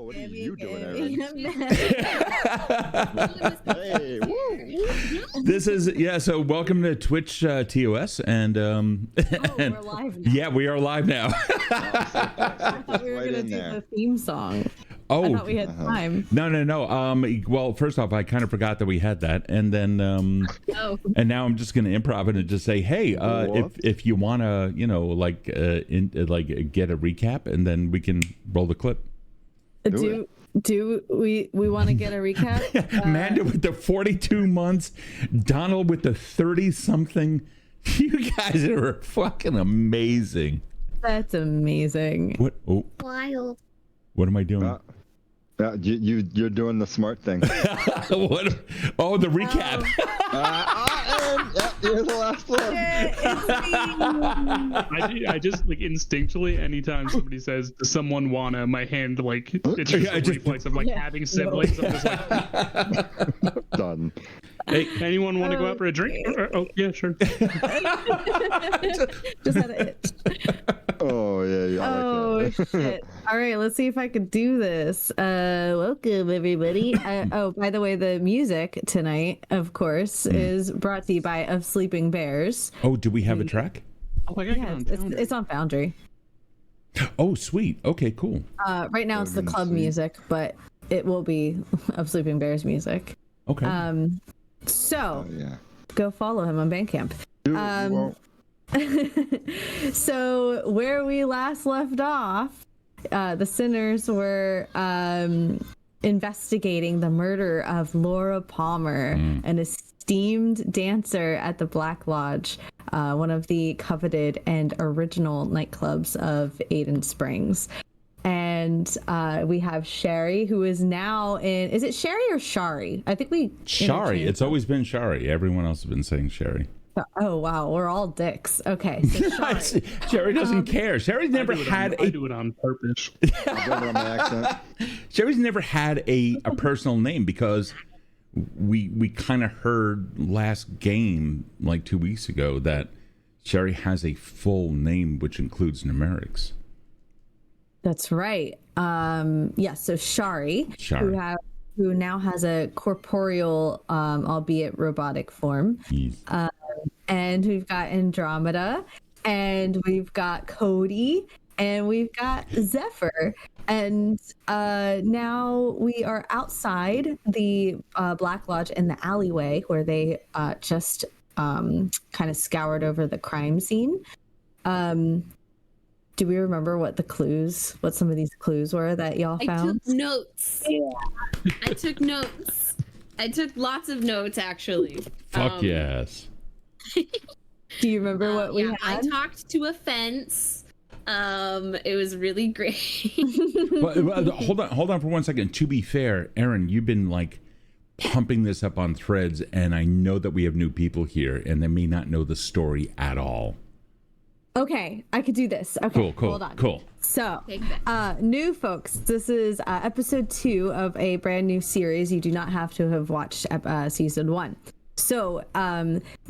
what are you doing, Hey, Aaron? This is so welcome to Twitch TOS and we're live now. yeah, we are live now. I thought we were gonna do the theme song. Oh, I thought we had time. No. Well, first off, I kind of forgot that we had that, and then and now I'm just gonna improv it and just say, hey, if you wanna, get a recap, and then we can roll the clip. Do we want to get a recap? Amanda with the 42 months, Donald with the 30-something. You guys are fucking amazing. That's amazing. What? Oh, wild. What am I doing? You're doing the smart thing. What? Oh, the recap. You're the last one. I just instinctually, anytime somebody says, "Does someone wanna?" my hand it's just a reflex of having siblings. I'm just like, done. Hey, anyone want to go out for a drink? Oh yeah, sure. Just had an itch. Oh yeah. I like that. Shit. All right, let's see if I could do this. Welcome everybody. By the way, the music tonight, of course, is brought to you by Of Sleeping Bears. Oh, do we have a track? Oh my God, yeah, it's on Foundry. Oh, sweet. Okay, cool. Right now it's the club music, but it will be Of Sleeping Bears music. Okay. So go follow him on Bandcamp. So where we last left off, the sinners were investigating the murder of Laura Palmer, an esteemed dancer at the Black Lodge, one of the coveted and original nightclubs of Aden Springs. And we have Sherry, who is now in... Is it Sherry or Shari? I think we... Shari. It's always been Shari. Everyone else has been saying Sherry. Oh, wow. We're all dicks. Okay. So Shari. Sherry doesn't care. Sherry's never had I do it on purpose. On my accent. Sherry's never had a personal name because we kind of heard last game, 2 weeks ago, that Sherry has a full name, which includes numerics. That's right. So Shari. Who now has a corporeal, albeit robotic form. Yes. And we've got Andromeda, and we've got Kode, and we've got Zephyr. And now we are outside the Black Lodge in the alleyway where they just kind of scoured over the crime scene. Do we remember what some of these clues were that y'all found? I took notes. Yeah. I took notes. I took lots of notes, actually. Fuck yes. Do you remember what we had? I talked to a fence. It was really great. But hold on for 1 second. To be fair, Aaron, you've been pumping this up on threads, and I know that we have new people here, and they may not know the story at all. Okay, I could do this. Okay, cool. Hold on. Cool. So, new folks, this is episode 2 of a brand new series. You do not have to have watched season 1. So,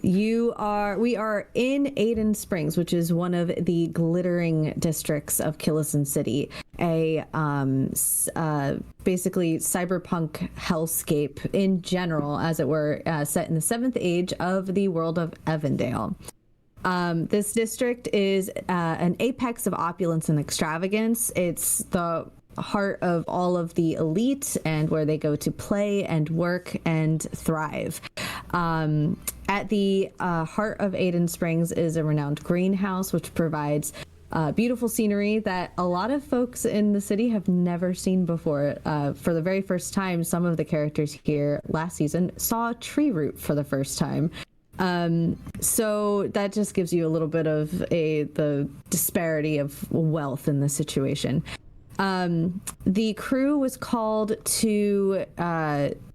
we are in Aden Springs, which is one of the glittering districts of Killison City, a basically cyberpunk hellscape in general, as it were, set in the 7th age of the world of Evandale. This district is an apex of opulence and extravagance. It's the heart of all of the elite and where they go to play and work and thrive. At the heart of Aden Springs is a renowned greenhouse, which provides beautiful scenery that a lot of folks in the city have never seen before. For the very first time, some of the characters here last season saw a tree root for the first time. So that just gives you a little bit of the disparity of wealth in the situation. The crew was called to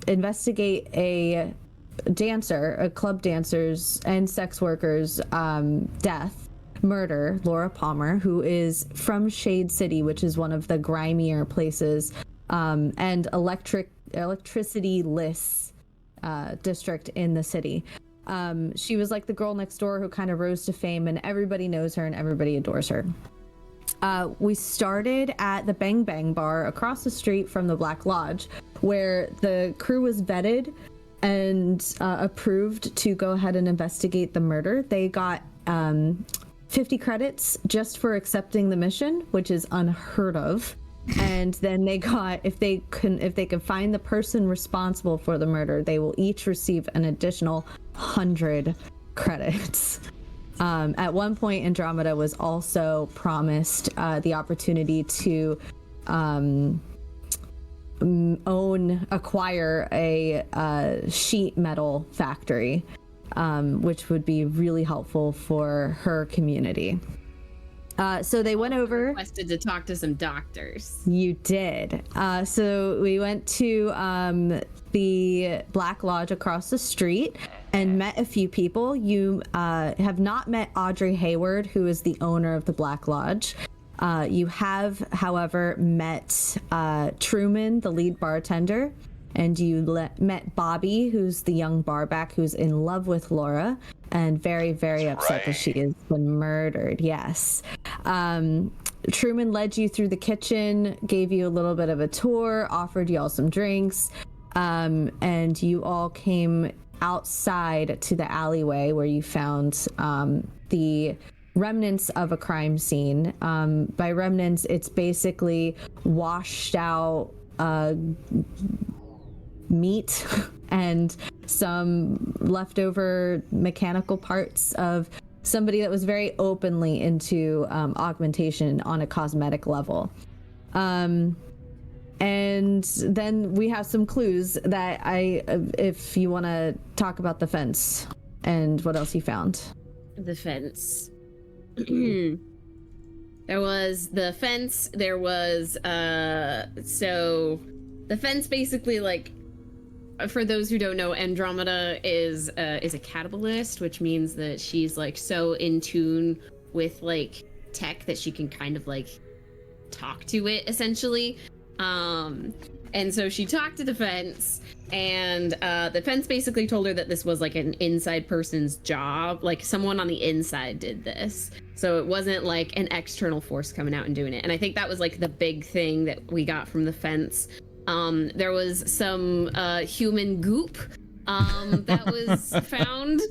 investigate a club dancer's and sex worker's murder, Laura Palmer, who is from Shade City, which is one of the grimier places and electricity-less district in the city. She was like the girl next door who kind of rose to fame, and everybody knows her and everybody adores her. We started at the Bang Bang Bar across the street from the Black Lodge, where the crew was vetted and approved to go ahead and investigate the murder. They got 50 credits just for accepting the mission, which is unheard of. And then they got, if they can find the person responsible for the murder, they will each receive an additional 100 credits. At one point, Andromeda was also promised the opportunity to acquire a sheet metal factory, which would be really helpful for her community. So they went over. Requested to talk to some doctors. You did. So we went to the Black Lodge across the street and met a few people. You have not met Audrey Hayward, who is the owner of the Black Lodge. You have, however, met Truman, the lead bartender, and you met Bobby, who's the young barback who's in love with Laura and very, very upset that she has been murdered. Yes. Truman led you through the kitchen, gave you a little bit of a tour, offered you all some drinks, and you all came outside to the alleyway where you found the remnants of a crime scene. By remnants, it's basically washed out meat and some leftover mechanical parts of somebody that was very openly into augmentation on a cosmetic level. And then we have some clues that if you want to talk about the fence and what else you found. The fence. There was the fence. There was so the fence basically, like, for those who don't know, Andromeda is a Catabolist, which means that she's like so in tune with like tech that she can kind of like talk to it essentially. And so she talked to the fence, and the fence basically told her that this was like an inside person's job, like someone on the inside did this. So it wasn't like an external force coming out and doing it. And I think that was like the big thing that we got from the fence. There was some human goop that was found.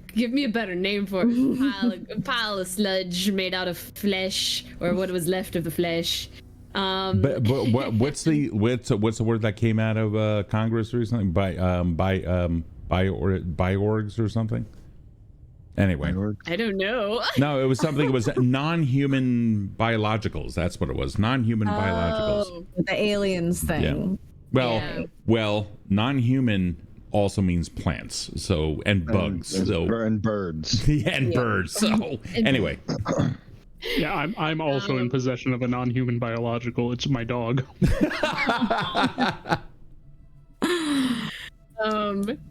Give me a better name for it. A pile of sludge made out of flesh, or what was left of the flesh. But what's the word that came out of Congress recently? Biorgs or something? Anyway, I don't know. No, it was something. It was non-human biologicals. That's what it was. Non-human biologicals. The aliens thing. Yeah. Well, non-human also means plants. So and bugs. And birds. And birds. So anyway. Yeah, I'm also in possession of a non-human biological. It's my dog.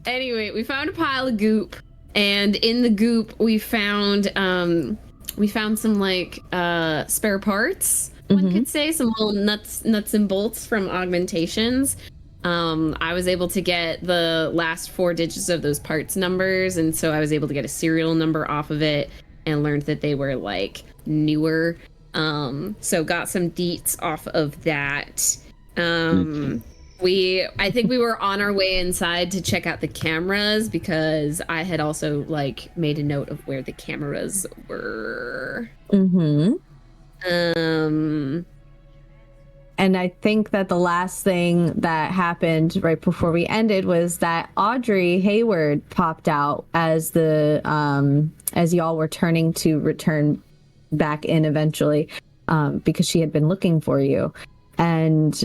Anyway, we found a pile of goop. And in the goop, we found some like spare parts. One could say some little nuts and bolts from augmentations. I was able to get the last 4 digits of those parts numbers, and so I was able to get a serial number off of it, and learned that they were like newer. So got some deets off of that. I think we were on our way inside to check out the cameras, because I had also like made a note of where the cameras were. And I think that the last thing that happened right before we ended was that Audrey Hayward popped out as as y'all were turning to return back in eventually, because she had been looking for you. And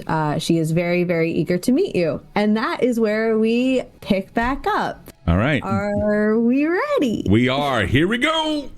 she is very, very eager to meet you. And that is where we pick back up. All right. Are we ready? We are. Here we go.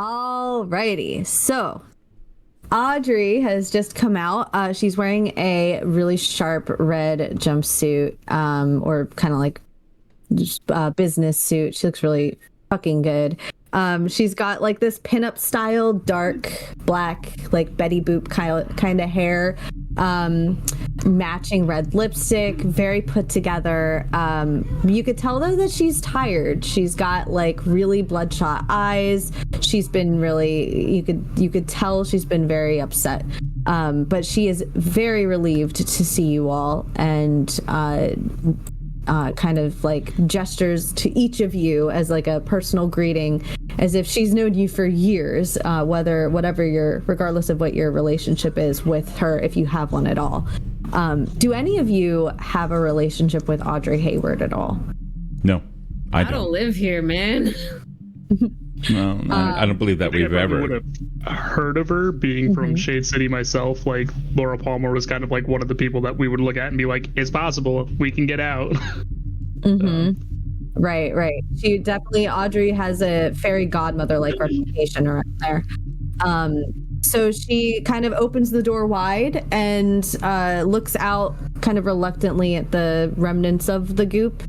Alrighty, so Audrey has just come out. She's wearing a really sharp red jumpsuit, or kind of like business suit. She looks really fucking good. She's got like this pinup style, dark black, like Betty Boop kind of hair, matching red lipstick, very put together. You could tell though that she's tired. She's got like really bloodshot eyes. She's been really, you could tell she's been very upset. But she is very relieved to see you all, and kind of like gestures to each of you as like a personal greeting, as if she's known you for years, regardless of what your relationship is with her, if you have one at all. Do any of you have a relationship with Audrey Hayward at all? No, I don't live here, man. No, I don't believe that we've ever would have heard of her, being from Shade City myself. Like, Laura Palmer was kind of like one of the people that we would look at and be like, it's possible, we can get out. Right. She definitely, Audrey has a fairy godmother like reputation around there. So she kind of opens the door wide and looks out kind of reluctantly at the remnants of the goop.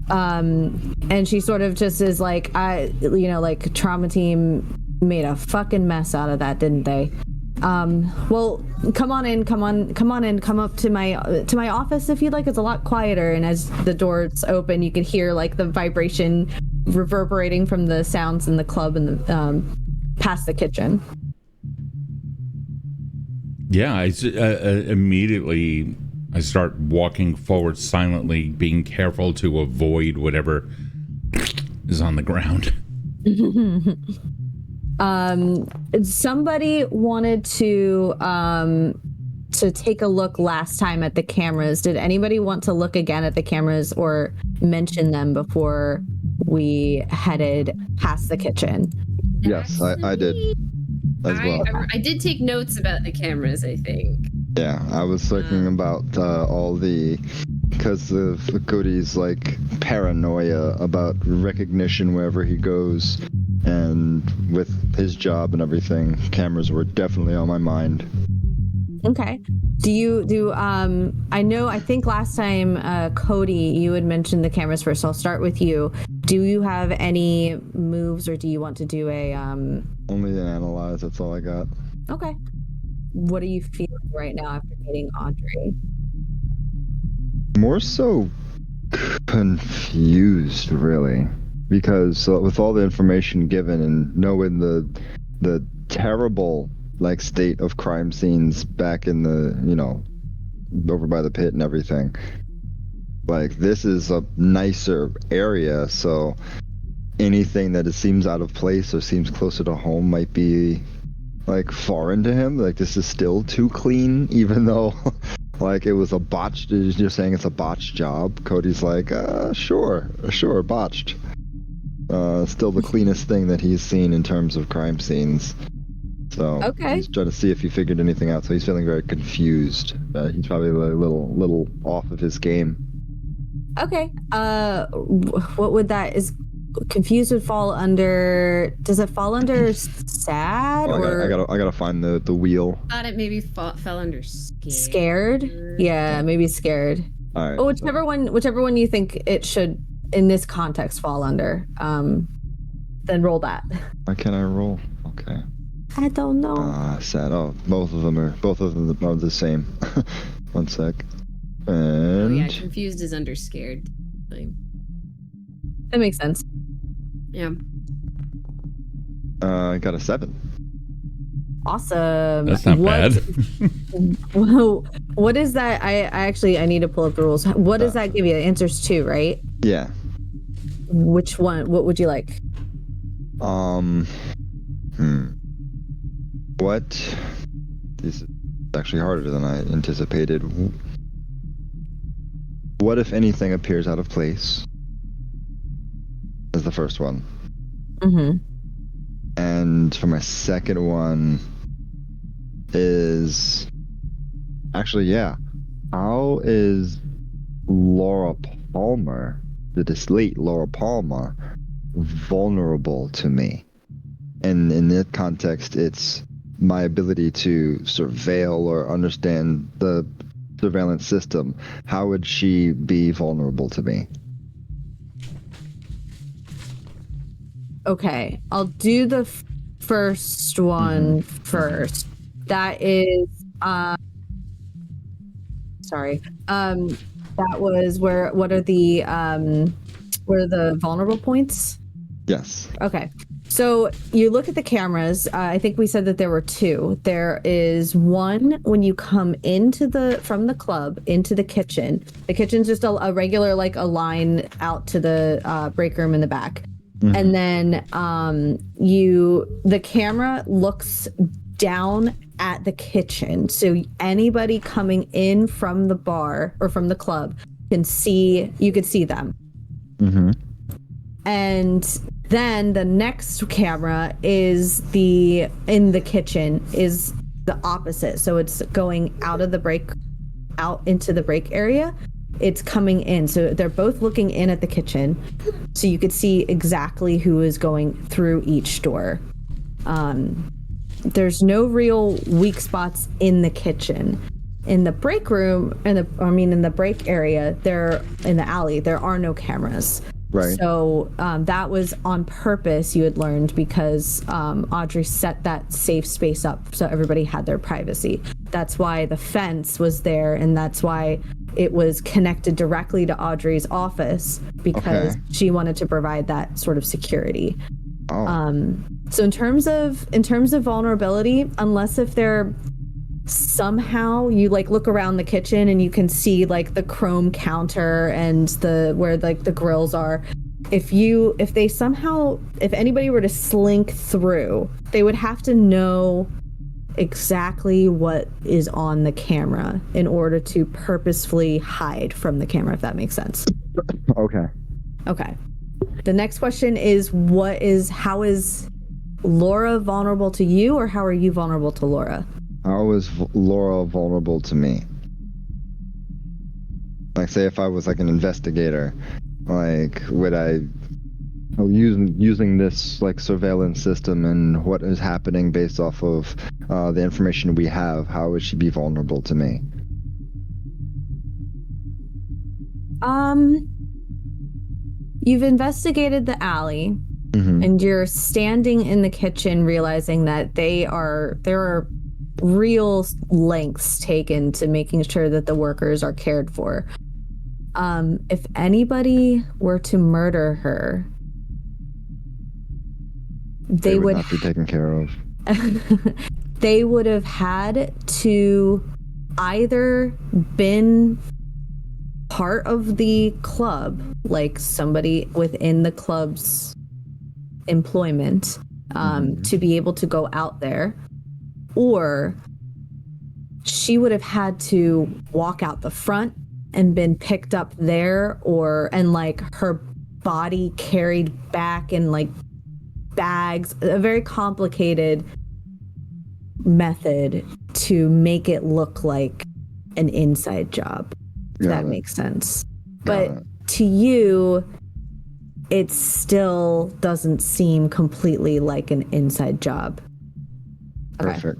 And she sort of just is like, like trauma team made a fucking mess out of that, didn't they? Well, come on in, come up to my office if you'd like. It's a lot quieter. And as the doors open, you can hear like the vibration reverberating from the sounds in the club and the past the kitchen. Yeah, I immediately start walking forward silently, being careful to avoid whatever is on the ground. Somebody wanted to take a look last time at the cameras. Did anybody want to look again at the cameras or mention them before we headed past the kitchen? Yes, I did as well. I did take notes about the cameras, I think. Yeah, I was thinking about all because of Cody's like paranoia about recognition wherever he goes, and with his job and everything, cameras were definitely on my mind. Okay. I think last time, Cody, you had mentioned the cameras first, so I'll start with you. Do you have any moves, or do you want to do a Only to analyze, that's all I got. Okay. What are you feeling right now after meeting Audrey? More so confused, really, because with all the information given and knowing the terrible like state of crime scenes back in the over by the pit and everything, like this is a nicer area, so anything that seems out of place or seems closer to home might be like foreign to him. Like this is still too clean, even though like it was a botched. You're saying it's a botched job. Cody's like, sure, botched. Still the cleanest thing that he's seen in terms of crime scenes. So okay. He's trying to see if he figured anything out. So he's feeling very confused. He's probably a little off of his game. Okay. What would that is? Confused would fall under. Does it fall under sad or? I gotta find the wheel. I thought it maybe fell under scared. Scared? Yeah, maybe scared. All right. Oh, whichever one you think it should in this context fall under. Then roll that. Why can't I roll? Okay. I don't know. Sad. Oh, both of them are the same. One sec. And Oh yeah, confused is under scared. That makes sense. Yeah. I got a 7. Awesome. That's not bad. Whoa, what is that? I need to pull up the rules. What does that give you? Answers 2, right? Yeah. Which one? What would you like? What? This is actually harder than I anticipated. What, if anything, appears out of place? Is the first one. Mm-hmm. And for my second one is actually, yeah. How is Laura Palmer, the late Laura Palmer, vulnerable to me? And in that context, it's my ability to surveil or understand the surveillance system. How would she be vulnerable to me? Okay, I'll do the first one first. That is, sorry. That was what are the vulnerable points? Yes. Okay. So you look at the cameras. I think we said that there were two. There is one when you come from the club into the kitchen. The kitchen's just a regular, like a line out to the break room in the back. And then the camera looks down at the kitchen. So anybody coming in from the bar or from the club you could see them. And then the next camera is in the kitchen is the opposite. So it's going out into the break area. It's coming in. So they're both looking in at the kitchen. So you could see exactly who is going through each door. There's no real weak spots in the kitchen. In the break room, in the break area, in the alley, there are no cameras. Right. So that was on purpose, you had learned, because Audrey set that safe space up so everybody had their privacy. That's why the fence was there, and that's why it was connected directly to Audrey's office, because she wanted to provide that sort of security. So in terms of vulnerability, unless if they're somehow you like look around the kitchen and you can see like the chrome counter and where like the grills are, if anybody were to slink through, they would have to know exactly what is on the camera in order to purposefully hide from the camera, if that makes sense. Okay. The next question is how is Laura vulnerable to you, or how are you vulnerable to Laura? How is Laura vulnerable to me? Like, say if I was like an investigator, like would I using this like surveillance system and what is happening based off of the information we have, how would she be vulnerable to me? You've investigated the alley, and you're standing in the kitchen realizing that there are real lengths taken to making sure that the workers are cared for. If anybody were to murder her, they would not be taken care of. They would have had to either been part of the club, like somebody within the club's employment, to be able to go out there, or she would have had to walk out the front and been picked up there, and like her body carried back in like bags, a very complicated method to make it look like an inside job, if that makes sense. But to you, it still doesn't seem completely like an inside job. Okay. Perfect.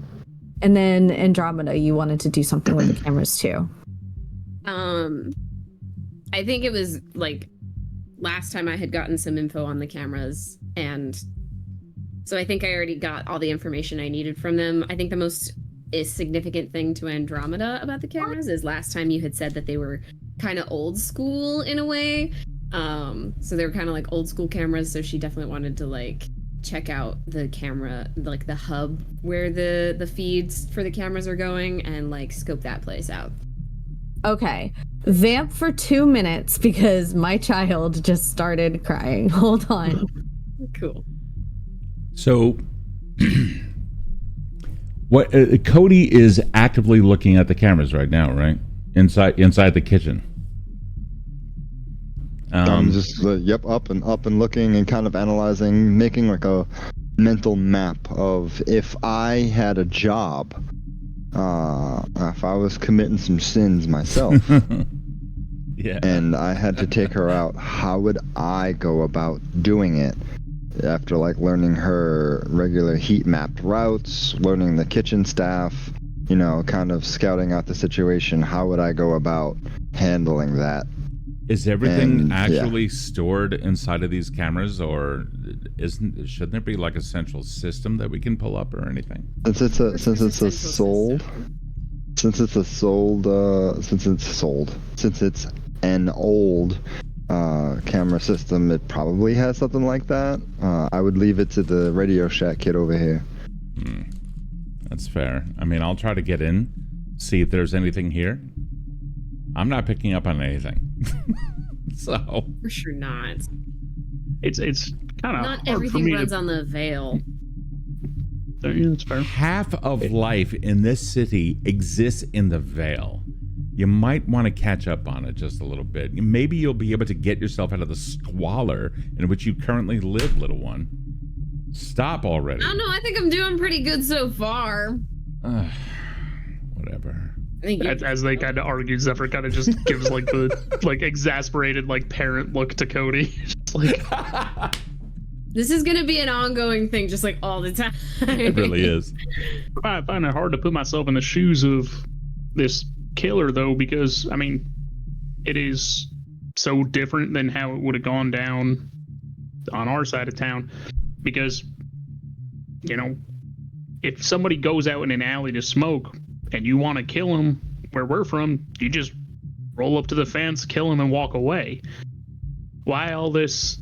And then Andromeda, you wanted to do something with the cameras too. I think it was like last time I had gotten some info on the cameras, and so I think I already got all the information I needed from them. I think the most significant thing to Andromeda about the cameras is last time you had said that they were kind of old school in a way. So they were kind of like old school cameras, so she definitely wanted to like check out the camera, like the hub where the feeds for the cameras are going, and like scope that place out. Okay. Vamp for 2 minutes because my child just started crying. Hold on. Cool. So what Kode is actively looking at the cameras right now, right? Inside the kitchen. I'm just up and looking and kind of analyzing, making like a mental map of if I had a job, if I was committing some sins myself, yeah, and I had to take her out, how would I go about doing it? after like learning her regular heat mapped routes, learning the kitchen staff, you know, kind of scouting out the situation, how would I go about handling that? Is everything And, actually stored inside of these cameras, or shouldn't there be like a central system that we can pull up or anything? Since it's an old camera system, it probably has something like that. I would leave it to the Radio Shack kid over here. That's fair. I mean, I'll try to get in, see if there's anything here. I'm not picking up on anything. So For sure not. It's kind of Not everything runs on the veil. Yeah, that's fair. half of life in this city exists in the Veil. You might want to catch up on it just a little bit. Maybe you'll be able to get yourself out of the squalor in which you currently live, little one. Stop already. I don't know. I think I'm doing pretty good so far. Whatever. As they kind of argue, Zephyr kind of just gives like the like exasperated like parent look to Cody. Just like This is gonna be an ongoing thing, just like all the time. It really is. I find it hard to put myself in the shoes of this killer, though, because I mean, it is so different than how it would have gone down on our side of town. Because, you know, if somebody goes out in an alley to smoke and you want to kill them where we're from, you just roll up to the fence, kill them, and walk away. Why all this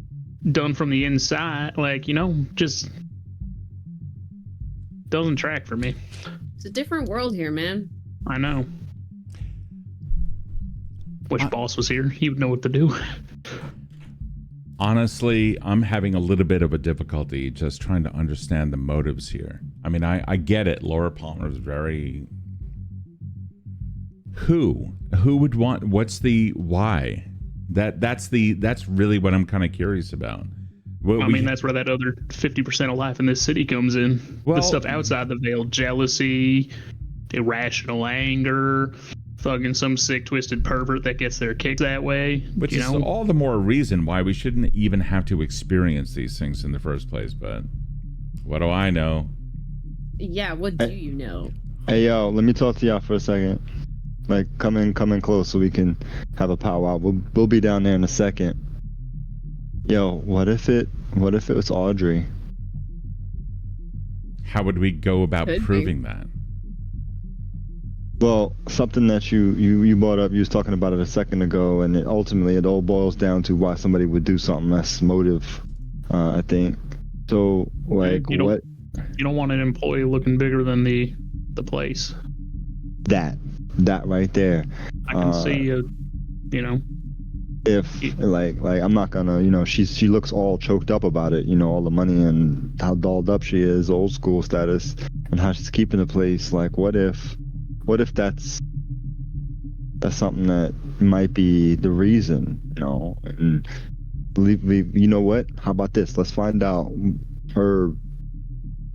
done from the inside? Like, you know, just doesn't track for me. It's a different world here, man. I know. Wish boss was here. He would know what to do. Honestly, I'm having a little bit of a difficulty just trying to understand the motives here. I mean, I get it. Laura Palmer is very... Who would want... What's the why? That's really what I'm kind of curious about. I mean, that's where that other 50% of life in this city comes in. Well, the stuff outside the veil, jealousy, irrational anger, fucking some sick, twisted pervert that gets their kicks that way. Which you is know? all the more reason why we shouldn't even have to experience these things in the first place. But what do I know? Yeah, what do you know? Hey, yo, let me talk to y'all for a second. Like, come in close so we can have a powwow. We'll be down there in a second. Yo, what if it was Audrey? How would we go about Could be. proving that? Well, something that you brought up, you was talking about it a second ago, and ultimately it all boils down to why somebody would do something. That's motive, I think. So, like, You don't want an employee looking bigger than the place. That right there. I can see, you know. If like I'm not gonna, you know, she looks all choked up about it, you know, all the money and how dolled up she is, old school status, and how she's keeping the place. Like, what if that's something that might be the reason, you know? And believe me, you know what? How about this? Let's find out her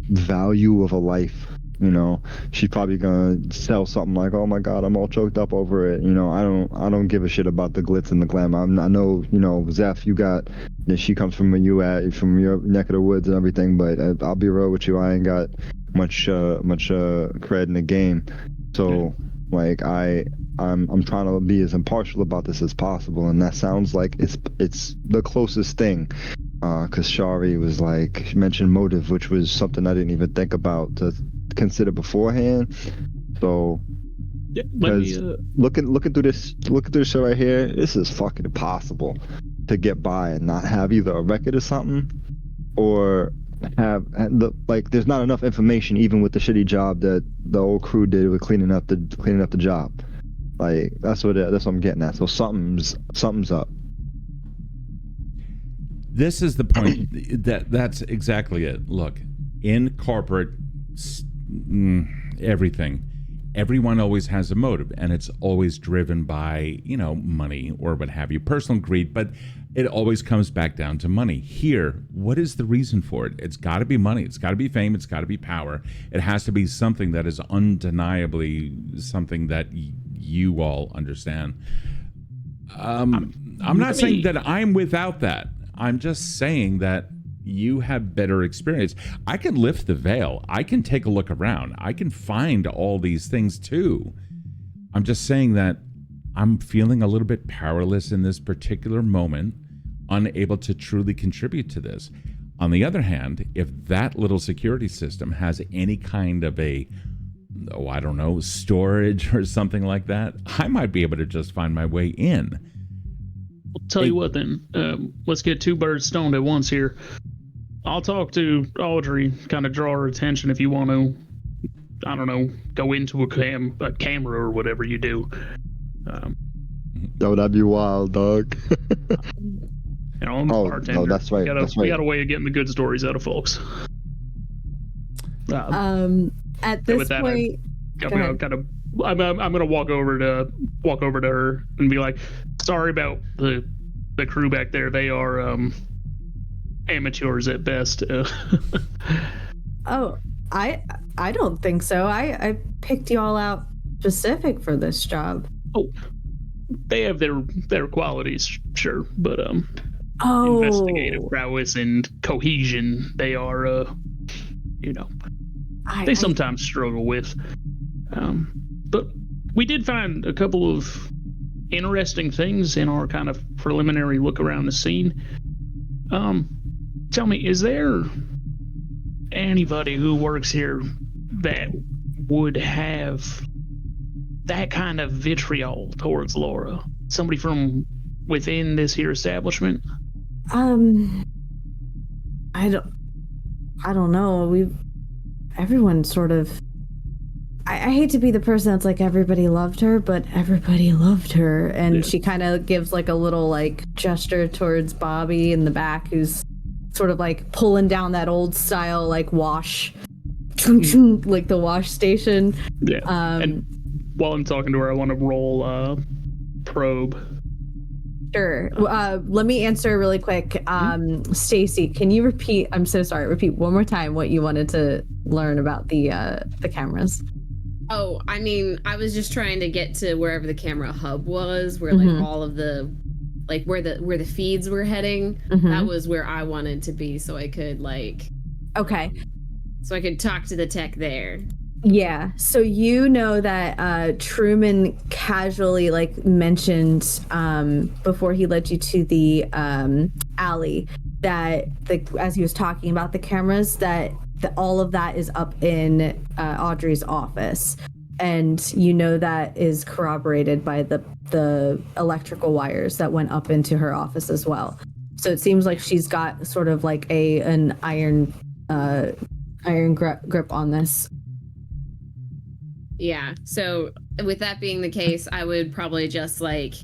value of a life. You know, she's probably gonna sell something like, "Oh my God, I'm all choked up over it." You know, I don't give a shit about the glitz and the glam. I know, you know, Zeph, you got that. She comes from where you at, from your neck of the woods and everything. But I'll be real with you, I ain't got much cred in the game. So, like, I'm trying to be as impartial about this as possible, and that sounds like it's the closest thing. Because Shari was like, she mentioned motive, which was something I didn't even think about to consider beforehand. So, Yeah, looking through this show right here, this is fucking impossible to get by and not have either a record or something, or have there's not enough information even with the shitty job that the old crew did with cleaning up the job. Like, that's what I'm getting at. So something's up. This is the point. That's exactly it. Look, in corporate everything, everyone always has a motive, and it's always driven by, you know, money or what have you, personal greed, but it always comes back down to money. Here, what is the reason for it? It's got to be money. It's got to be fame. It's got to be power. It has to be something that is undeniably something that you all understand. I'm not saying that I'm without that. I'm just saying that you have better experience. I can lift the veil. I can take a look around. I can find all these things too. I'm just saying that I'm feeling a little bit powerless in this particular moment, unable to truly contribute to this. On the other hand, if that little security system has any kind of a, I don't know, storage or something like that, I might be able to just find my way in. I'll tell you what then, let's get two birds stoned at once here. I'll talk to Audrey, kind of draw her attention if you want to, I don't know, go into a camera or whatever you do. Yo, that'd be wild, dog. You know, I'm a bartender. No, that's right. We got a way of getting the good stories out of folks. At this point, I'm gonna walk over to her and be like, sorry about the crew back there. They are amateurs at best. Oh, I don't think so. I picked you all out specific for this job. Oh, they have their qualities, sure, but investigative prowess and cohesion, they are they sometimes struggle with. But we did find a couple of interesting things in our kind of preliminary look around the scene. Tell me, is there anybody who works here that would have that kind of vitriol towards Laura? Somebody from within this here establishment? I don't know. Everyone sort of. I hate to be the person that's like everybody loved her, but everybody loved her, and yeah. She kind of gives like a little like gesture towards Bobby in the back, who's sort of like pulling down that old style like wash, like the wash station. Yeah. And while I'm talking to her, I want to roll probe. Sure. Let me answer really quick. Stacy, can you repeat? I'm so sorry. Repeat one more time what you wanted to learn about the cameras. Oh, I mean, I was just trying to get to wherever the camera hub was, where like all of the, like where the feeds were heading. That was where I wanted to be, so I could like. Okay. So I could talk to the tech there. Yeah, so you know that Truman casually like mentioned before he led you to the alley that as he was talking about the cameras that all of that is up in Audrey's office, and you know that is corroborated by the electrical wires that went up into her office as well. So it seems like she's got sort of like an iron grip on this. Yeah, so with that being the case, I would probably just like,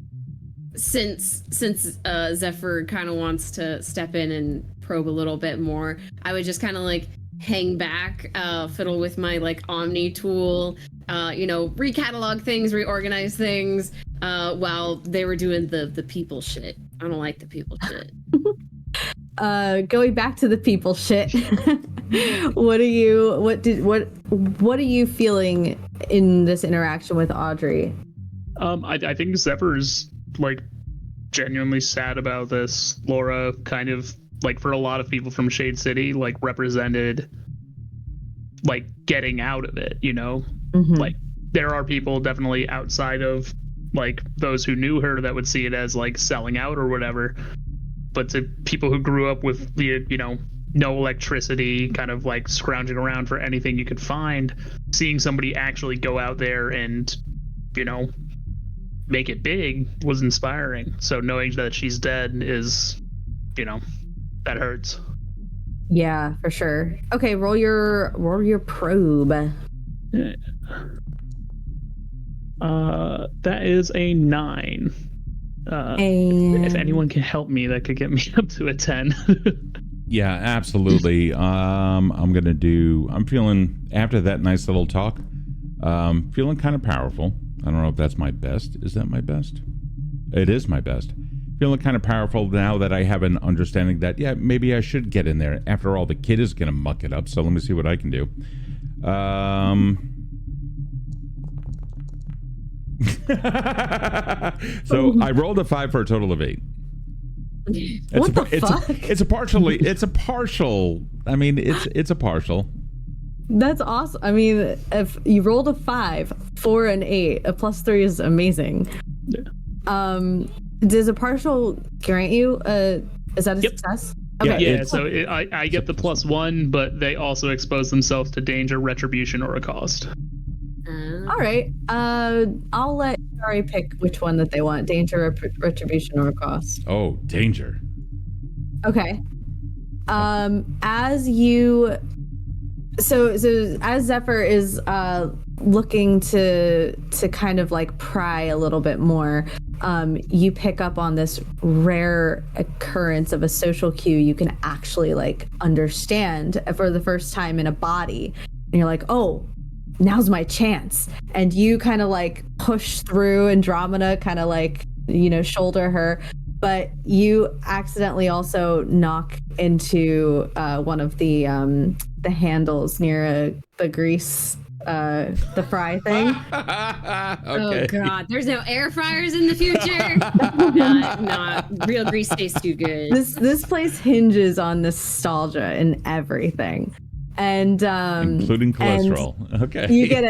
since Zephyr kind of wants to step in and probe a little bit more, I would just kind of like hang back, fiddle with my like Omni tool, recatalog things, reorganize things, while they were doing the people shit. I don't like the people shit. Going back to the people shit. What are you feeling in this interaction with Audrey? I think Zephyr's like genuinely sad about this. Laura kind of like, for a lot of people from Shade City, like represented like getting out of it, you know? Like there are people definitely outside of like those who knew her that would see it as like selling out or whatever. But to people who grew up with the, no electricity, kind of like scrounging around for anything you could find, seeing somebody actually go out there and, make it big was inspiring. So knowing that she's dead is, that hurts. Yeah, for sure. Okay, roll your probe. Yeah. That is a 9. And if anyone can help me, that could get me up to a 10. Yeah, absolutely. I'm feeling, after that nice little talk, feeling kind of powerful. I don't know if that's my best. Is that my best? It is my best. Feeling kind of powerful now that I have an understanding that, yeah, maybe I should get in there. After all, the kid is going to muck it up, so let me see what I can do. So I rolled a 5 for a total of 8. What the fuck? It's a partial. I mean, it's a partial. That's awesome. I mean, if you rolled a 5, 4, and 8, a +3 is amazing. Yeah. Does a partial grant you is that a success? Okay. Yeah, so I get the +1, but they also expose themselves to danger, retribution, or a cost. All right. I'll let Shari pick which one that they want: danger, retribution, or cost. Oh, danger. Okay. As you, so as Zephyr is looking to kind of like pry a little bit more, you pick up on this rare occurrence of a social cue you can actually like understand for the first time in a body, and you're like, oh, now's my chance. And you kind of like push through Andromeda, kind of like, you know, shoulder her, but you accidentally also knock into one of the handles near the grease, the fry thing. Okay. Oh god, there's no air fryers in the future. Not real grease tastes too good. This place hinges on nostalgia and everything. And including cholesterol. Okay. You get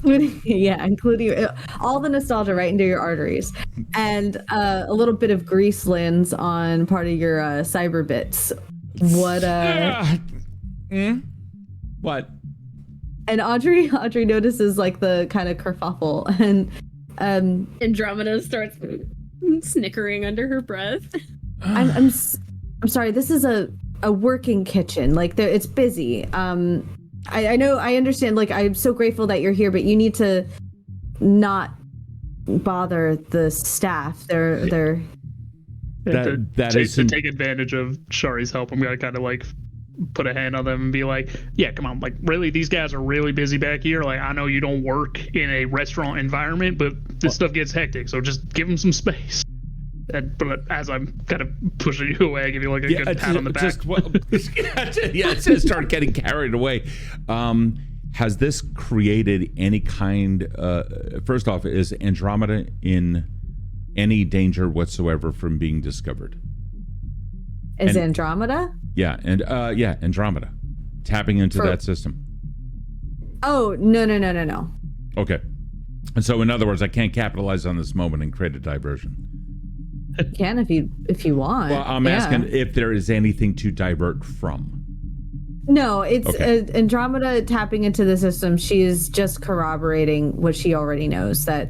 including all the nostalgia right into your arteries, and a little bit of grease lands on part of your cyber bits. What? What? And Audrey notices like the kind of kerfuffle, and Andromeda starts snickering under her breath. I'm sorry. This is a working kitchen. Like it's busy. I know, I understand. Like, I'm so grateful that you're here, but you need to not bother the staff. They're. To take advantage of Shari's help, I'm gonna kind of like put a hand on them and be like, yeah, come on, like really, these guys are really busy back here. Like, I know you don't work in a restaurant environment, but this stuff gets hectic, so just give them some space. But as I'm kind of pushing you away, I give you like a good pat on the back. It says start getting carried away. Has this created any kind? First off, is Andromeda in any danger whatsoever from being discovered? Andromeda? Yeah, and Andromeda tapping into that system. Oh, no. Okay, and so in other words, I can't capitalize on this moment and create a diversion. You can if you want. Well, I'm asking if there is anything to divert from. No, it's Andromeda tapping into the system. She is just corroborating what she already knows, that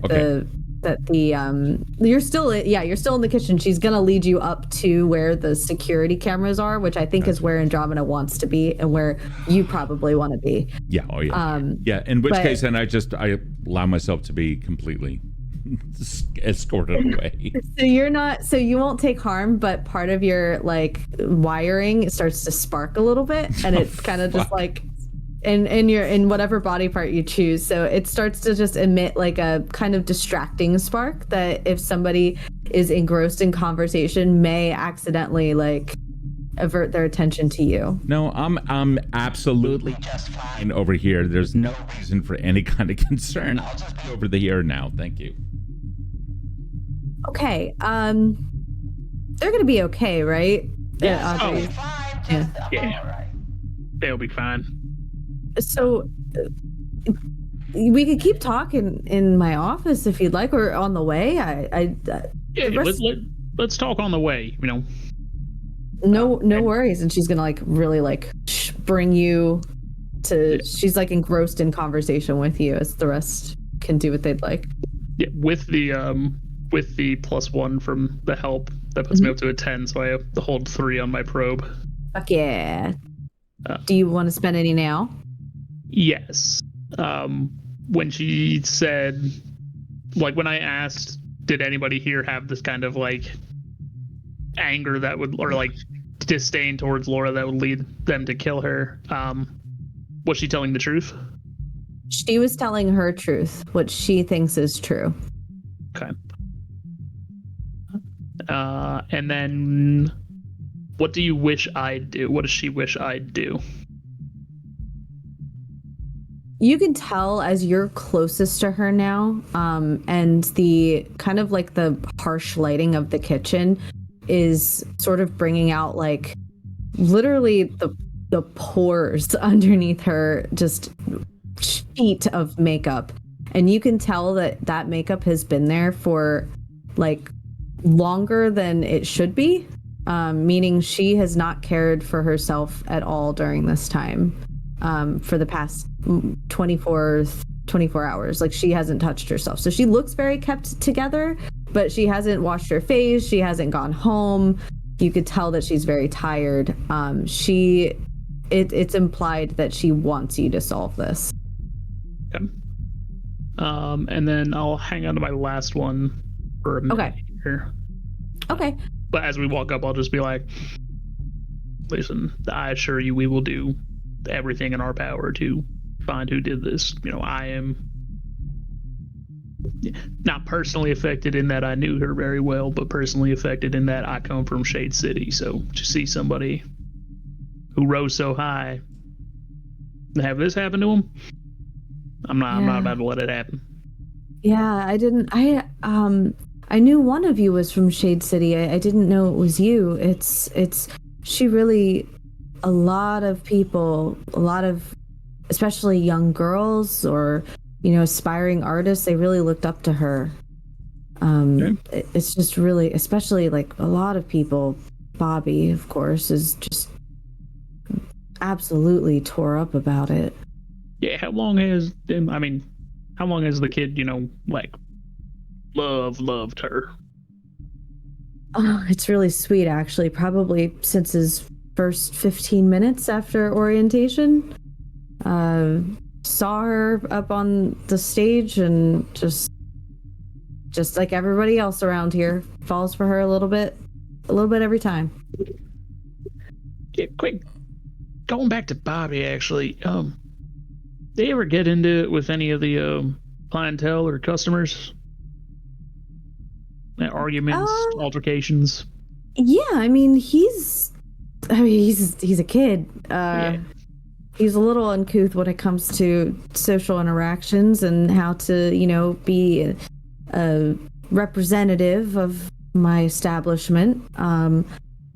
you're still in the kitchen. She's gonna lead you up to where the security cameras are, which I think is where Andromeda wants to be and where you probably want to be. Yeah. Oh yeah. In which case, then I allow myself to be completely escorted away. So you won't take harm, but part of your like wiring starts to spark a little bit, and it's kind of just like in whatever body part you choose. So it starts to just emit like a kind of distracting spark that if somebody is engrossed in conversation may accidentally like avert their attention to you. No, I'm absolutely just fine over here. There's no reason for any kind of concern. I'll just be over the here now. Thank you. Okay. They're gonna be okay, right? Yeah. Audrey? Yeah. They'll be fine. So we could keep talking in my office if you'd like, or on the way. Let's talk on the way. You know. No worries. And she's gonna like really like bring you to. She's like engrossed in conversation with you as the rest can do what they'd like. Yeah, with the +1 from the help, that puts me up to a 10, so I have to hold 3 on my probe. Fuck yeah. Do you want to spend any now? Yes. When she said, like when I asked, did anybody here have this kind of like anger that would, or like disdain towards Laura that would lead them to kill her, was she telling the truth? She was telling her truth, what she thinks is true. Okay. And then what do you wish I'd do? What does she wish I'd do? You can tell as you're closest to her now, and the kind of like the harsh lighting of the kitchen is sort of bringing out like literally the pores underneath her just sheet of makeup, and you can tell that makeup has been there for like longer than it should be, meaning she has not cared for herself at all during this time, for the past 24 hours. Like, she hasn't touched herself, so she looks very kept together, but she hasn't washed her face, she hasn't gone home. You could tell that she's very tired. It's implied that she wants you to solve this. Okay. And then I'll hang on to my last one for a minute here. Okay. But as we walk up, I'll just be like, listen, I assure you we will do everything in our power to find who did this. You know, I am not personally affected in that I knew her very well, but personally affected in that I come from Shade City. So to see somebody who rose so high and have this happen to him, I'm not about to let it happen. Yeah, I knew one of you was from Shade City. I didn't know it was you. She really, a lot of people, especially young girls or, you know, aspiring artists, they really looked up to her. It's just really, especially like a lot of people, Bobby, of course, is just absolutely tore up about it. Yeah, how long has the kid, you know, like, loved her? Oh, it's really sweet, actually. Probably since his first 15 minutes after orientation. Saw her up on the stage and just like everybody else around here, falls for her a little bit every time. Yeah, quick. Going back to Bobby, actually, they ever get into it with any of the clientele or customers? Arguments, altercations? Yeah, I mean, he's a kid. He's a little uncouth when it comes to social interactions and how to, you know, be a representative of my establishment.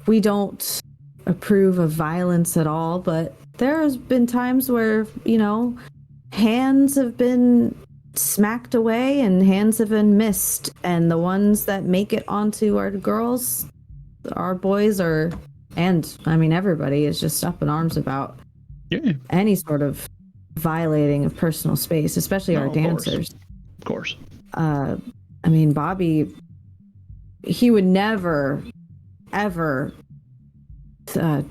We don't approve of violence at all, but there has been times where, you know, hands have been smacked away and hands have been missed, and the ones that make it onto our girls, our boys and I mean everybody is just up in arms about any sort of violating of personal space, especially our dancers. Of course. I mean, Bobby, he would never ever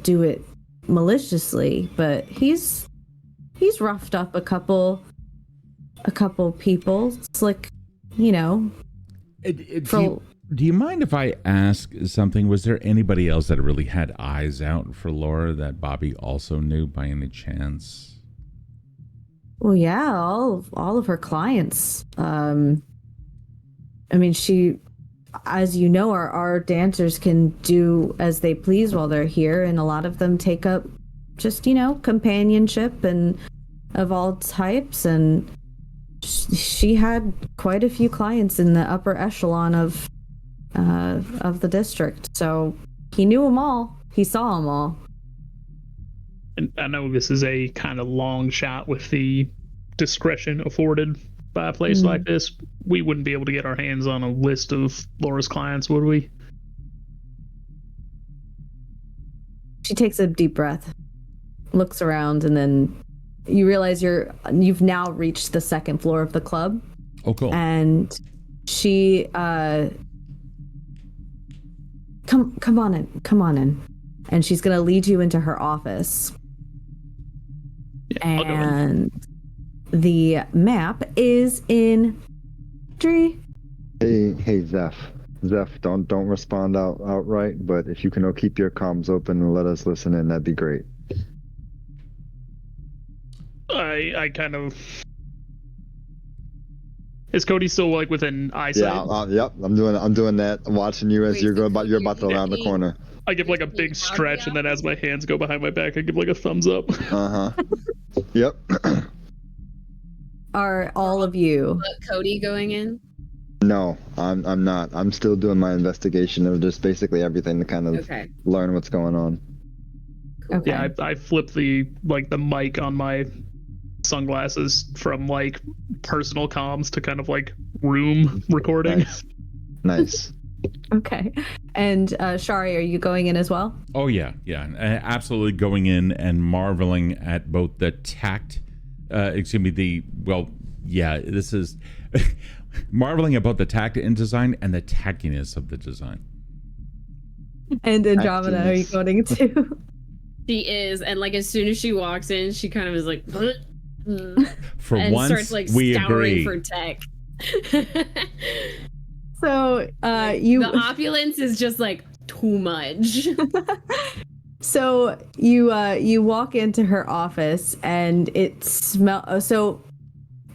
do it maliciously, but he's roughed up a couple people. It's like, you know. Do you mind if I ask something? Was there anybody else that really had eyes out for Laura that Bobby also knew by any chance? Well, yeah, all of her clients. I mean, she, as you know, our dancers can do as they please while they're here, and a lot of them take up just, you know, companionship and of all types, and she had quite a few clients in the upper echelon of the district, so he knew them all. He saw them all. And I know this is a kind of long shot with the discretion afforded by a place like this. We wouldn't be able to get our hands on a list of Laura's clients, would we? She takes a deep breath, looks around, and then you realize you've now reached the second floor of the club. Oh, cool. And she come on in. And she's gonna lead you into her office. Yeah, I'll go in. And the map is in Tree. Hey, Zeph, don't respond outright, but if you can keep your comms open and let us listen in, that'd be great. I kind of... Is Cody still like within eyesight? Yeah, yep. I'm doing that. I'm watching you as you're about to round the corner. I give like a big stretch, and then as my hands go behind my back, I give like a thumbs up. Yep. Are all of you? Cody going in? No, I'm not. I'm still doing my investigation of just basically everything to kind of learn what's going on. Okay. Yeah, I flipped the mic on my sunglasses from like personal comms to kind of like room recording. Nice. Okay. And Shari, are you going in as well? Oh yeah, absolutely going in and marveling at both the tact. This is marveling about the tact in design and the tackiness of the design. And Andromeda, are you going to? She is, and like as soon as she walks in, she kind of is like, for and once, starts like we scouring agree. for tech. So the opulence is just like too much. So you walk into her office and it smells. So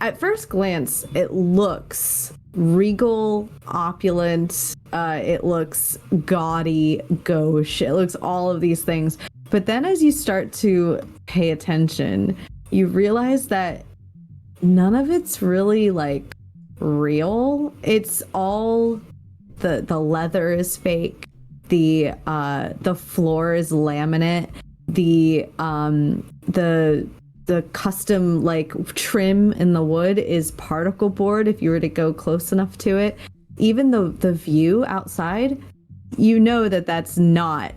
at first glance, it looks regal, opulent. It looks gaudy, gauche. It looks all of these things. But then as you start to pay attention, you realize that none of it's really like real. It's all the leather is fake. The floor is laminate. The custom like trim in the wood is particle board if you were to go close enough to it. Even the view outside, you know that that's not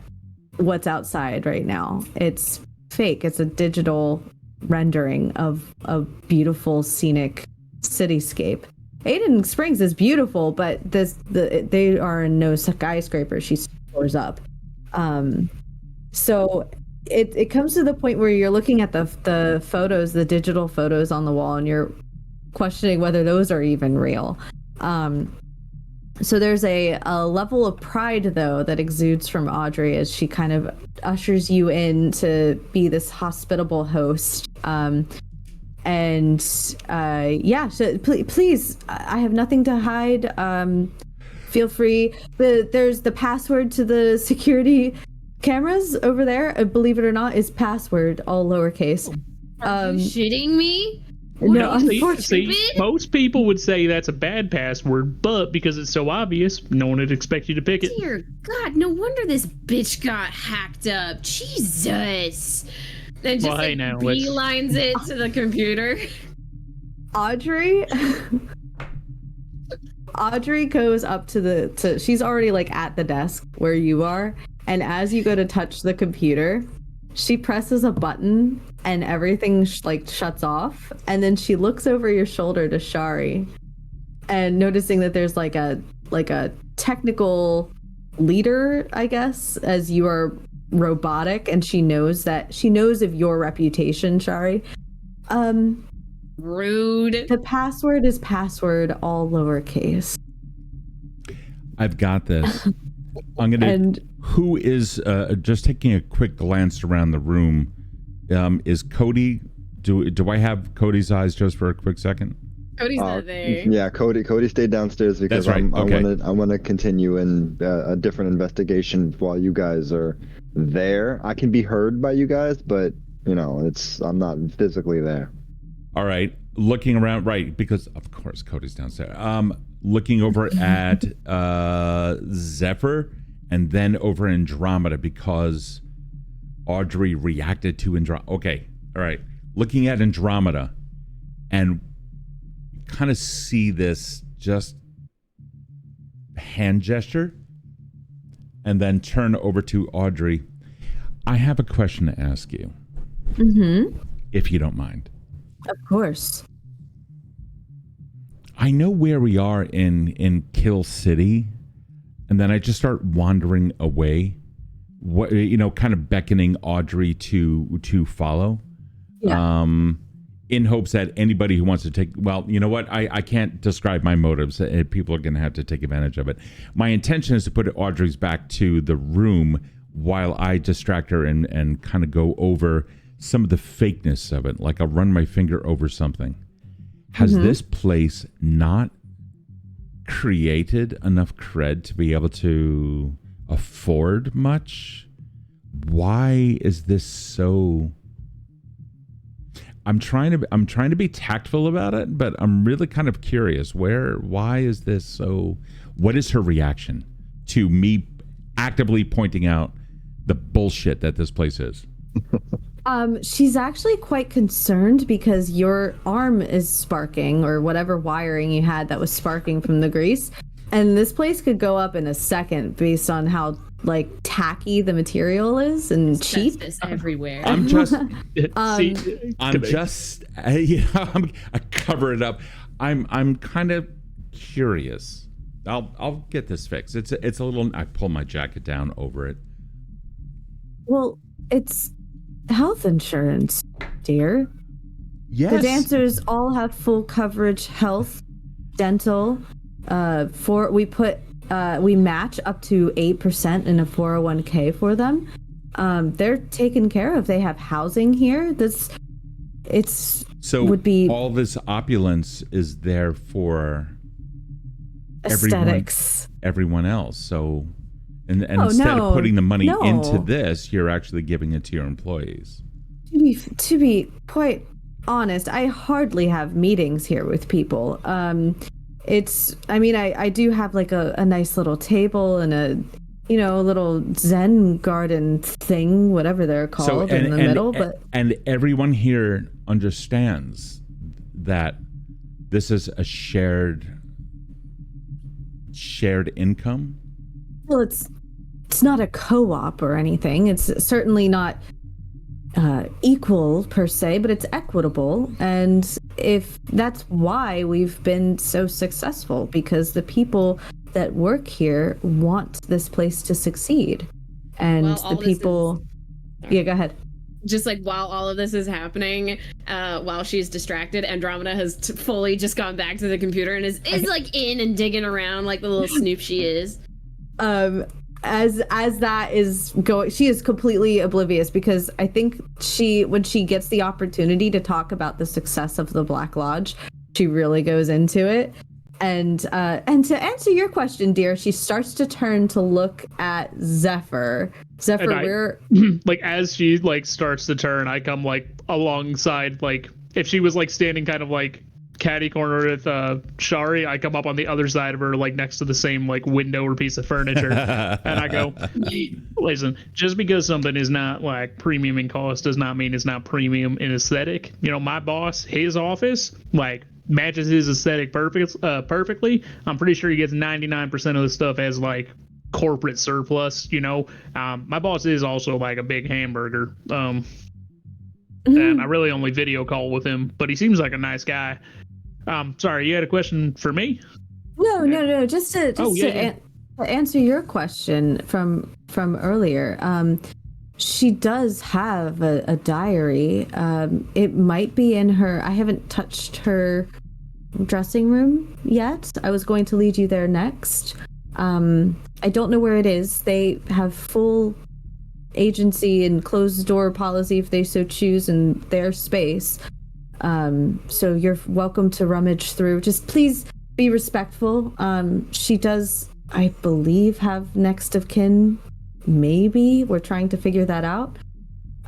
what's outside right now. It's fake. It's a digital rendering of a beautiful scenic cityscape. Aiden Springs is beautiful, but they are no skyscrapers. She soars up. So it comes to the point where you're looking at the photos, the digital photos on the wall, and you're questioning whether those are even real. So there's a level of pride, though, that exudes from Audrey as she kind of ushers you in to be this hospitable host. So please, I have nothing to hide. Feel free. There's the password to the security cameras over there. Believe it or not, is password, all lowercase. Are you shitting me? No, unfortunately, most people would say that's a bad password, but because it's so obvious, no one would expect you to pick it. Dear God, no wonder this bitch got hacked up. Jesus. Then just beelines it to the computer. Audrey goes up to she's already like at the desk where you are, and as you go to touch the computer, she presses a button and everything shuts off, and then she looks over your shoulder to Shari, and noticing that there's like a technical leader, I guess, as you are robotic, and she knows of your reputation, Shari. Rude. The password is password, all lowercase. I've got this. I'm gonna. Who is just taking a quick glance around the room? Is Cody? Do I have Cody's eyes just for a quick second? Cody's not there. Yeah, Cody stayed downstairs because That's right. I want to continue in a different investigation while you guys are there. I can be heard by you guys, but I'm not physically there. All right, looking around, right? Because of course Cody's downstairs. Looking over at Zephyr, and then over Andromeda because Audrey reacted to Andromeda. Okay, all right. Looking at Andromeda, and kind of see this just hand gesture, and then turn over to Audrey. I have a question to ask you, if you don't mind. Of course. I know where we are in Kill City, and then I just start wandering away, kind of beckoning Audrey to follow. Yeah. In hopes that anybody who wants to take, well, you know what? I can't describe my motives. People are going to have to take advantage of it. My intention is to put Audrey's back to the room while I distract her and kind of go over some of the fakeness of it. Like I'll run my finger over something. Has this place not created enough cred to be able to afford much? Why is this so... I'm trying to be tactful about it, but I'm really kind of curious. Why is this so? What is her reaction to me actively pointing out the bullshit that this place is? She's actually quite concerned because your arm is sparking, or whatever wiring you had that was sparking from the grease, and this place could go up in a second based on how like tacky the material is and cheap. Everywhere. I'm just I cover it up. I'm kind of curious. I'll get this fixed. It's a little. I pull my jacket down over it. Well, it's health insurance, dear. Yes. The dancers all have full coverage, health, dental. We match up to 8% in a 401k for them. They're taken care of. They have housing here. Would be all this opulence is there for aesthetics. Everyone else. So, and instead of putting the money into this, you're actually giving it to your employees. To be quite honest, I hardly have meetings here with people. I do have like a nice little table and a little Zen garden thing, whatever they're called, in the middle. But everyone here understands that this is a shared income. Well, it's not a co-op or anything. It's certainly not equal per se, but it's equitable. And if that's why we've been so successful, because the people that work here want this place to succeed. And the people... Yeah, go ahead. Just like while all of this is happening, while she's distracted, Andromeda has fully just gone back to the computer and is like in and digging around like the little snoop she is. As that is going, she is completely oblivious, because I think when she gets the opportunity to talk about the success of the Black Lodge, she really goes into it. And to answer your question, dear, she starts to turn to look at Zephyr. Zephyr, like as she like starts to turn, I come like alongside, like if she was like standing kind of like catty corner with Shari, I come up on the other side of her, like next to the same like window or piece of furniture, and I go, listen, just because something is not like premium in cost does not mean it's not premium in aesthetic. My boss, his office, like matches his aesthetic perfectly. I'm pretty sure he gets 99% of the stuff as like corporate surplus. My boss is also like a big hamburger. And I really only video call with him, but he seems like a nice guy. Sorry, you had a question for me? No. Just to answer your question from earlier. She does have a diary. It might be in her. I haven't touched her dressing room yet. I was going to lead you there next. I don't know where it is. They have full agency and closed door policy if they so choose in their space. So you're welcome to rummage through. Just please be respectful. She does, I believe, have next of kin. Maybe we're trying to figure that out.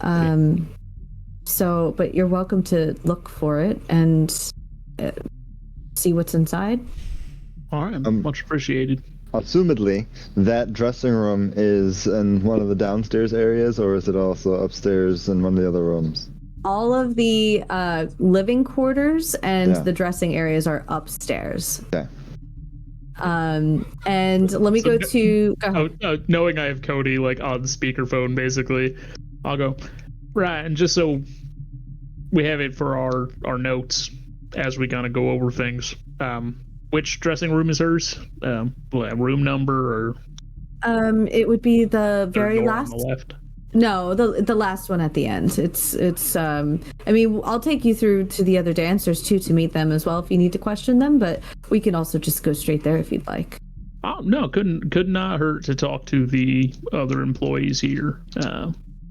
But you're welcome to look for it and see what's inside. All right, much appreciated. Assumedly, that dressing room is in one of the downstairs areas, or is it also upstairs in one of the other rooms? All of the living quarters and the dressing areas are upstairs. Okay. And let me go knowing I have Kode like on speakerphone, basically, I'll go right, and just so we have it for our notes as we kind of go over things. Which dressing room is hers? Room number or? It would be the very last. On the left. No, the last one at the end. It's. I mean, I'll take you through to the other dancers too to meet them as well if you need to question them. But we can also just go straight there if you'd like. Oh no, could not hurt to talk to the other employees here.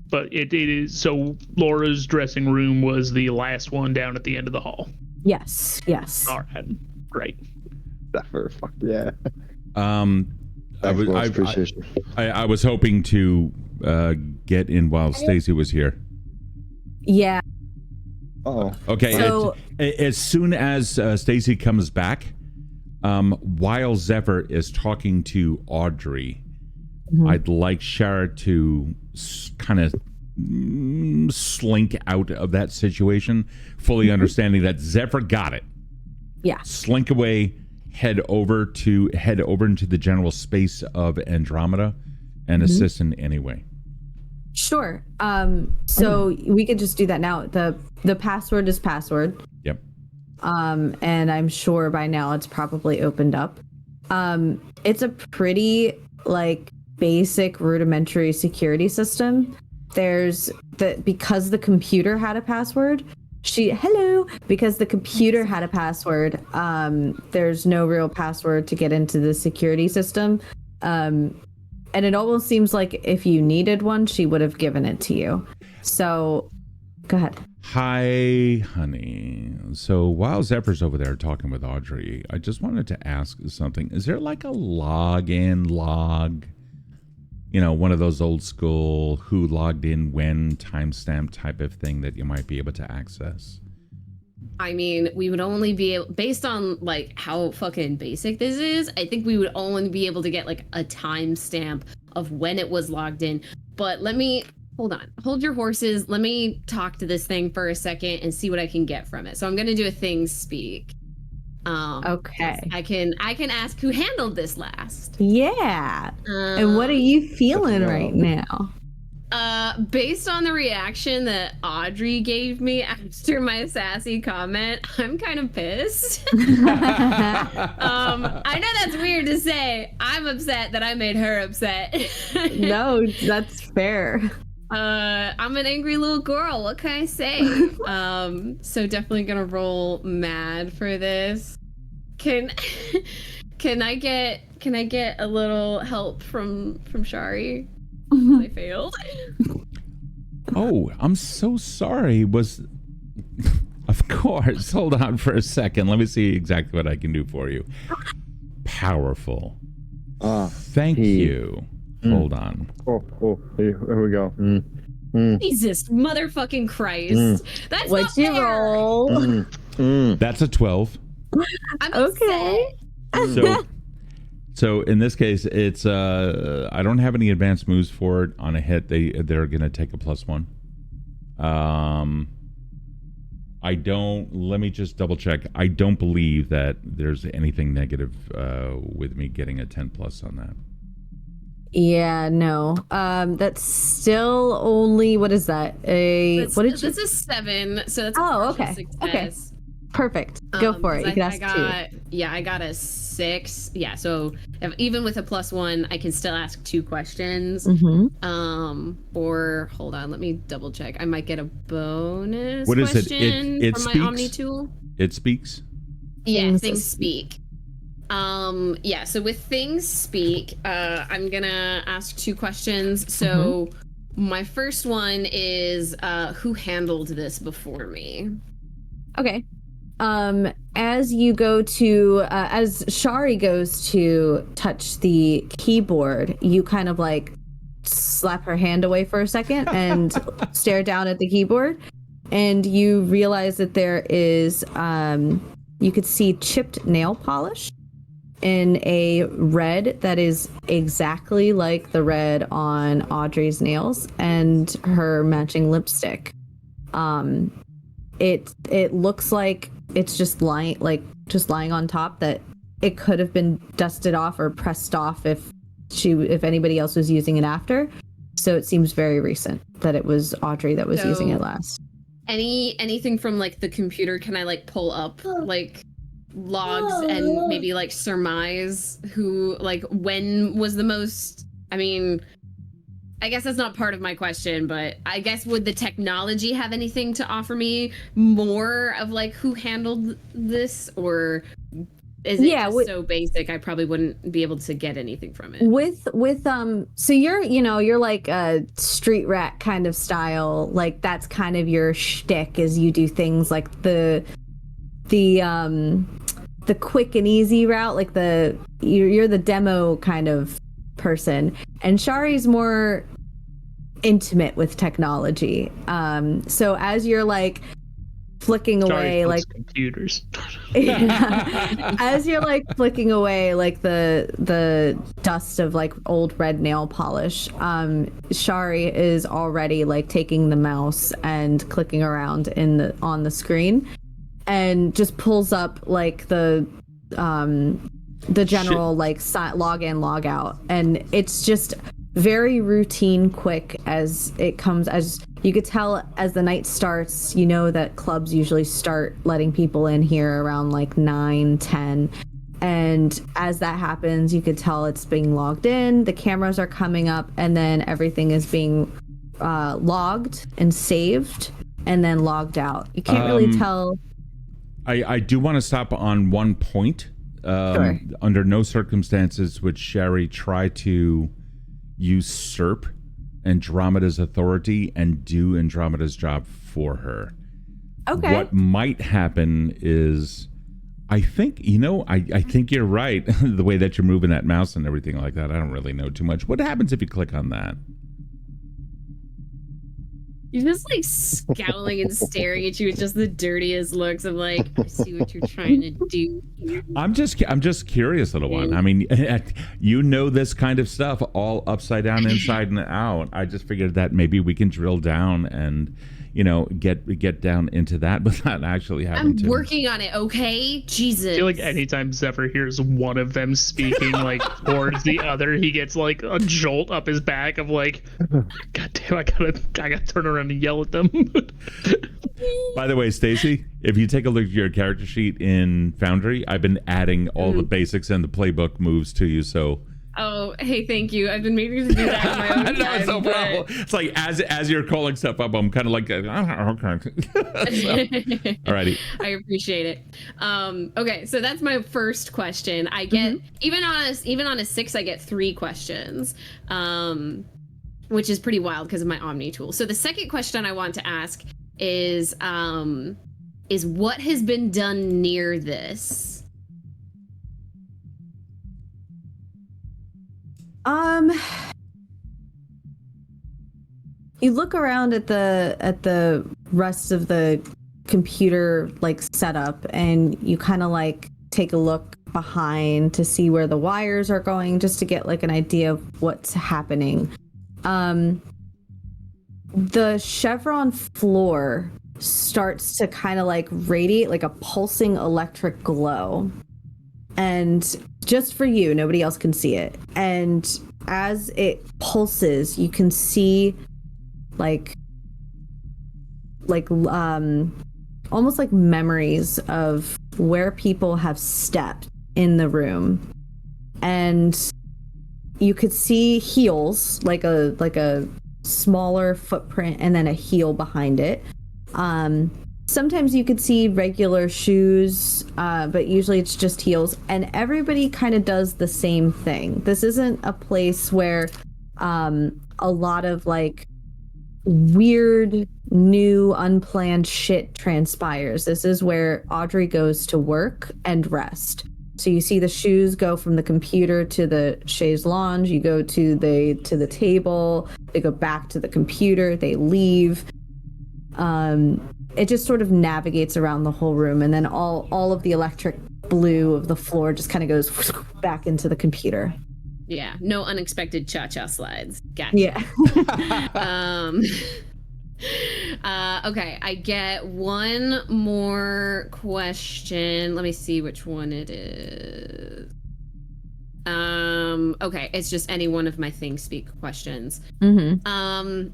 But it is so. Laura's dressing room was the last one down at the end of the hall. Yes. All right, great. Zephyr, fuck yeah. I was hoping to get in while Stacy was here. Yeah. Uh-oh. Okay. So- As soon as Stacy comes back, while Zephyr is talking to Audrey, I'd like Shar to kind of slink out of that situation, fully understanding that Zephyr got it. Yeah. Slink away, head over into the general space of Andromeda, and assist in any way. Sure. So we could just do that now. The password is password. Yep. And I'm sure by now it's probably opened up. It's a pretty like basic rudimentary security system. Because the computer had a password. Because the computer had a password, there's no real password to get into the security system. And it almost seems like if you needed one, she would have given it to you. So, go ahead. Hi, honey. So while Zephyr's over there talking with Audrey, I just wanted to ask something. Is there like a login log? You know, one of those old school who logged in when timestamp type of thing that you might be able to access? I mean, we would only be able, based on like how fucking basic this is, I think we would only be able to get like a timestamp of when it was logged in. But hold your horses. Let me talk to this thing for a second and see what I can get from it. So I'm gonna do a things speak. Okay. I can ask who handled this last. Yeah. And what are you feeling right now? Based on the reaction that Audrey gave me after my sassy comment, I'm kind of pissed. I know that's weird to say. I'm upset that I made her upset. No, that's fair. I'm an angry little girl. What can I say? So definitely gonna roll mad for this. Can I get a little help from Shari? I failed. Oh, I'm so sorry. Of course. Hold on for a second. Let me see exactly what I can do for you. Powerful. Thank you. Hold on. Oh, here we go. Jesus motherfucking Christ. That's What'd not you fair. roll? That's a 12. I'm Okay. upset. So in this case, it's I don't have any advanced moves for it. On a hit, they're gonna take a +1. I don't. Let me just double check. I don't believe that there's anything negative with me getting a 10+ on that. Yeah, no. That's still only, what is that? What did you? That's a 7, so that's a Oh, partial okay. success. Perfect. Go for it. You can ask 2. Yeah, I got a 6. Yeah, so even with a +1, I can still ask 2 questions. Or hold on, let me double check. I might get a bonus What is it? question It from speaks? my Omni tool. It speaks. Yeah, things speak. Yeah, so with things speak, I'm gonna ask 2 questions. So my first one is who handled this before me? Okay. As you go to, as Shari goes to touch the keyboard, you kind of like slap her hand away for a second and stare down at the keyboard, and you realize that there is, you could see chipped nail polish in a red that is exactly like the red on Audrey's nails and her matching lipstick. It looks like it's just lying on top, that it could have been dusted off or pressed off if anybody else was using it after. So it seems very recent that it was Audrey that was using it last. Anything from like the computer, can I like pull up like logs and maybe like surmise who, like, when was the most, I mean, I guess that's not part of my question, but I guess would the technology have anything to offer me more of like who handled this, or is it just so basic I probably wouldn't be able to get anything from it? So you're like a street rat kind of style, like that's kind of your shtick, is you do things like the quick and easy route, like you're the demo kind of person, and Shari's more intimate with technology. So as you're like flicking away like computers. As you're like flicking away like the dust of like old red nail polish, Shari is already like taking the mouse and clicking around on the screen, and just pulls up like the general like log in log out, and it's just very routine, quick as it comes. As you could tell, as the night starts, you know that clubs usually start letting people in here around like 9-10, and as that happens, you could tell it's being logged in, the cameras are coming up, and then everything is being logged and saved and then logged out. You can't really tell. I do want to stop on one point. Sure. Under no circumstances would Shari try to usurp Andromeda's authority and do Andromeda's job for her. Okay. What might happen is, I think, I think you're right. The way that you're moving that mouse and everything like that, I don't really know too much. What happens if you click on that? You're just like scowling and staring at you with just the dirtiest looks. I'm like, I see what you're trying to do. I'm just curious, little one. I mean, you know this kind of stuff all upside down, inside and out. I just figured that maybe we can drill down and, get down into that without actually having to. I'm working on it, okay? Jesus. I feel like anytime Zephyr hears one of them speaking like towards the other, he gets like a jolt up his back of like, God damn, I gotta turn around and yell at them. By the way, Stacy, if you take a look at your character sheet in Foundry, I've been adding all the basics and the playbook moves to you, so. Oh, hey, thank you. I've been meaning to do that on my own time. No, it's no problem. It's like as you're calling stuff up, I'm kind of like, okay. Alrighty. I appreciate it. Okay, so that's my first question. I get even on a 6, I get 3 questions, which is pretty wild because of my Omni tool. So the second question I want to ask is what has been done near this? You look around at the rest of the computer like setup, and you kind of like take a look behind to see where the wires are going, just to get like an idea of what's happening. The chevron floor starts to kind of like radiate like a pulsing electric glow, and just for you, nobody else can see it. And as it pulses, you can see like almost like memories of where people have stepped in the room, and you could see heels, like a smaller footprint and then a heel behind it. Sometimes you could see regular shoes, but usually it's just heels, and everybody kind of does the same thing. This isn't a place where a lot of like weird, new, unplanned shit transpires. This is where Audrey goes to work and rest. So you see the shoes go from the computer to the chaise lounge, you go to the table, they go back to the computer, they leave. It just sort of navigates around the whole room, and then all of the electric blue of the floor just kind of goes back into the computer. Yeah, no unexpected cha-cha slides. Gotcha. Yeah. Okay, I get one more question. Let me see which one it is. Okay, it's just any one of my ThingSpeak questions.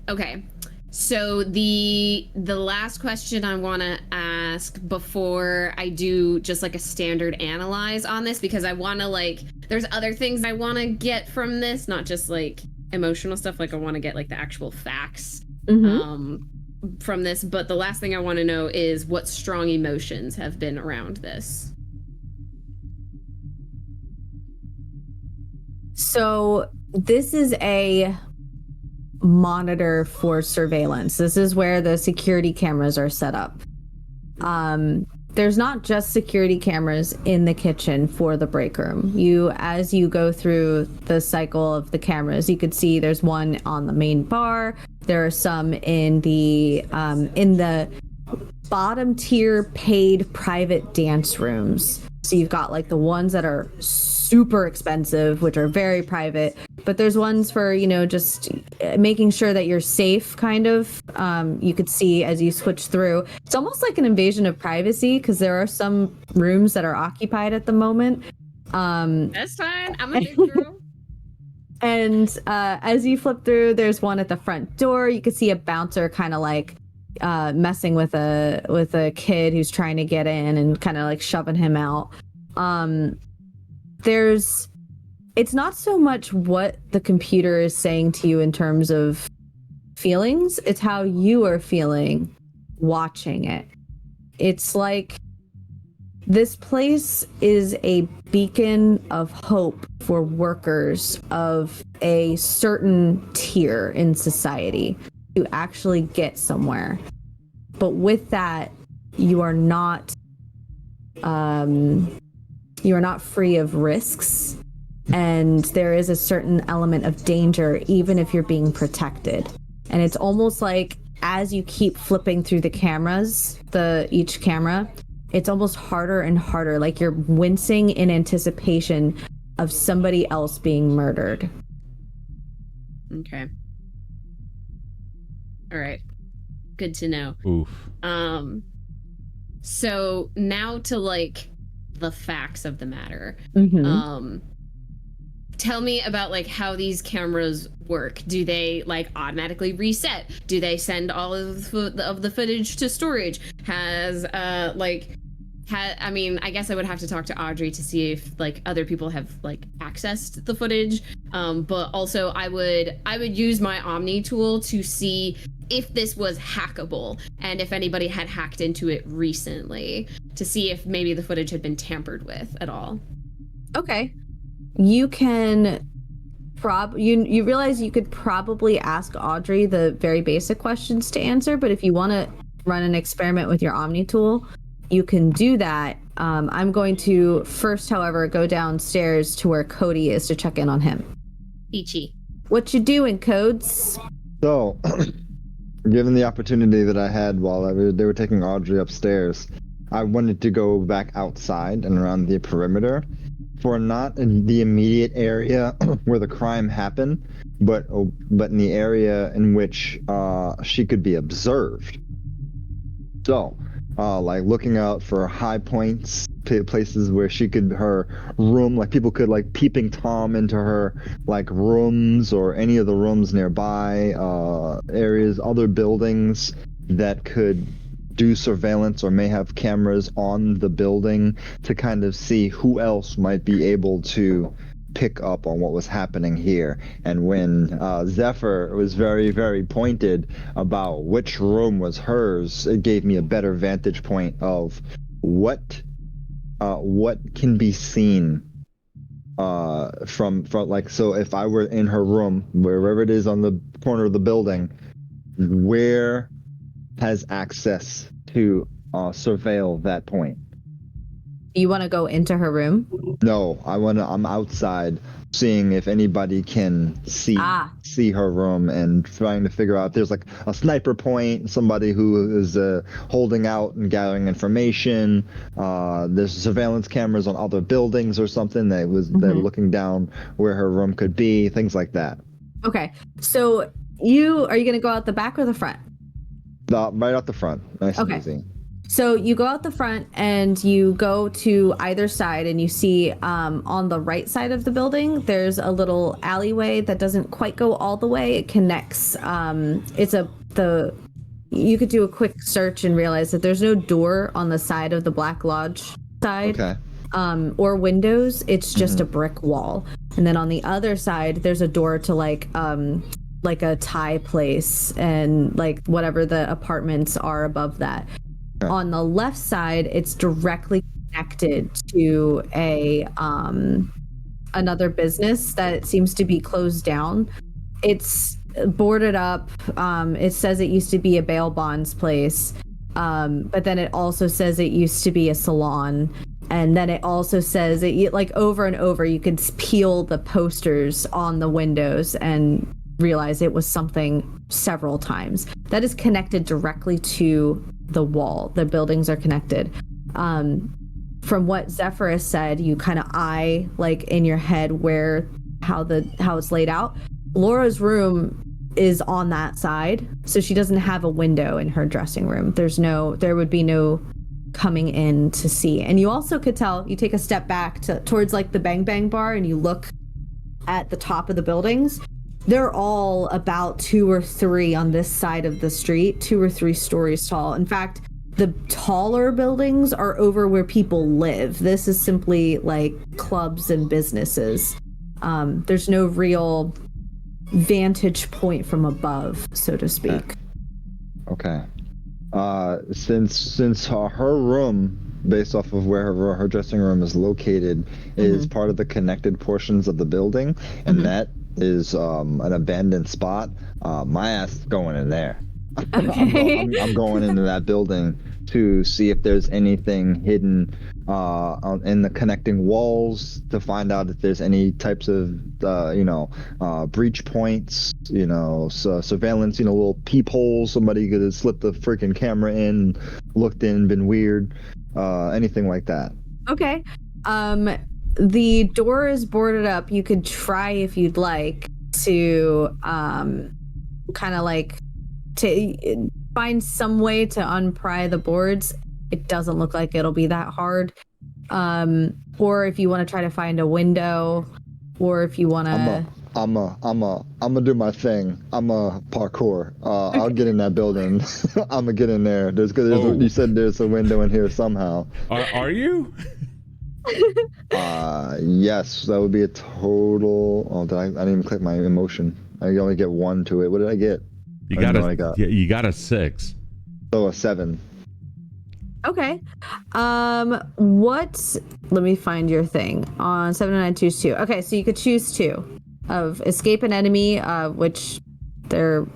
Okay. So the last question I want to ask before I do just like a standard analyze on this, because I want to like, there's other things I want to get from this, not just like emotional stuff. Like I want to get like the actual facts from this. But the last thing I want to know is what strong emotions have been around this. So this is a monitor for surveillance. This is where the security cameras are set up. There's not just security cameras in the kitchen for the break room. As you go through the cycle of the cameras, you could see there's one on the main bar. There are some in the bottom tier paid private dance rooms. So you've got like the ones that are super expensive, which are very private, but there's ones for, you know, just making sure that you're safe, kind of. You could see as you switch through. It's almost like an invasion of privacy because there are some rooms that are occupied at the moment. That's fine. I'm a big girl. And as you flip through, there's one at the front door. You can see a bouncer kind of like messing with a kid who's trying to get in and kind of like shoving him out. It's not so much what the computer is saying to you in terms of feelings, it's how you are feeling watching it. It's like this place is a beacon of hope for workers of a certain tier in society to actually get somewhere. But with that, you are not free of risks, and there is a certain element of danger even if you're being protected. And it's almost like as you keep flipping through the cameras, each camera, it's almost harder and harder, like you're wincing in anticipation of somebody else being murdered. Okay. All right. Good to know. Oof. So now to like the facts of the matter. Mm-hmm. Tell me about like how these cameras work. Do they like automatically reset? Do they send all of the footage to storage? I mean, I guess I would have to talk to Audrey to see if like other people have like accessed the footage. But also I would use my Omni tool to see if this was hackable and if anybody had hacked into it recently to see if maybe the footage had been tampered with at all. Okay. You can you realize you could probably ask Audrey the very basic questions to answer, but if you want to run an experiment with your Omni tool, you can do that. I'm going to first, however, go downstairs to where Kode is to check in on him. Peachy. What you doing, Codes? So, given the opportunity that I had while they were taking Audrey upstairs, I wanted to go back outside and around the perimeter for not in the immediate area where the crime happened, but in the area in which she could be observed. So, like looking out for high points, places where her room, like people could like peeping Tom into her like rooms or any of the rooms nearby, areas, other buildings that could do surveillance or may have cameras on the building to kind of see who else might be able to pick up on what was happening here. And when Zephyr was very, very pointed about which room was hers, it gave me a better vantage point of what can be seen from like, so if I were in her room, wherever it is on the corner of the building, where has access to surveil that point. You want to go into her room? No, I'm outside seeing if anybody can see her room and trying to figure out if there's like a sniper point, somebody who is holding out and gathering information. There's surveillance cameras on other buildings or something they're looking down where her room could be, things like that. Okay, so are you going to go out the back or the front? Right out the front. Nice and easy. So you go out the front and you go to either side and you see on the right side of the building, there's a little alleyway that doesn't quite go all the way. It connects. You could do a quick search and realize that there's no door on the side of the Black Lodge side. Okay. Or windows. It's just a brick wall. And then on the other side, there's a door to like a Thai place and like whatever the apartments are above that. Okay. On the left side, it's directly connected to another business that seems to be closed down. It's boarded up. It says it used to be a bail bonds place, but then it also says it used to be a salon. And then it also says it, like over and over, you could peel the posters on the windows and realize it was something several times. That is connected directly to the wall. The buildings are connected. From what Zephyr has said, you kind of eye like in your head how it's laid out. Laura's room is on that side, so she doesn't have a window in her dressing room. There would be no coming in to see. And you also could tell, you take a step back towards like the Bang Bang bar and you look at the top of the buildings. They're all about 2 or 3 on this side of the street, 2 or 3 stories tall. In fact, the taller buildings are over where people live. This is simply like clubs and businesses. There's no real vantage point from above, so to speak. Okay. Since her room, based off of where her dressing room is located, is part of the connected portions of the building, and that is an abandoned spot, my ass is going in there. Okay. I'm going into that building to see if there's anything hidden in the connecting walls, to find out if there's any types of breach points, surveillance, little peepholes, somebody could have slipped the freaking camera in, looked in, been weird, anything like that. Okay. The door is boarded up. You could try, if you'd like, to kind of like to find some way to unpry the boards. It doesn't look like it'll be that hard. Or if you want to try to find a window, or if you want to... I'm gonna do my thing. I'm a parkour. I'll get in that building. I'm gonna get in there. You said there's a window in here somehow. Are you? Yes, that would be a total... Oh, I didn't even click my emotion. I only get 1 to it. What did I get? You got a 6. So a 7. Okay. Let me find your thing. On 709 choose 2. Okay, so you could choose 2 of escape an enemy, which leave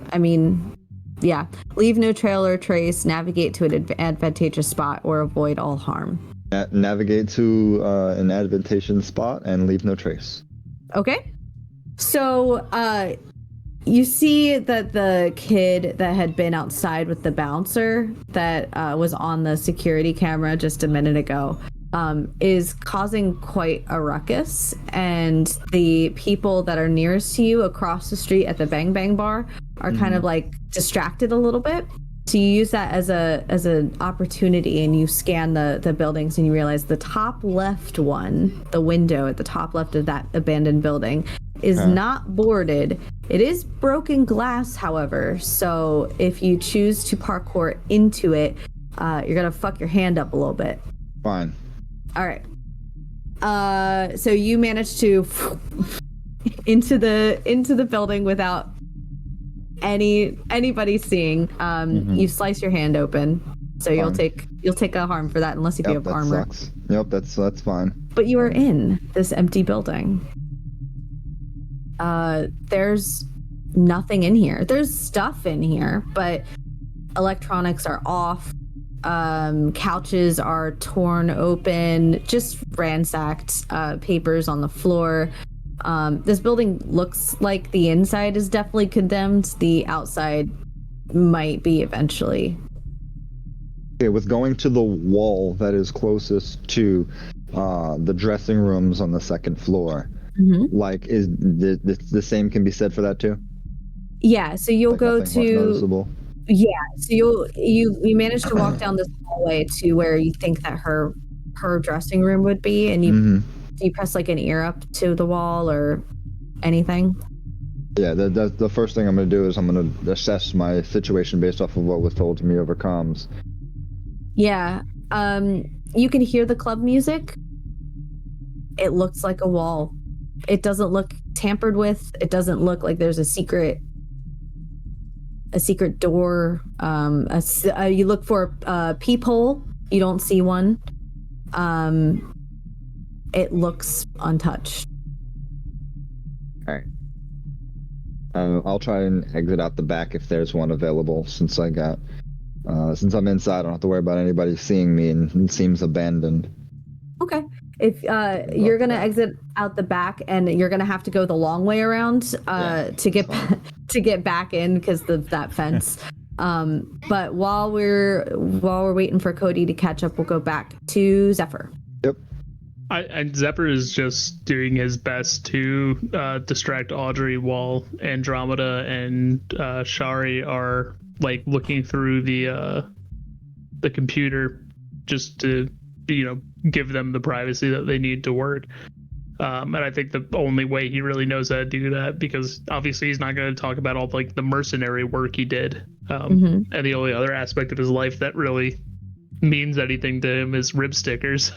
no trail or trace, navigate to an advantageous spot, or avoid all harm. Navigate to an advantageous spot and leave no trace. Okay. So, you see that the kid that had been outside with the bouncer that was on the security camera just a minute ago is causing quite a ruckus, and the people that are nearest to you across the street at the Bang Bang bar are kind of like distracted a little bit. So you use that as an opportunity, and you scan the buildings, and you realize the top left one, the window at the top left of that abandoned building, is not boarded. It is broken glass, however, so if you choose to parkour into it, you're gonna fuck your hand up a little bit. Fine. All right. So you managed to into the building without anybody seeing. You slice your hand open, so Fine. you'll take a harm for that, unless if you have armor. Sucks. Yep, that's fine. But you are in this empty building. There's nothing in here. There's stuff in here, but electronics are off. Couches are torn open, just ransacked, papers on the floor. This building looks like the inside is definitely condemned. The outside might be eventually. Okay, with going to the wall that is closest to the dressing rooms on the second floor, like, is the same can be said for that too? Yeah, so you'll Like, go nothing to noticeable? Yeah, so you manage to walk down this hallway to where you think that her dressing room would be, and you press like an ear up to the wall or anything? Yeah, the first thing I'm going to do is I'm going to assess my situation based off of what was told to me over comms. Yeah, you can hear the club music. It looks like a wall. It doesn't look tampered with. It doesn't look like there's a secret door. You look for a peephole. You don't see one. It looks untouched. All right. I'll try and exit out the back if there's one available, since I'm inside. I don't have to worry about anybody seeing me, and it seems abandoned. Okay. If you're gonna exit out the back, and you're gonna have to go the long way around to get back in because of that fence. But while we're waiting for Kode to catch up, we'll go back to Zephyr. Yep. And Zephyr is just doing his best to distract Audrey while Andromeda and Shari are like looking through the computer just to give them the privacy that they need to work. And I think the only way he really knows how to do that, because obviously he's not going to talk about all like the mercenary work he did, and the only other aspect of his life that really means anything to him is rib stickers.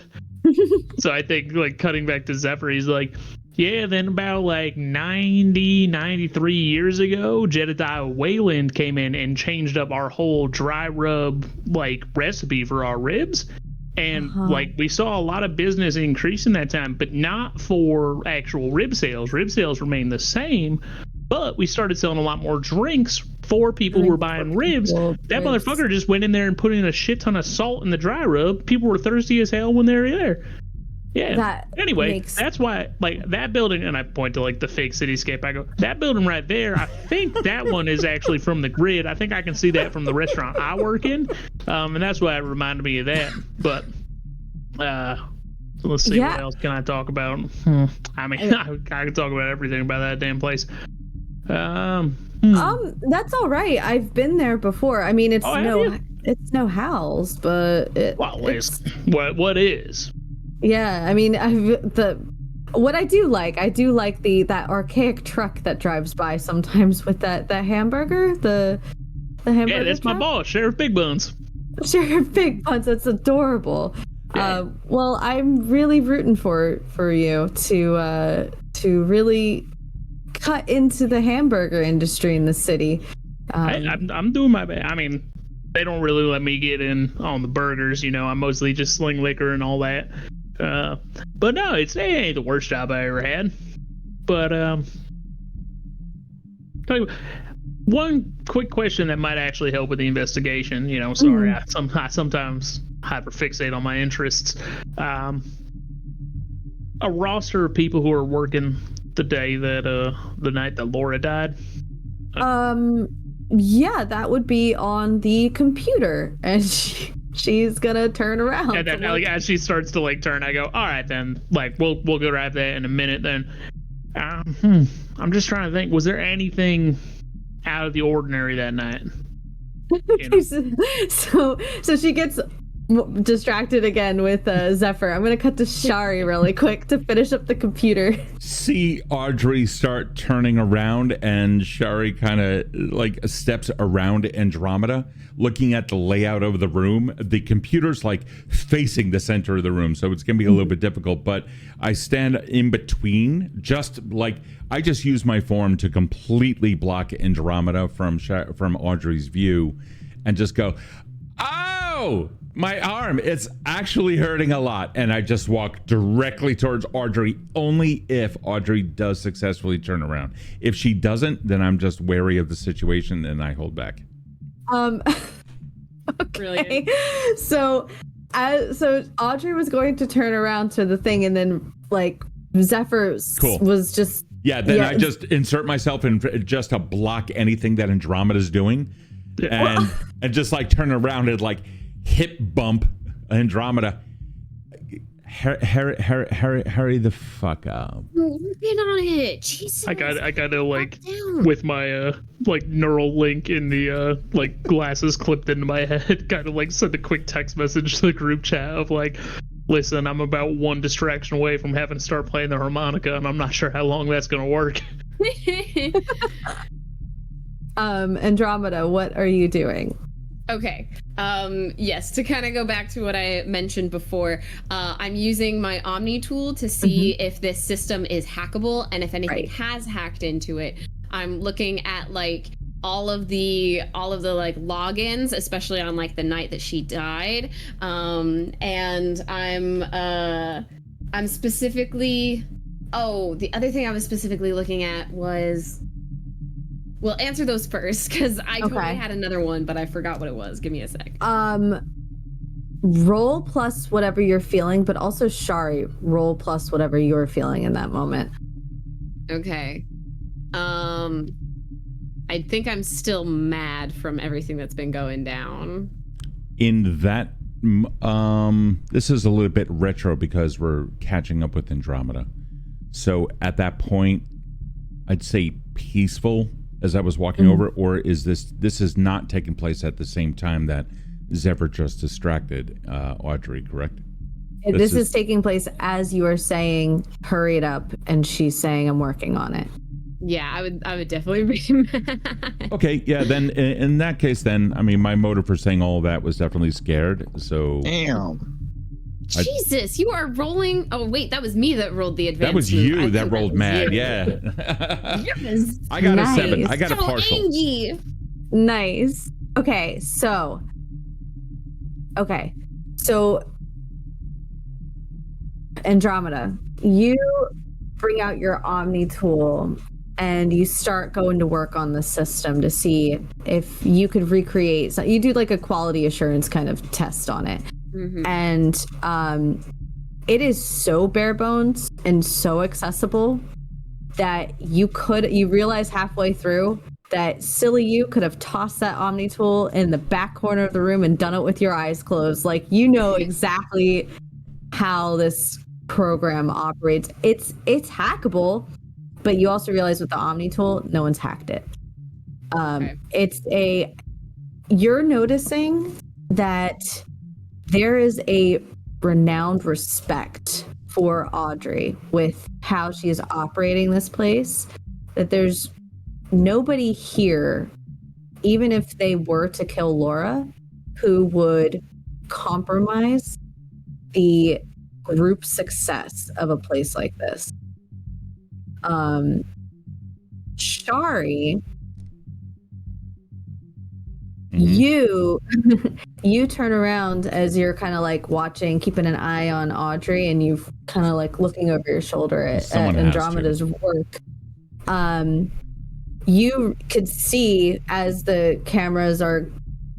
So I think like cutting back to Zephyr, he's like, yeah, then about like 93 years ago, Jedediah Wayland came in and changed up our whole dry rub like recipe for our ribs. And like we saw a lot of business increase in that time, but not for actual rib sales. Rib sales remained the same, but we started selling a lot more drinks for people who were buying ribs. That motherfucker just went in there and put in a shit ton of salt in the dry rub. People were thirsty as hell when they were there. Yeah. Anyway, that's why like that building, and I point to like the fake cityscape. I go, that building right there, I think that one is actually from the grid. I think I can see that from the restaurant I work in. And that's why it reminded me of that. But let's see, what else can I talk about? I mean, I can talk about everything about that damn place. That's all right. I've been there before. I mean, it's no house, but what is? Yeah, I mean, what I do like that archaic truck that drives by sometimes with the hamburger, the hamburger. Yeah, that's truck. My boss, Sheriff Big Buns. Sheriff Big Buns, that's adorable. Yeah. Well, I'm really rooting for you to really cut into the hamburger industry in the city. I'm doing my best. I mean, they don't really let me get in on the burgers. I mostly just sling liquor and all that. But no, it ain't the worst job I ever had. But tell you, one quick question that might actually help with the investigation. Sorry, I sometimes hyperfixate on my interests. A roster of people who are working the day that the night that Laura died. Yeah, that would be on the computer, and she's gonna turn around. And then, as she starts to like turn, I go, all right, then, like we'll go grab that in a minute. Then, I'm just trying to think, was there anything out of the ordinary that night? So she gets distracted again with Zephyr. I'm gonna cut to Shari really quick to finish up the computer. See Audrey start turning around, and Shari kind of like steps around Andromeda, looking at the layout of the room. The computer's like facing the center of the room, so it's gonna be a little bit difficult, but I stand in between, just like I just use my form to completely block Andromeda from Audrey's view, and just go, oh, my arm, it's actually hurting a lot. And I just walk directly towards Audrey, only if Audrey does successfully turn around. If she doesn't, then I'm just wary of the situation and I hold back. Okay. Brilliant. So Audrey was going to turn around to the thing, and then like Zephyr was just I just insert myself in just to block anything that Andromeda's doing, and just like turn around and like hip bump Andromeda. Hurry the fuck up. Get on it. Jesus. I gotta like with my like neural link in the like glasses clipped into my head, kind of like send a quick text message to the group chat of like, listen, I'm about one distraction away from having to start playing the harmonica, and I'm not sure how long that's gonna work. Andromeda, what are you doing? Okay. Yes, to kind of go back to what I mentioned before, I'm using my Omni tool to see if this system is hackable, and if anything has hacked into it. I'm looking at like all of the like logins, especially on like the night that she died. And I'm specifically, the other thing I was specifically looking at was, well, answer those first, because I totally had another one, but I forgot what it was. Give me a sec. Roll plus whatever you're feeling, but also Shari, roll plus whatever you're feeling in that moment. Okay. I I think I'm still mad from everything that's been going down. In that, this is a little bit retro because we're catching up with Andromeda. So at that point, I'd say peaceful as I was walking over, or is this is not taking place at the same time that Zephyr just distracted Audrey, correct? This is taking place as you are saying, hurry it up, and she's saying, I'm working on it. Yeah, I would definitely be mad. Okay, yeah, then in that case, then, I mean, my motive for saying all of that was definitely scared, so... Damn. Jesus, you are rolling... Oh, wait, that was me that rolled the advanced That was move. you I that think rolled was mad, you. yeah. Yes. I got Nice. a 7. I got So a partial. Angie. Nice. Okay, so Andromeda, you bring out your Omni tool and you start going to work on the system to see if you could recreate. So you do like a quality assurance kind of test on it. Mm-hmm. And it is so bare bones and so accessible that you realize halfway through that silly you could have tossed that Omni tool in the back corner of the room and done it with your eyes closed. Like, you know exactly how this program operates. It's hackable, but you also realize with the Omni tool, no one's hacked it. Okay. You're noticing that there is a renowned respect for Audrey with how she is operating this place, that there's nobody here, even if they were to kill Laura, who would compromise the group success of a place like this. Shari, you turn around as you're kind of like watching, keeping an eye on Audrey, and you kind of like looking over your shoulder at Andromeda's work. You could see as the cameras are,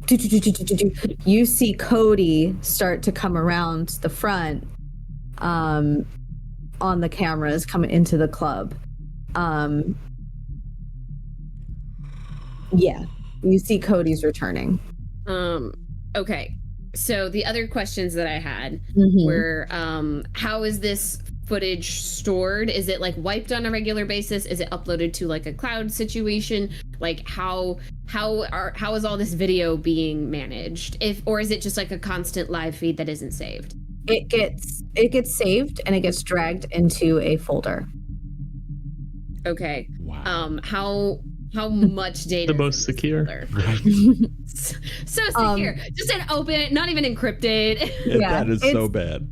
you see Kode start to come around the front on the cameras coming into the club. Yeah, you see Cody's returning. Okay. So the other questions that I had were, how is this footage stored? Is it like wiped on a regular basis? Is it uploaded to like a cloud situation? Like how is all this video being managed? Or is it just like a constant live feed that isn't saved? It gets saved and it gets dragged into a folder. Okay. Wow. How much data? The most secure. Right. So secure. Just an open, not even encrypted. Yeah, that is so bad.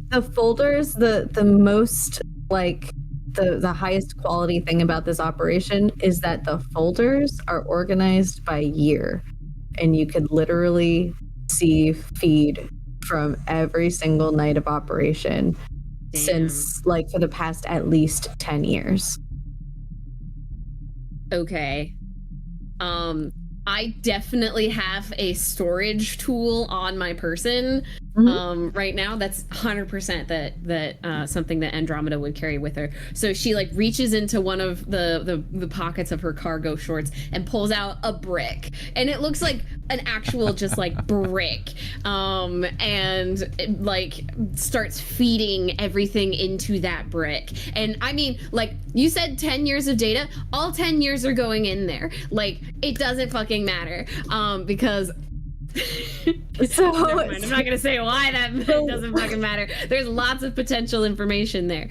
The folders, the most like the highest quality thing about this operation is that the folders are organized by year, and you could literally see feed from every single night of operation since like for the past at least 10 years. Okay. I definitely have a storage tool on my person right now. That's 100% that something that Andromeda would carry with her. So she like reaches into one of the pockets of her cargo shorts and pulls out a brick, and it looks like an actual just like brick, and it, like starts feeding everything into that brick. And I mean, like you said, 10 years of data, all 10 years are going in there. Like it doesn't fucking matter, because So never mind. I'm not gonna say why that doesn't fucking matter. There's lots of potential information there.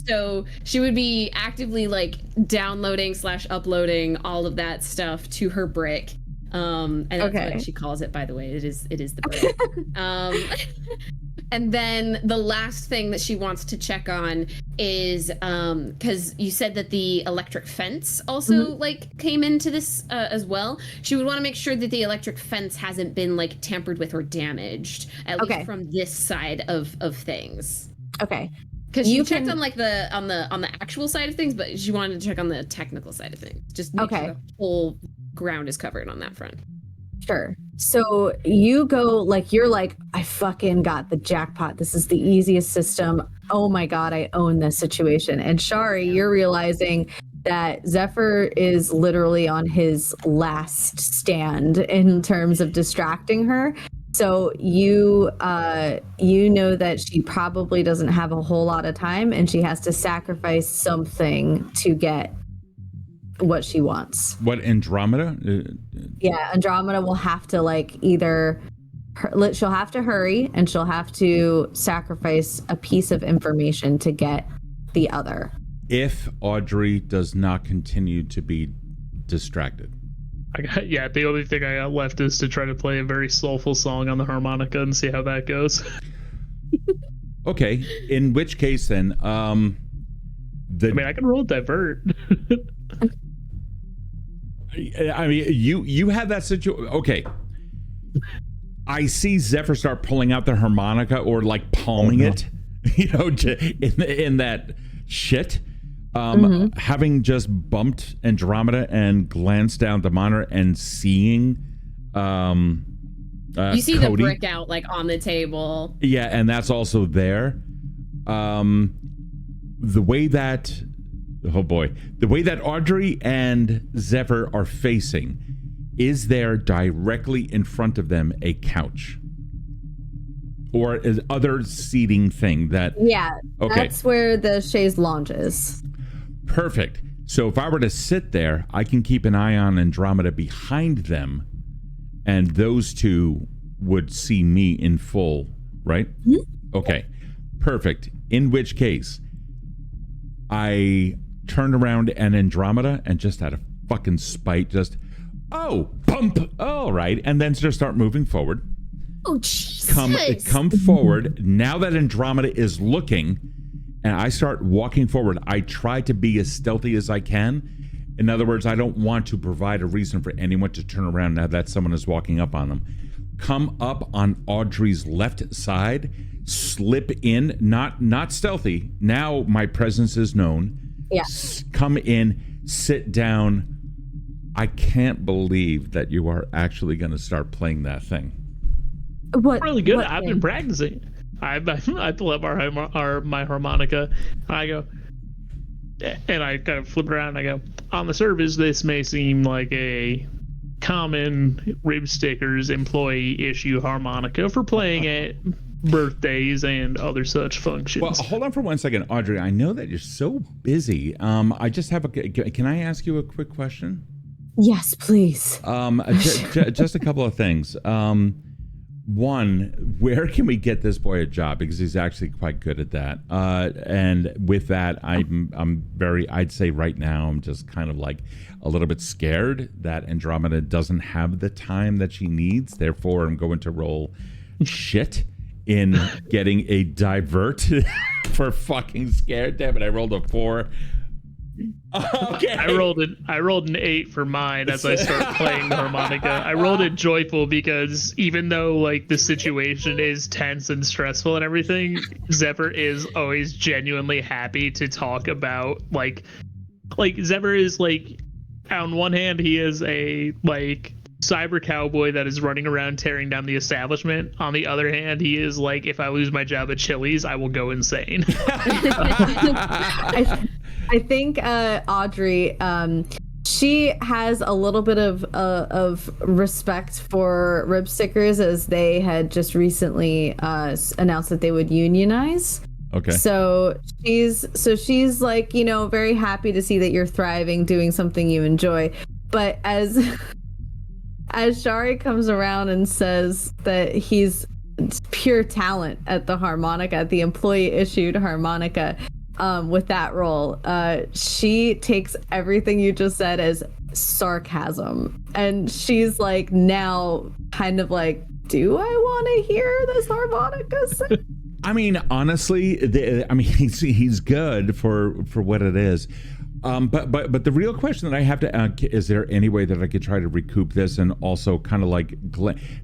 So she would be actively like downloading / uploading all of that stuff to her brick. And that's what she calls it, by the way. It is the brick. And then the last thing that she wants to check on is because you said that the electric fence also like came into this as well. She would want to make sure that the electric fence hasn't been like tampered with or damaged, at least from this side of things. Okay. Because you checked on like on the actual side of things, but she wanted to check on the technical side of things. Just make sure the whole ground is covered on that front. Sure. So you go like, you're like, I fucking got the jackpot. This is the easiest system. Oh my God, I own this situation. And Shari, you're realizing that Zephyr is literally on his last stand in terms of distracting her. So you know that she probably doesn't have a whole lot of time, and she has to sacrifice something to get what she wants. What, Andromeda? Yeah, Andromeda will have to she'll have to hurry, and she'll have to sacrifice a piece of information to get the other. If Audrey does not continue to be distracted. The only thing I got left is to try to play a very soulful song on the harmonica and see how that goes. Okay, in which case then, I can roll divert. I mean, you have that situation. Okay, I see Zephyr start pulling out the harmonica or like palming it, in that shit. Having just bumped Andromeda and glanced down the monitor and seeing you see Cody. the brick out like on the table. Yeah, and that's also there. The way that Audrey and Zephyr are facing, is there directly in front of them a couch? Or is other seating thing that... Yeah, okay. That's where the chaise lounge is. Perfect. So if I were to sit there, I can keep an eye on Andromeda behind them, and those two would see me in full, right? Mm-hmm. Okay, perfect. In which case, I turned around and Andromeda, and just out of fucking spite, just, bump, all right, and then just start moving forward. Oh, Jesus. Come forward. Now that Andromeda is looking, and I start walking forward, I try to be as stealthy as I can. In other words, I don't want to provide a reason for anyone to turn around now that someone is walking up on them. Come up on Audrey's left side, slip in, not stealthy. Now my presence is known. Yeah. Come in, sit down. I can't believe that you are actually going to start playing that thing. What? Really good. What I've thing? been practicing. I pull up my harmonica, and I go, and I kind of flip it around, and I go, on the surface, this may seem like a common Rib Stickers employee issue harmonica for playing at birthdays and other such functions. Well, hold on for 1 second, Audrey. I know that you're so busy. I just have can I ask you a quick question? Yes, please. Just a couple of things. One, where can we get this boy a job? Because he's actually quite good at that. And with that, I'm very, I'd say right now, I'm just kind of like a little bit scared that Andromeda doesn't have the time that she needs. Therefore, I'm going to roll shit in getting a divert for fucking scared. Damn it, I rolled a 4. Okay. I rolled an 8 for mine as I start playing the harmonica. I rolled it joyful because even though like the situation is tense and stressful and everything, Zephyr is always genuinely happy to talk about like Zephyr is like, on one hand he is a like cyber cowboy that is running around tearing down the establishment. On the other hand, he is like, if I lose my job at Chili's, I will go insane. I think Audrey, she has a little bit of respect for Rib Stickers, as they had just recently announced that they would unionize. Okay. So she's like, very happy to see that you're thriving, doing something you enjoy. But as Shari comes around and says that he's pure talent at the harmonica, at the employee-issued harmonica, with that role, she takes everything you just said as sarcasm. And she's like, now kind of like, do I want to hear this harmonica sing? I mean, honestly, he's good for what it is. But the real question that I have to is there any way that I could try to recoup this and also kind of like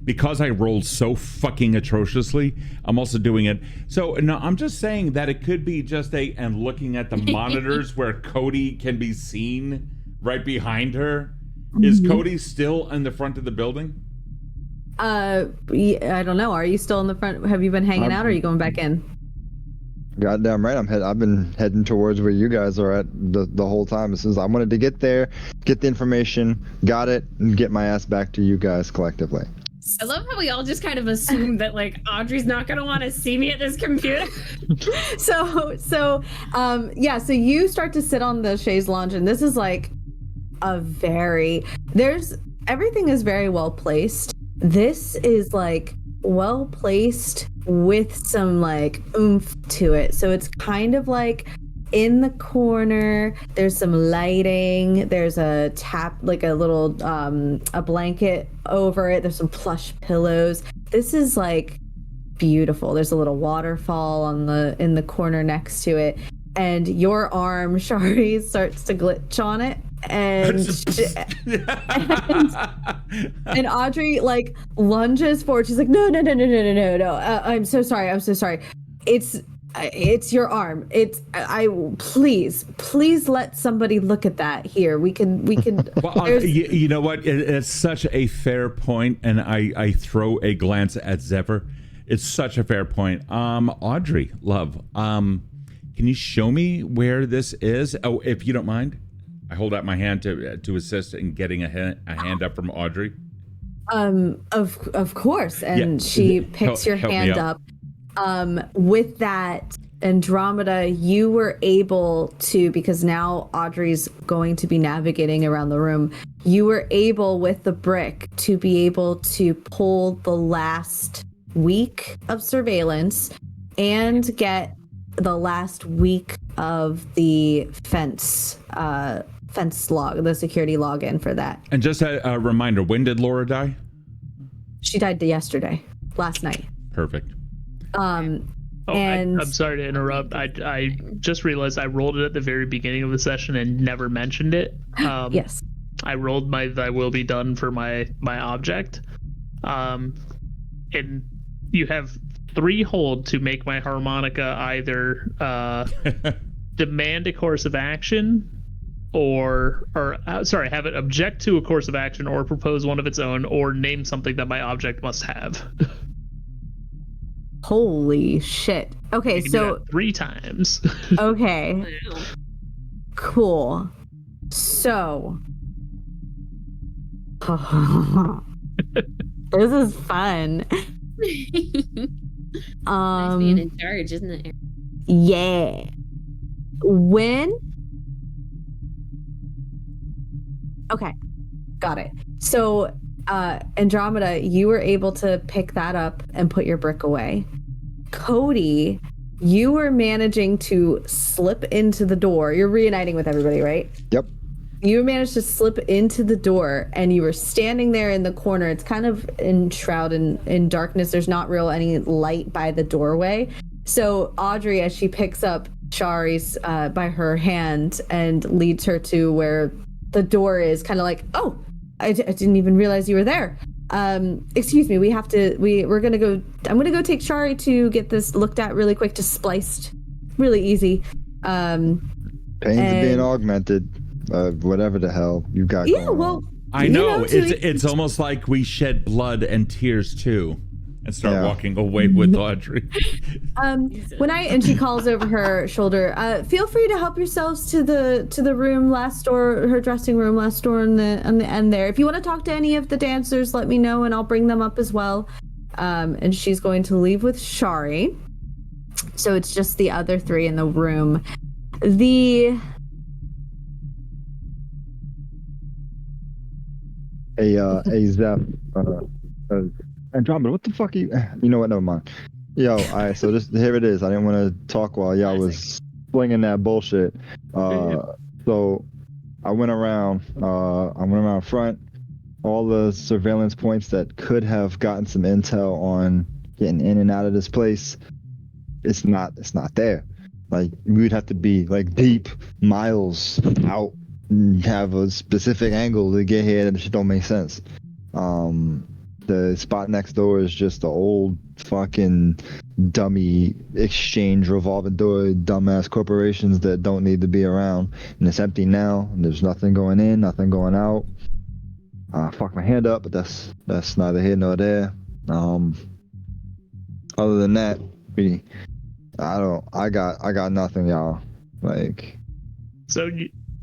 because I rolled so fucking atrociously, I'm also doing it. So no, I'm just saying that it could be just and looking at the monitors where Cody can be seen right behind her. Mm-hmm. Is Cody still in the front of the building? I don't know. Are you still in the front? Have you been hanging out, or are you going back in? Goddamn right. I've been heading towards where you guys are at the whole time. As soon as I wanted to get there, get the information, got it, and get my ass back to you guys collectively. I love how we all just kind of assume that like Audrey's not gonna want to see me at this computer. So you start to sit on the chaise lounge, and this is like everything is very well placed. This is like well placed with some like oomph to it. So it's kind of like in the corner, there's some lighting, there's a like a little a blanket over it, there's some plush pillows. This is like beautiful. There's a little waterfall in the corner next to it, and your arm, Shari, starts to glitch on it, and and Audrey like lunges forward. She's like, no, I'm so sorry. It's your arm. Please let somebody look at that here. We can. Well, you know what? It's such a fair point, and I throw a glance at Zephyr. It's such a fair point. Audrey, love, can you show me where this is? Oh, if you don't mind, I hold out my hand to assist in getting a hand up from Audrey. Of course, and she picks your hand up. With that, Andromeda, you were able to, because now Audrey's going to be navigating around the room, you were able with the brick to be able to pull the last week of surveillance and get the last week of the fence log, the security login for that. And just a reminder, when did Laura die? She died last night. Perfect. I'm sorry to interrupt. I just realized I rolled it at the very beginning of the session and never mentioned it. Yes. I rolled my "Thy will be done" for my object. And you have 3 hold to make my harmonica either demand a course of action or have it object to a course of action or propose one of its own or name something that my object must have. Holy shit. Okay, so 3 times. Okay. Cool. So this is fun. Nice being in charge, isn't it? Yeah. Okay, got it. So Andromeda, you were able to pick that up and put your brick away. Cody, you were managing to slip into the door. You're reuniting with everybody, right? Yep. You managed to slip into the door, and you were standing there in the corner. It's kind of enshrouded in darkness. There's not any light by the doorway. So Audrey, as she picks up Shari's by her hand and leads her to where the door is, kind of like, oh, I didn't even realize you were there. Excuse me, we're gonna go. I'm gonna go take Shari to get this looked at really quick, just spliced, really easy. Pains of being augmented, whatever the hell you've got. Yeah, going well, on. I know it's almost like we shed blood and tears too, and start walking away with Audrey. And she calls over her shoulder. Feel free to help yourselves to the room last door, her dressing room last door on the end there. If you want to talk to any of the dancers, let me know and I'll bring them up as well. And she's going to leave with Shari. So it's just the other 3 in the room. Zeph, Andromeda, what the fuck are you know what, never mind. Yo, alright, so here it is. I didn't want to talk while y'all was slinging that bullshit. So I went around front, all the surveillance points that could have gotten some intel on getting in and out of this place. It's not there. Like, we would have to be like deep miles out and have a specific angle to get here, and it just don't make sense. The spot next door is just the old fucking dummy exchange revolving door, dumbass corporations that don't need to be around. And it's empty now, and there's nothing going in, nothing going out. Fuck my hand up, but that's neither here nor there. Other than that, I got nothing, y'all. Like, So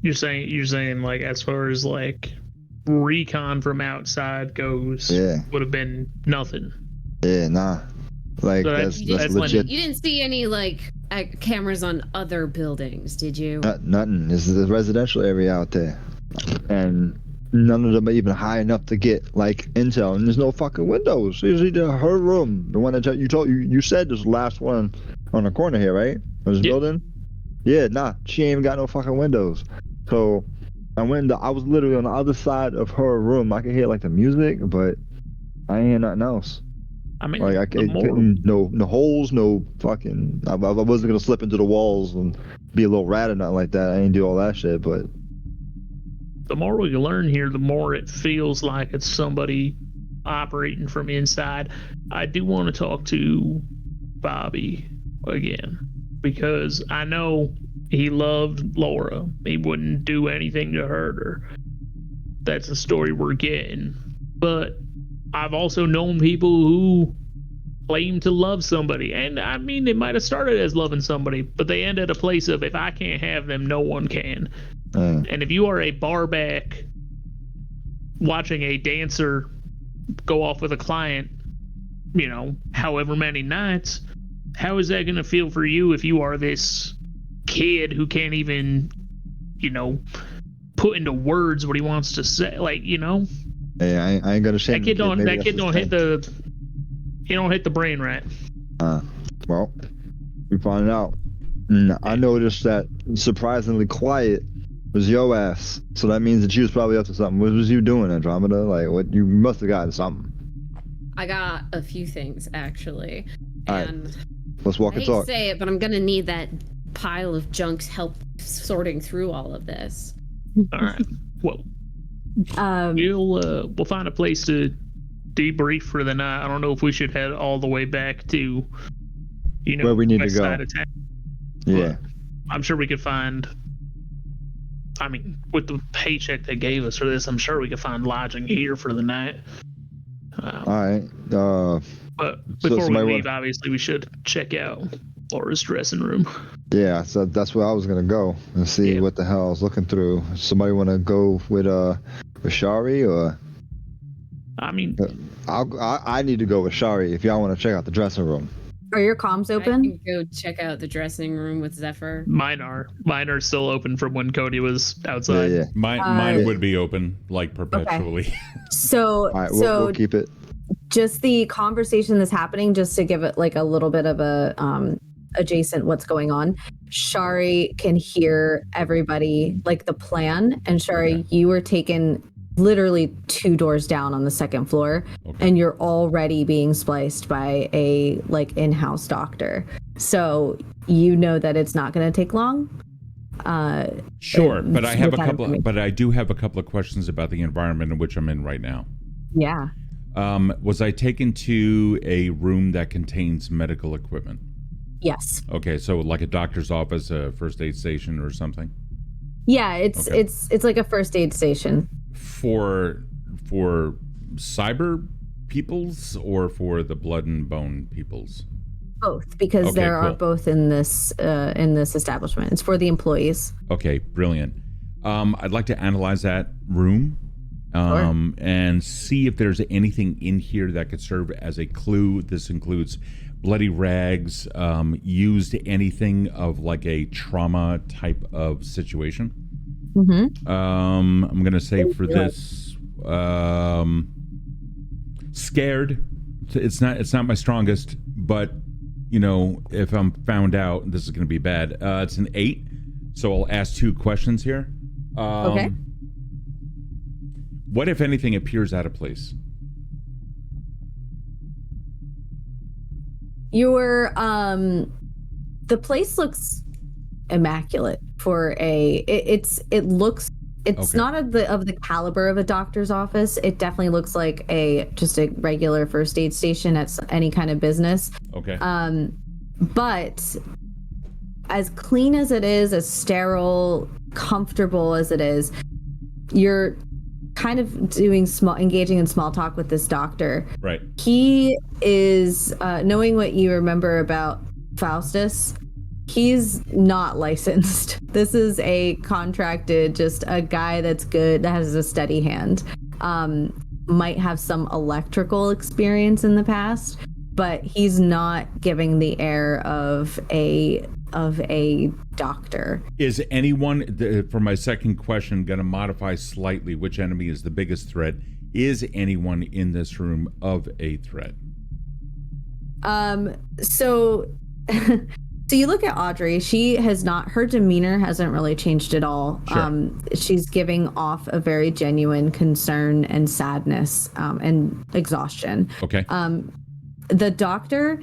you're saying like as far as like recon from outside goes, Yeah. would have been nothing. yeah, nah. Like So that's that's legit. You didn't see any like cameras on other buildings, did you? Nothing. This is a residential area out there, and none of them are even high enough to get like intel. And there's no fucking windows. It's either her room, the one that you said this last one on the corner here, right? Of this building. Yeah, nah. She ain't even got no fucking windows. So I was literally on the other side of her room. I could hear like the music, but I ain't hear nothing else. I mean, Like I couldn't, no holes, no fucking. I wasn't gonna slip into the walls and be a little rat or nothing like that. I ain't do all that shit, but the more we learn here, the more it feels like it's somebody operating from inside. I do want to talk to Bobby again because I know he loved Laura. He wouldn't do anything to hurt her. That's the story we're getting. But I've also known people who claim to love somebody. And I mean, they might have started as loving somebody, but they end at a place of, if I can't have them, no one can. And if you are a barback watching a dancer go off with a client, you know, however many nights, how is that going to feel for you if you are this kid who can't even, you know, put into words what he wants to say? Like, you know, hey, I ain't gonna shame that kid don't hit the, he don't hit the brain right. Well, we find out. I noticed that surprisingly quiet was your ass. So that means that you was probably up to something. What was you doing, Andromeda? Like, what, you must have gotten something. I got a few things actually. Alright. And Let's walk I and hate to talk. say it, but I'm gonna need that pile of junk's help sorting through all of this. All right. Well, we'll find a place to debrief for the night. I don't know if we should head all the way back to, you know, Where we need to west go. side of town. Yeah. I'm sure we could find. I mean, with the paycheck they gave us for this, I'm sure we could find lodging here for the night. All right. But before we leave, obviously, we should check out Laura's dressing room. Yeah, so that's where I was gonna go and see what the hell I was looking through. Somebody want to go with Shari, or? I mean, I need to go with Shari if y'all want to check out the dressing room. Are your comms I open? can go check out the dressing room with Zephyr. mine are still open from when Cody was outside. Yeah. Mine would be open like perpetually. Okay. So, All right, we'll keep it. Just the conversation that's happening, just to give it like a little bit of a adjacent what's going on. Shari can hear everybody, like the plan, and Shari, you were taken literally 2 doors down on the 2nd floor, and you're already being spliced by a like in-house doctor. So you know that it's not going to take long. Sure, but I do have a couple of questions about the environment in which I'm in right now. Yeah. Was I taken to a room that contains medical equipment? Yes. Okay, so like a doctor's office, a first aid station or something? Yeah, it's like a first aid station. For cyber peoples or for the blood and bone peoples? Both, because there are both in this establishment. It's for the employees. Okay, brilliant. I'd like to analyze that room. And see if there's anything in here that could serve as a clue. This includes bloody rags, used anything of like a trauma type of situation. Mm-hmm. I'm gonna say for this, scared. It's not my strongest, but you know, if I'm found out, this is gonna be bad. It's an 8, so I'll ask 2 questions here. Okay. What, if anything, appears out of place? The place looks immaculate for it's not of the caliber of a doctor's office. It definitely looks like just a regular first aid station at any kind of business. Okay. But as clean as it is, as sterile, comfortable as it is, you're kind of engaging in small talk with this doctor. Right. He is knowing what you remember about Faustus, he's not licensed. This is a contracted, just a guy that's good, that has a steady hand. Might have some electrical experience in the past, but he's not giving the air of a doctor. Is anyone, for my second question, going to modify slightly which enemy is the biggest threat? Is anyone in this room of a threat? So you look at Audrey, her demeanor hasn't really changed at all. Sure. She's giving off a very genuine concern and sadness, and exhaustion. Okay. The doctor,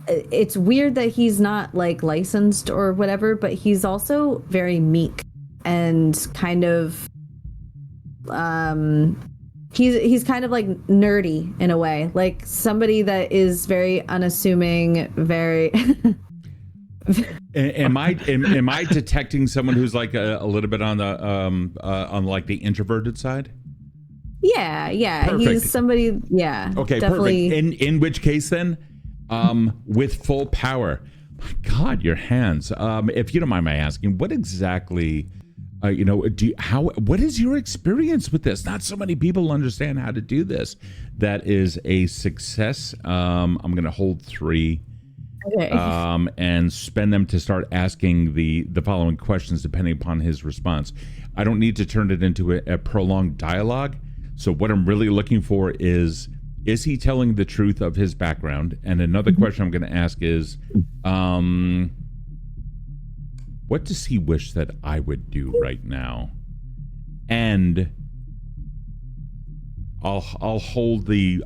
it's weird that he's not like licensed or whatever, but he's also very meek and kind of he's kind of like nerdy in a way, like somebody that is very unassuming, very am I detecting someone who's like a little bit on the on like the introverted side? Yeah, Perfect. he's somebody, yeah. Okay, definitely. perfect. In which case then, with full power, my God, your hands. If you don't mind my asking, what exactly, what is your experience with this? Not so many people understand how to do this. That is a success. I'm going to hold 3. Okay. And spend them to start asking the following questions depending upon his response. I don't need to turn it into a prolonged dialogue. So what I'm really looking for is he telling the truth of his background? And another question I'm going to ask is, what does he wish that I would do right now? And I'll hold the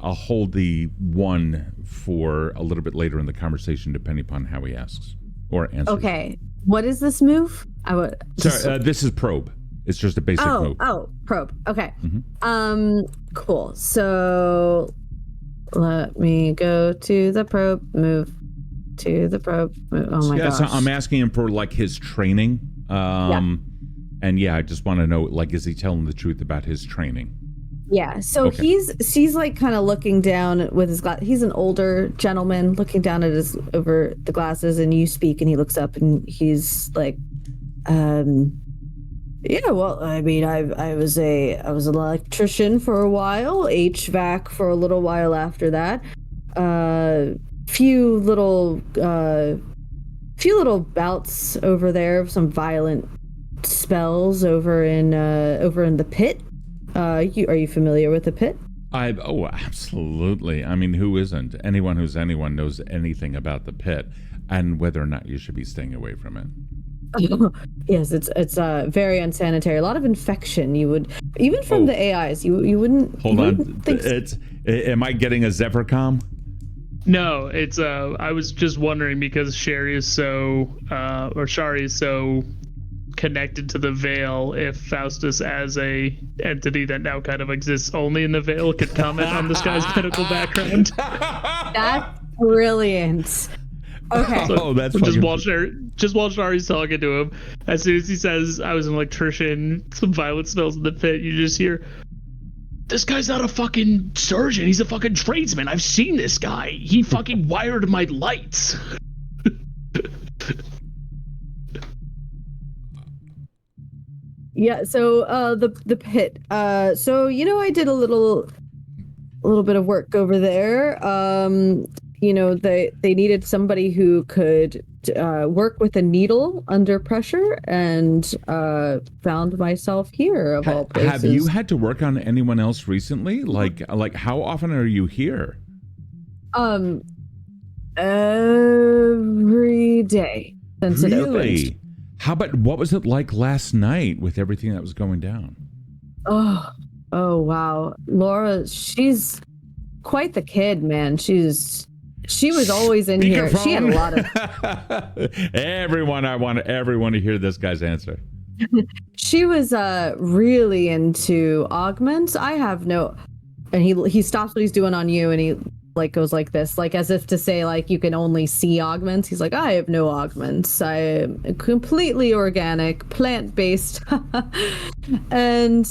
one for a little bit later in the conversation, depending upon how he asks or answers. Okay. What is this move? Sorry, this is probe. It's just a basic move. Oh, probe. Okay. Mm-hmm. Cool. So let me go to the probe, move to the probe. Oh my gosh. So I'm asking him for like his training. And I just want to know, like, is he telling the truth about his training? Yeah, so Okay. he's like kind of looking down with his glass. He's an older gentleman looking down at his over the glasses, and you speak, and he looks up, and he's like, yeah, well, I mean, I was an electrician for a while, HVAC for a little while after that. Few little bouts over there, some violent spells over in the pit. Are you familiar with the pit? Absolutely. I mean, who isn't? Anyone who's anyone knows anything about the pit and whether or not you should be staying away from it. Yes, it's very unsanitary. A lot of infection. You would, even from the AIs, you wouldn't. Hold on. Think Am I getting a Zephyr comm? No, it's I was just wondering because Shar is so connected to the Veil, if Faustus as a entity that now kind of exists only in the Veil could comment on this guy's medical background. That's brilliant. Okay. So, that's just while Shari's talking to him, as soon as he says, I was an electrician, some violent smells in the pit, you just hear, this guy's not a fucking surgeon, he's a fucking tradesman. I've seen this guy. He fucking wired my lights. Yeah, so the pit. So I did a little bit of work over there. They needed somebody who could work with a needle under pressure, and found myself here of all places. Have you had to work on anyone else recently? Like how often are you here? Every day since it opened. Really? What was it like last night with everything that was going down? Oh wow. Laura, she's quite the kid, man. She was always in here. She had a lot of I want everyone to hear this guy's answer. She was really into augments. I have no, and he stops what he's doing on you, and he like goes like this, like as if to say like you can only see augments. He's like, I have no augments. I am completely organic, plant-based. And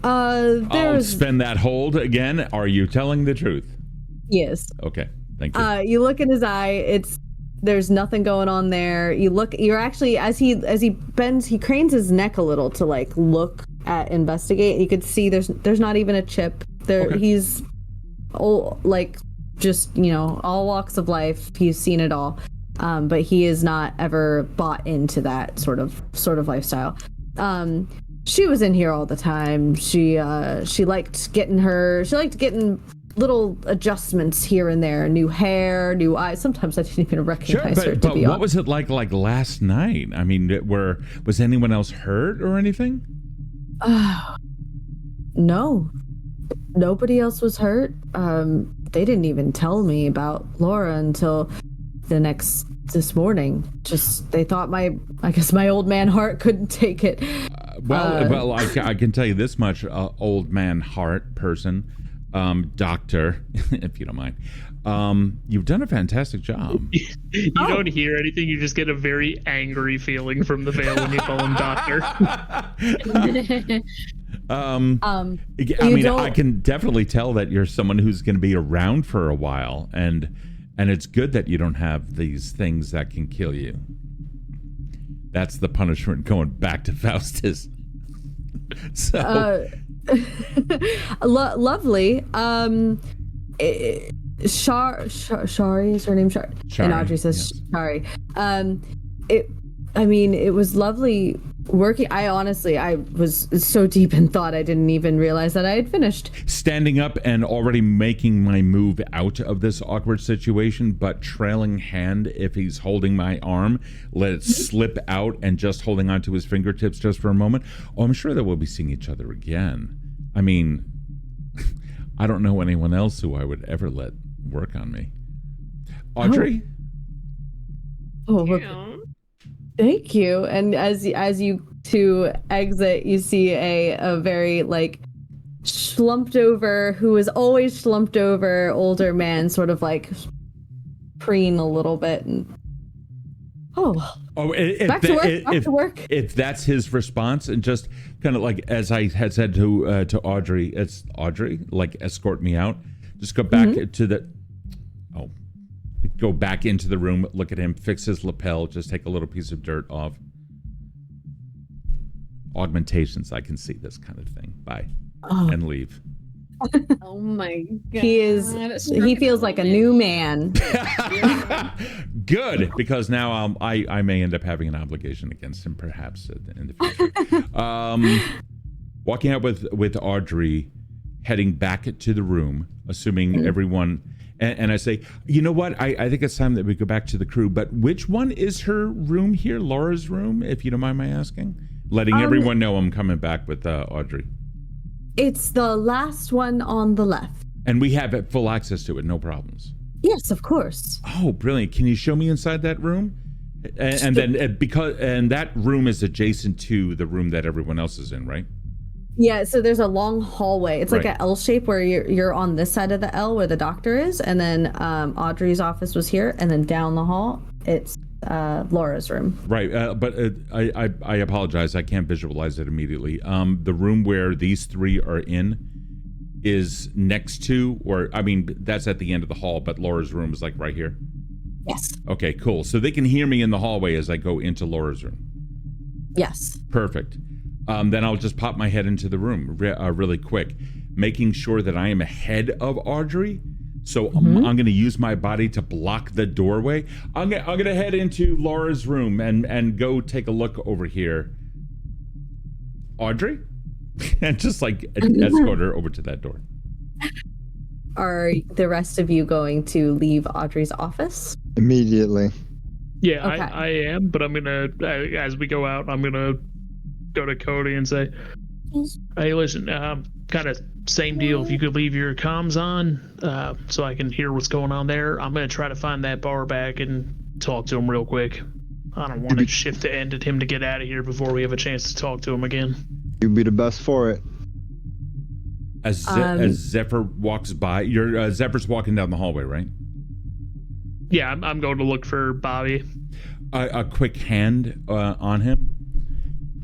I'll spend that hold again. Are you telling the truth? Yes. Okay. Thank you. You look in his eye. There's nothing going on there. You're actually, as he bends, he cranes his neck a little to like look at investigate. You could see there's not even a chip there. Okay. He's old, like just, you know, all walks of life. He's seen it all. But he is not ever bought into that sort of lifestyle. She was in here all the time. She liked getting little adjustments here and there, new hair, new eyes. Sometimes I didn't even recognize her. But what was it like last night? I mean, was anyone else hurt or anything? No, nobody else was hurt. They didn't even tell me about Laura until this morning. Just they thought I guess my old man heart couldn't take it. Well, I can tell you this much, old man heart person. Doctor, if you don't mind, you've done a fantastic job. You don't hear anything, you just get a very angry feeling from the veil when you call him doctor. I can definitely tell that you're someone who's going to be around for a while, and it's good that you don't have these things that can kill you. That's the punishment going back to Faustus. So lovely. Shari is her name. Shari. And Audrey says yes. Shari. It was lovely working. I was so deep in thought I didn't even realize that I had finished. Standing up and already making my move out of this awkward situation, but trailing hand if he's holding my arm, let it slip out and just holding onto his fingertips just for a moment. Oh, I'm sure that we'll be seeing each other again. I mean, I don't know anyone else who I would ever let work on me. Audrey? Thank you. And as you two exit, you see a very like slumped over, who is always slumped over, older man, sort of like preen a little bit and back to work. If that's his response, and just kind of like as I had said to Audrey, it's Audrey, like escort me out. Just go back go back into the room, look at him, fix his lapel, just take a little piece of dirt off. Augmentations, I can see this kind of thing. Bye. And leave. Oh my god. He feels like a new man. Good, because now I may end up having an obligation against him perhaps in the future. Walking out with Audrey, heading back to the room, assuming everyone, and I say, you know what, I think it's time that we go back to the crew, but which one is her room here? Laura's room, if you don't mind my asking? Letting everyone know I'm coming back with Audrey. It's the last one on the left. And we have full access to it, no problems. Yes, of course. Oh, brilliant. Can you show me inside that room? And then that room is adjacent to the room that everyone else is in, right? Yeah, so there's a long hallway. It's like an L shape where you're on this side of the L where the doctor is, and then Audrey's office was here, and then down the hall it's Laura's room. Right, but I apologize, I can't visualize it immediately. The room where these three are in is next to, or I mean, that's at the end of the hall, but Laura's room is like right here. Yes. Okay, cool. So they can hear me in the hallway as I go into Laura's room. Yes. Perfect. Then I'll just pop my head into the room really quick, making sure that I am ahead of Audrey. So I'm going to use my body to block the doorway. I'm going to head into Laura's room and go take a look over here. Audrey? And just like escort her over to that door. Are the rest of you going to leave Audrey's office? Immediately. Yeah, okay. I am, but I'm going to, as we go out, I'm going to go to Kode and say, hey, listen, kind of same deal. If you could leave your comms on so I can hear what's going on there, I'm going to try to find that bar back and talk to him real quick. I don't want to shift the end at him to get out of here before we have a chance to talk to him again. You'd be the best for it. As Zephyr walks by, Zephyr's walking down the hallway, right? Yeah, I'm going to look for Bobby. A quick hand on him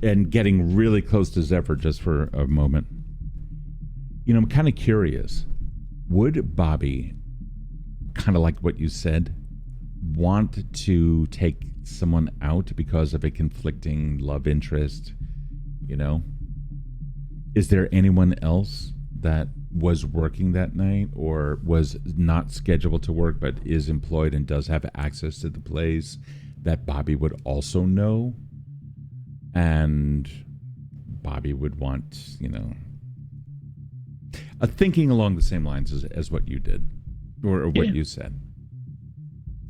and getting really close to Zephyr just for a moment. You know, I'm kind of curious. Would Bobby, kind of like what you said, want to take someone out because of a conflicting love interest, you know? Is there anyone else that was working that night or was not scheduled to work but is employed and does have access to the place that Bobby would also know? And Bobby would want, you know, thinking along the same lines as what you did or what you said.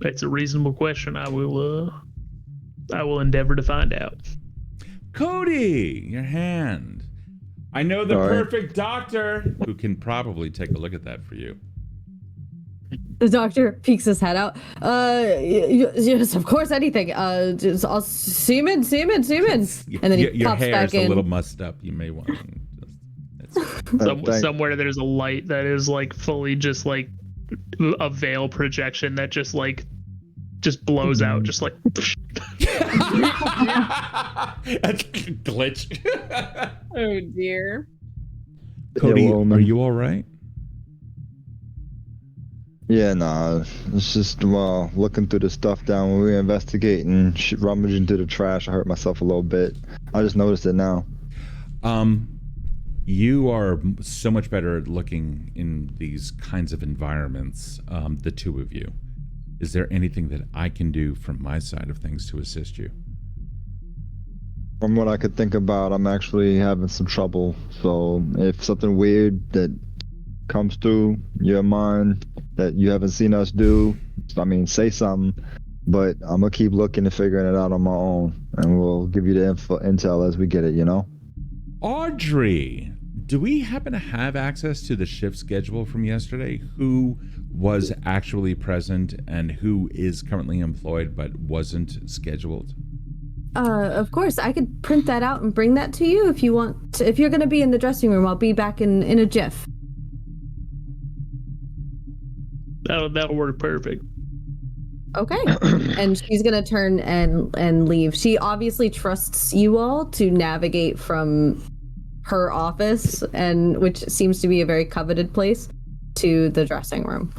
That's a reasonable question. I will endeavor to find out. Cody, your hand. I know the perfect doctor who can probably take a look at that for you. The doctor peeks his head out. Yes, of course, anything. Just all semen. And then he your pops hair back is in. a little mussed up. You may want to Somewhere there's a light that is like fully just like a veil projection that just blows out, just like. glitch. Oh dear. Cody, are you all right? Yeah, nah. It's just looking through the stuff down when we were investigating, rummaging through the trash. I hurt myself a little bit. I just noticed it now. You are so much better at looking in these kinds of environments, the two of you. Is there anything that I can do from my side of things to assist you? From what I could think about, I'm actually having some trouble. So if something weird that comes through your mind that you haven't seen us do, I mean, say something. But I'm gonna keep looking and figuring it out on my own, and we'll give you the intel as we get it. You know. Audrey, do we happen to have access to the shift schedule from yesterday? Who was actually present and who is currently employed but wasn't scheduled? Of course, I could print that out and bring that to you if you want. If you're going to be in the dressing room, I'll be back in a jiff. That'll work perfect. Okay. And she's going to turn and leave. She obviously trusts you all to navigate from her office, and which seems to be a very coveted place, to the dressing room.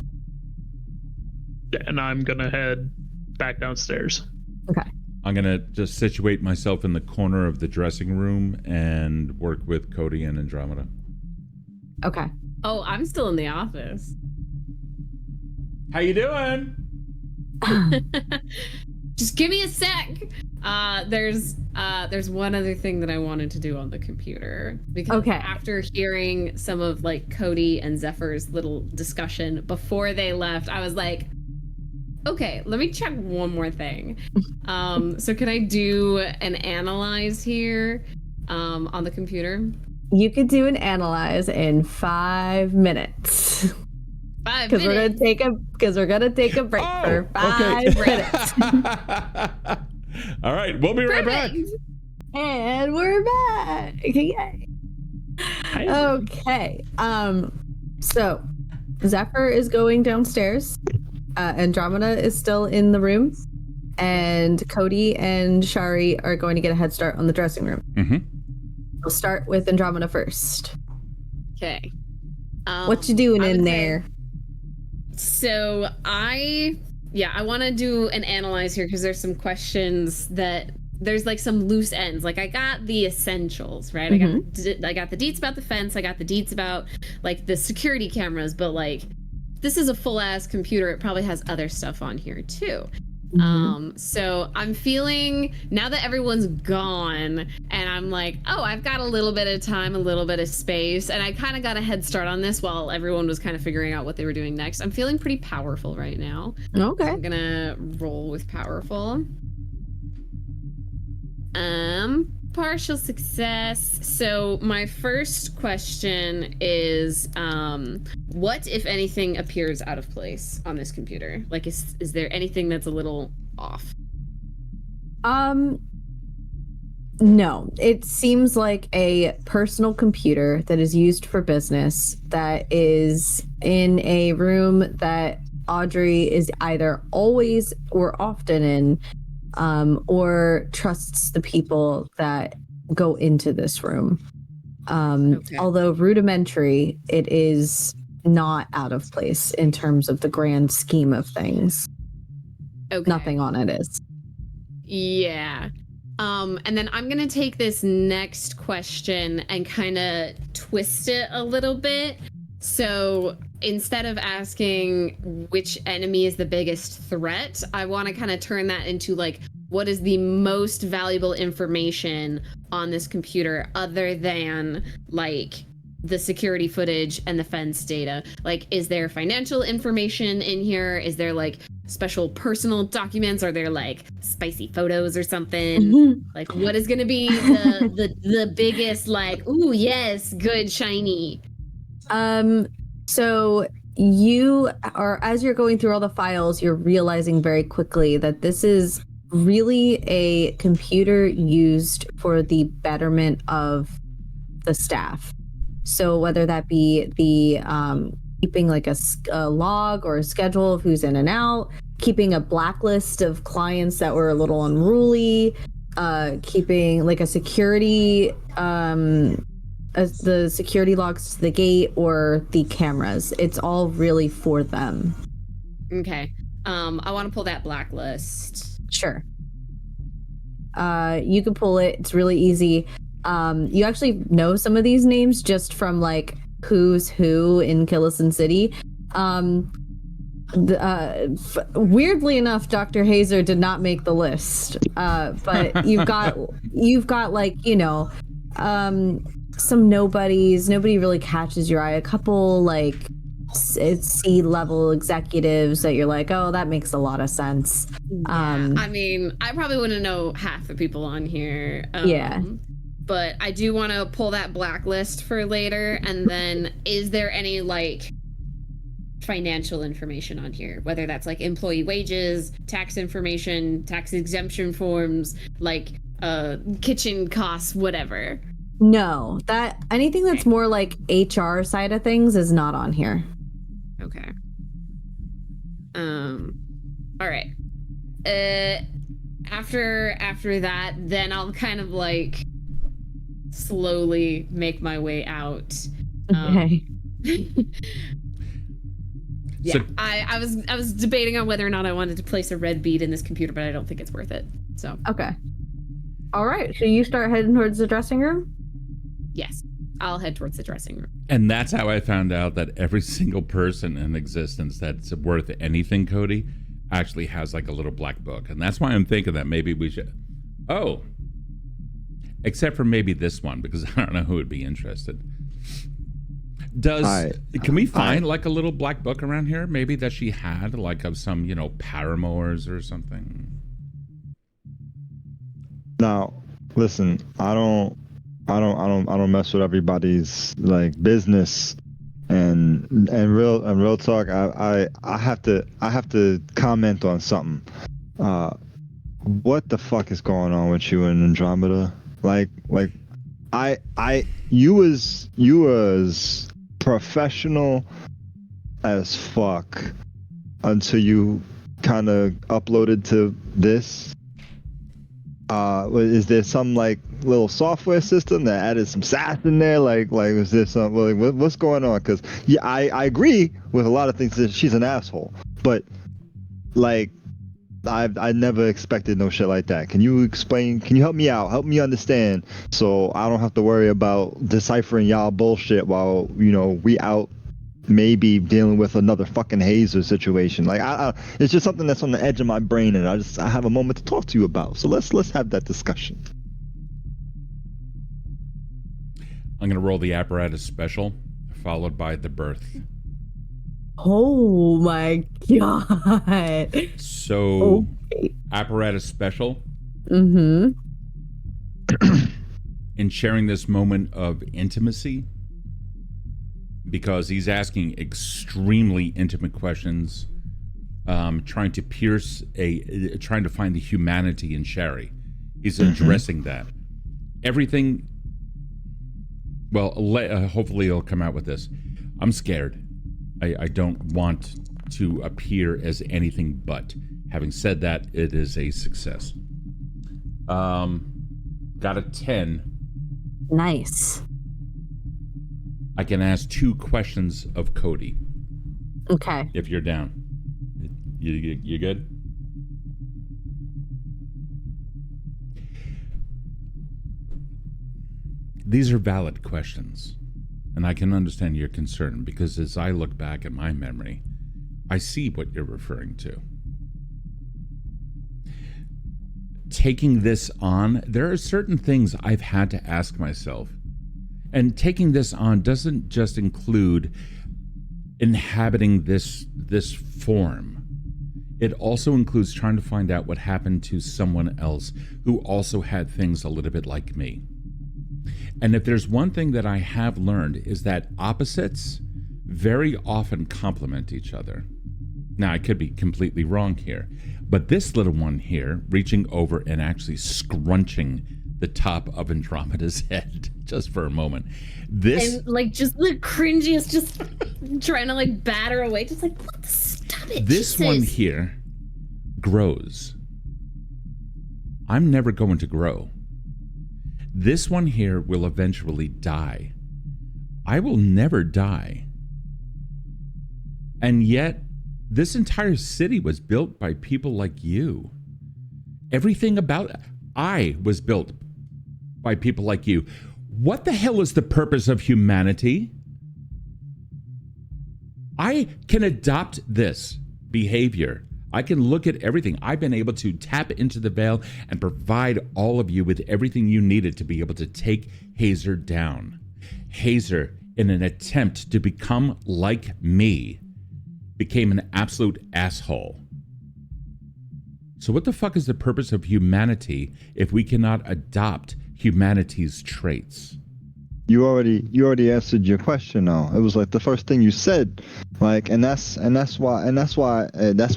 And I'm going to head back downstairs. Okay. I'm going to just situate myself in the corner of the dressing room and work with Cody and Andromeda. Okay. Oh, I'm still in the office. How you doing? Just give me a sec. There's one other thing that I wanted to do on the computer, because after hearing some of like Cody and Zephyr's little discussion before they left, I was like, okay, let me check one more thing. So can I do an analyze here on the computer? You could do an analyze in 5 minutes. 5 Because minutes. we're gonna take a break for 5 minutes. All right, we'll be right back. And we're back. Yay. Okay. So Zephyr is going downstairs. Andromeda is still in the room, and Cody and Shari are going to get a head start on the dressing room. Mm-hmm. We'll start with Andromeda first. Okay. What you doing in there? So I want to do an analyze here because there's some questions that there's like some loose ends. Like I got the essentials, right? Mm-hmm. I got the deets about the fence. I got the deets about like the security cameras, but like this is a full ass computer. It probably has other stuff on here too. Mm-hmm. So I'm feeling now that everyone's gone and I'm like, oh, I've got a little bit of time, a little bit of space. And I kind of got a head start on this while everyone was kind of figuring out what they were doing next. I'm feeling pretty powerful right now. Okay. I'm gonna roll with powerful. Partial success. So my first question is, what, if anything, appears out of place on this computer? Like, is there anything that's a little off? No. It seems like a personal computer that is used for business that is in a room that Audrey is either always or often in, or trusts the people that go into this room. Although rudimentary, it is not out of place in terms of the grand scheme of things. Okay. Nothing on it is. Yeah. And then I'm gonna take this next question and kind of twist it a little bit. So instead of asking which enemy is the biggest threat, I want to kind of turn that into like, what is the most valuable information on this computer other than like the security footage and the fence data? Like, is there financial information in here? Is there like special personal documents? Are there like spicy photos or something? Like, what is going to be the biggest like, ooh, yes, good, shiny? So you are, as you're going through all the files, you're realizing very quickly that this is really a computer used for the betterment of the staff. So whether that be the keeping like a log or a schedule of who's in and out, keeping a blacklist of clients that were a little unruly, keeping like a security the security logs to the gate or the cameras. It's all really for them. Okay. I want to pull that blacklist. Sure. You can pull it. It's really easy. You actually know some of these names just from like who's who in Killison City. Weirdly enough, Dr. Hazer did not make the list. But you've got like, you know, some nobodies. Nobody really catches your eye. A couple like C-level executives that you're like, oh, that makes a lot of sense. I mean, I probably wouldn't know half the people on here. Yeah. But I do want to pull that blacklist for later. And then is there any like financial information on here? Whether that's like employee wages, tax information, tax exemption forms, like kitchen costs, whatever. No, that anything that's more like HR side of things is not on here. Okay. All right. After that, then I'll kind of like slowly make my way out. Okay. Yeah, so, I was debating on whether or not I wanted to place a red bead in this computer, but I don't think it's worth it. So okay. All right. So you start heading towards the dressing room? Yes, I'll head towards the dressing room. And that's how I found out that every single person in existence that's worth anything, Cody, actually has like a little black book. And that's why I'm thinking that maybe we should... Oh. Except for maybe this one, because I don't know who would be interested. Can we find like a little black book around here? Maybe that she had like of some, you know, paramours or something. Now, listen, I don't mess with everybody's like business and real talk. I have to comment on something. What the fuck is going on with you and Andromeda? You was professional as fuck until you kind of uploaded to this. Is there some like little software system that added some sass in there? Like is there some what's going on? Because yeah, I agree with a lot of things that she's an asshole, but like I never expected no shit like that. Can you explain? Can you help me out? Help me understand so I don't have to worry about deciphering y'all bullshit while we out maybe dealing with another fucking Hazer situation. Like it's just something that's on the edge of my brain, and I have a moment to talk to you about. So let's have that discussion. I'm gonna roll the apparatus special, followed by the birth. Oh my god. So apparatus special. Mm-hmm. In sharing this moment of intimacy, because he's asking extremely intimate questions, trying to find the humanity in Sherry. He's addressing that. Everything. Well, hopefully he'll come out with this. I'm scared. I don't want to appear as anything but. Having said that, it is a success. Got a 10. Nice. I can ask 2 questions of Cody. Okay. If you're down. You good? these are valid questions, and I can understand your concern, because as I look back at my memory, I see what you're referring to. Taking this on, there are certain things I've had to ask myself. And taking this on doesn't just include inhabiting this form. It also includes trying to find out what happened to someone else who also had things a little bit like me. And if there's one thing that I have learned, is that opposites very often complement each other. Now, I could be completely wrong here, but this little one here, reaching over and actually scrunching the top of Andromeda's head just for a moment. This, and like just the cringiest, just trying to like batter away, just like, what? Stop it. This Jesus. one here grows. I'm never going to grow. This one here will eventually die. I will never die. And yet, this entire city was built by people like you. Everything about I was built by people like you. What the hell is the purpose of humanity? I can adopt this behavior. I can look at everything. I've been able to tap into the veil and provide all of you with everything you needed to be able to take Hazer down. Hazer, in an attempt to become like me, became an absolute asshole. So what the fuck is the purpose of humanity if we cannot adopt humanity's traits? You already answered your question though. It was like the first thing you said, like, and that's why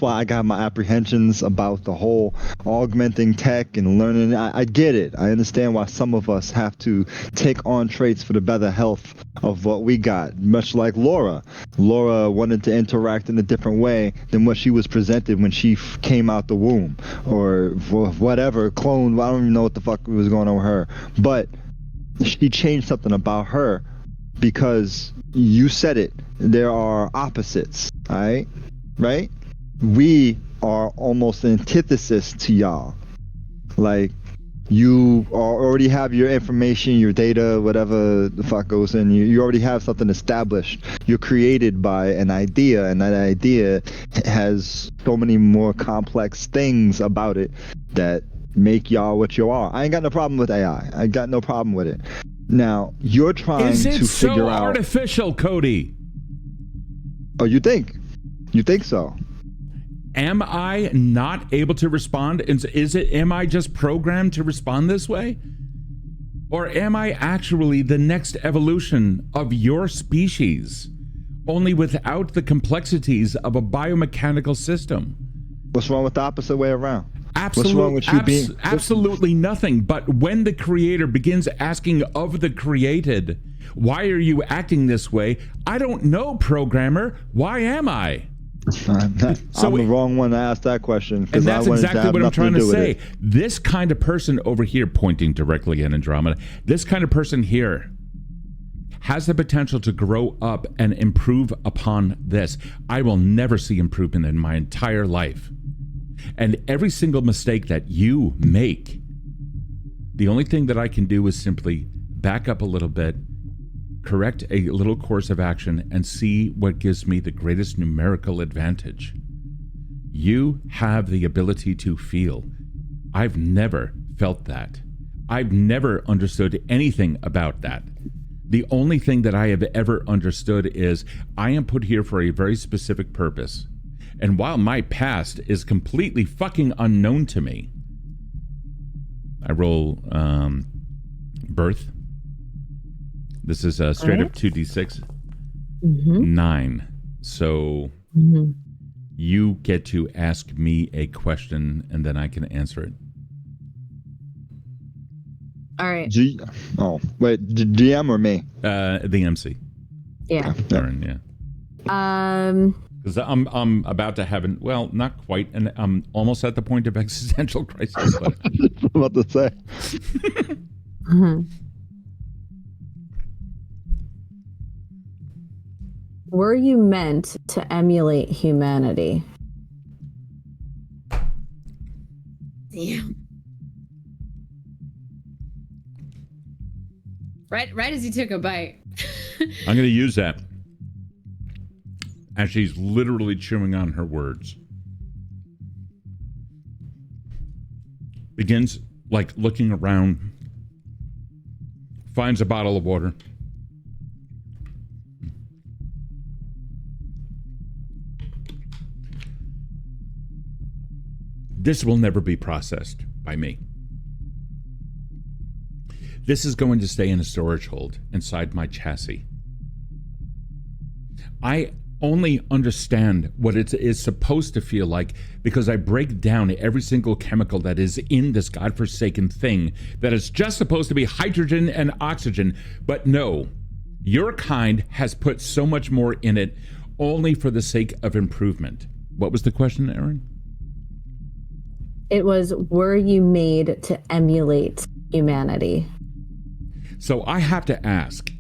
I got my apprehensions about the whole augmenting tech and learning. I get it. I understand why some of us have to take on traits for the better health of what we got. Much like Laura. Laura wanted to interact in a different way than what she was presented when she came out the womb, or whatever clone. I don't even know what the fuck was going on with her, but she changed something about her because you said it. There are opposites, all right? We are almost an antithesis to y'all. Like, you already have your information, your data, whatever the fuck goes in. You already have something established. You're created by an idea, and that idea has so many more complex things about it that make y'all what you are. I ain't got no problem with AI. I got no problem with it. Now, you're trying to figure so out... artificial, Cody? Oh, you think? You think so? Am I not able to respond? Am I just programmed to respond this way? Or am I actually the next evolution of your species, only without the complexities of a biomechanical system? What's wrong with the opposite way around? What's wrong with you being... Absolutely nothing. But when the creator begins asking of the created, why are you acting this way? I don't know, programmer. Why am I? I'm the wrong one to ask that question. And that's exactly what I'm trying to say. This kind of person over here, pointing directly at Andromeda, this kind of person here has the potential to grow up and improve upon this. I will never see improvement in my entire life. And every single mistake that you make, the only thing that I can do is simply back up a little bit, correct a little course of action, and see what gives me the greatest numerical advantage. You have the ability to feel. I've never felt that. I've never understood anything about that. The only thing that I have ever understood is I am put here for a very specific purpose. And while my past is completely fucking unknown to me, I roll birth. This is straight up 2d6. 9. So you get to ask me a question and then I can answer it. All right. GM or me? The MC. Yeah. Aaron, yeah. Because I'm about to have not quite, and I'm almost at the point of existential crisis. But... I'm about to say. Were you meant to emulate humanity? Damn. Right as he took a bite. I'm going to use that as she's literally chewing on her words. Begins, like, looking around, finds a bottle of water. This will never be processed by me. This is going to stay in a storage hold inside my chassis. I only understand what it is supposed to feel like because I break down every single chemical that is in this godforsaken thing that is just supposed to be hydrogen and oxygen. But no, your kind has put so much more in it only for the sake of improvement. What was the question, Erin? It was, were you made to emulate humanity? So I have to ask,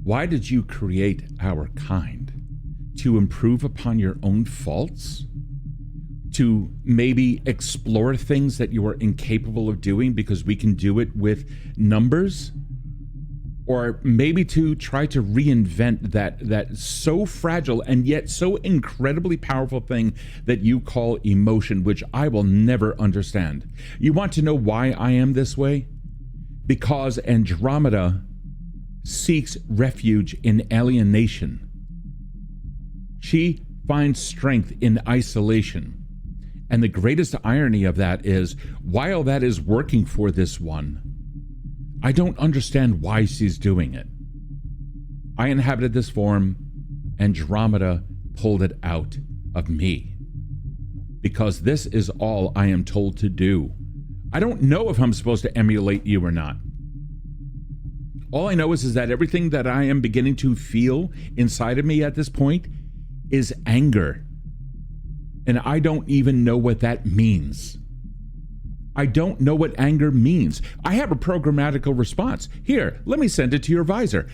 why did you create our kind? To improve upon your own faults? To maybe explore things that you are incapable of doing because we can do it with numbers? Or maybe to try to reinvent that so fragile and yet so incredibly powerful thing that you call emotion, which I will never understand. You want to know why I am this way? Because Andromeda seeks refuge in alienation. She finds strength in isolation. And the greatest irony of that is, while that is working for this one, I don't understand why she's doing it. I inhabited this form. Andromeda pulled it out of me. Because this is all I am told to do. I don't know if I'm supposed to emulate you or not. All I know is that everything that I am beginning to feel inside of me at this point is anger. And I don't even know what that means. I don't know what anger means. I have a programmatical response. Here, let me send it to your visor.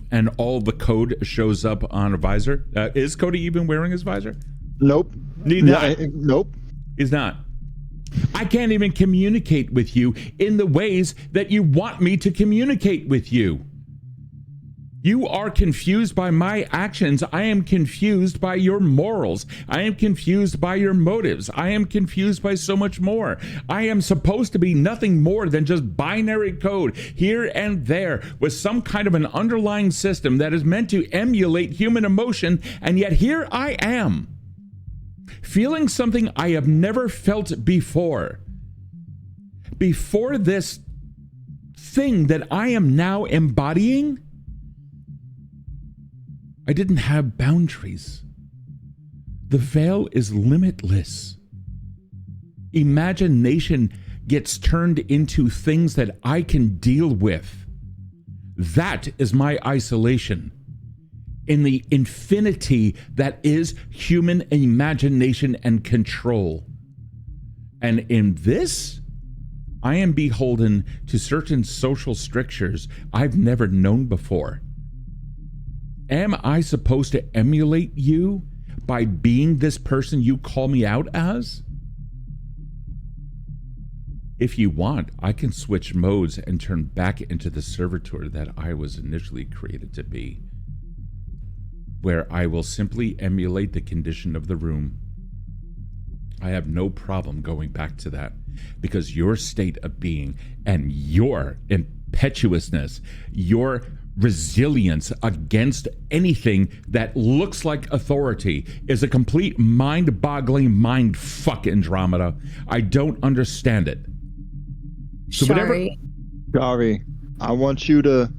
And all the code shows up on a visor. Is Kode even wearing his visor? Nope. He's not. Nope. He's not. I can't even communicate with you in the ways that you want me to communicate with you. You are confused by my actions. I am confused by your morals. I am confused by your motives. I am confused by so much more. I am supposed to be nothing more than just binary code here and there with some kind of an underlying system that is meant to emulate human emotion, and yet here I am, feeling something I have never felt before. Before this thing that I am now embodying, I didn't have boundaries. The veil is limitless. Imagination gets turned into things that I can deal with. That is my isolation. In the infinity that is human imagination and control. And in this, I am beholden to certain social strictures I've never known before. Am I supposed to emulate you by being this person you call me out as? If you want, I can switch modes and turn back into the servitor that I was initially created to be, where I will simply emulate the condition of the room. I have no problem going back to that, because your state of being and your impetuousness, your resilience against anything that looks like authority is a complete mind-boggling mind fuck, Andromeda. I don't understand it. So Sorry. Shari, I want you to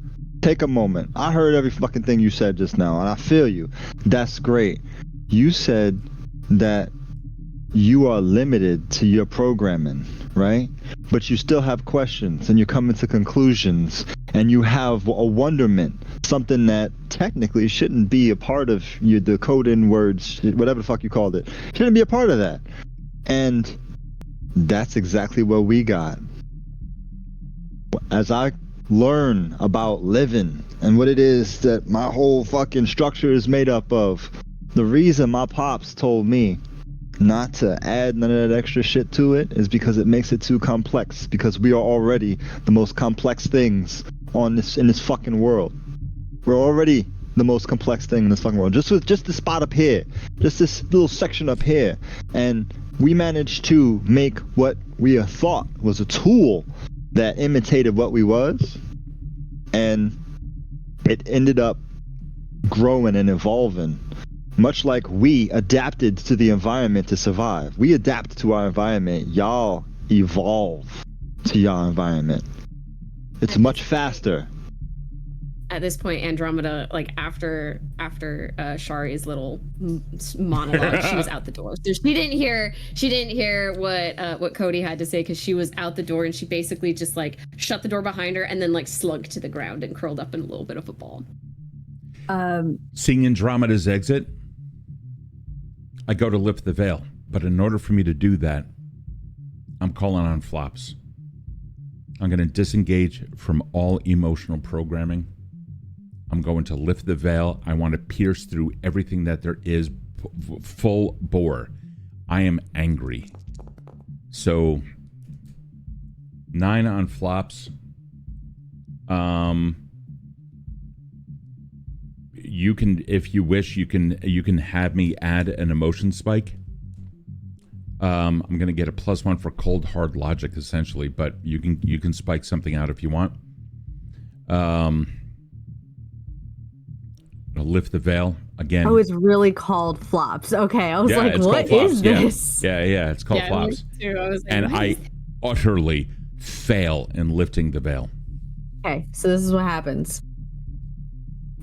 take a moment. I heard every fucking thing you said just now, and I feel you. That's great. You said that you are limited to your programming, right? But you still have questions, and you're coming to conclusions, and you have a wonderment, something that technically shouldn't be a part of you, the code in words, whatever the fuck you called it, shouldn't be a part of that. And that's exactly what we got. As I learn about living and what it is that my whole fucking structure is made up of, the reason my pops told me not to add none of that extra shit to it is because it makes it too complex. Because we are already the most complex things in this fucking world. We're already the most complex thing in this fucking world. Just this spot up here, just this little section up here, and we managed to make what we thought was a tool that imitated what we was, and it ended up growing and evolving. Much like we adapted to the environment to survive. We adapt to our environment. Y'all evolve to your environment. It's much faster. At this point, Andromeda, like after Shari's little monologue, she was out the door. So she didn't hear what Kode had to say, because she was out the door, and she basically just like shut the door behind her and then like slugged to the ground and curled up in a little bit of a ball. Seeing Andromeda's exit, I go to lift the veil, but in order for me to do that, I'm calling on flops. I'm going to disengage from all emotional programming. I'm going to lift the veil. I want to pierce through everything that there is, full bore. I am angry. So 9 on flops. You can, if you wish, you can have me add an emotion spike. I'm gonna get a +1 for cold hard logic, essentially, but you can spike something out if you want. I'll lift the veil again. Oh, it's really called flops. Okay, I was like, what is this? Yeah, it's called flops. And I utterly fail in lifting the veil. Okay, so this is what happens.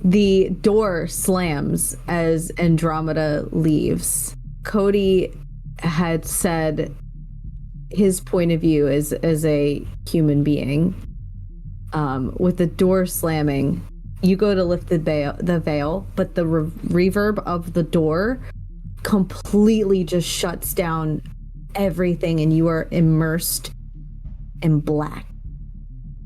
The door slams as Andromeda leaves. Kode had said his point of view as a human being. With the door slamming, you go to lift the veil, but the reverb of the door completely just shuts down everything, and you are immersed in black.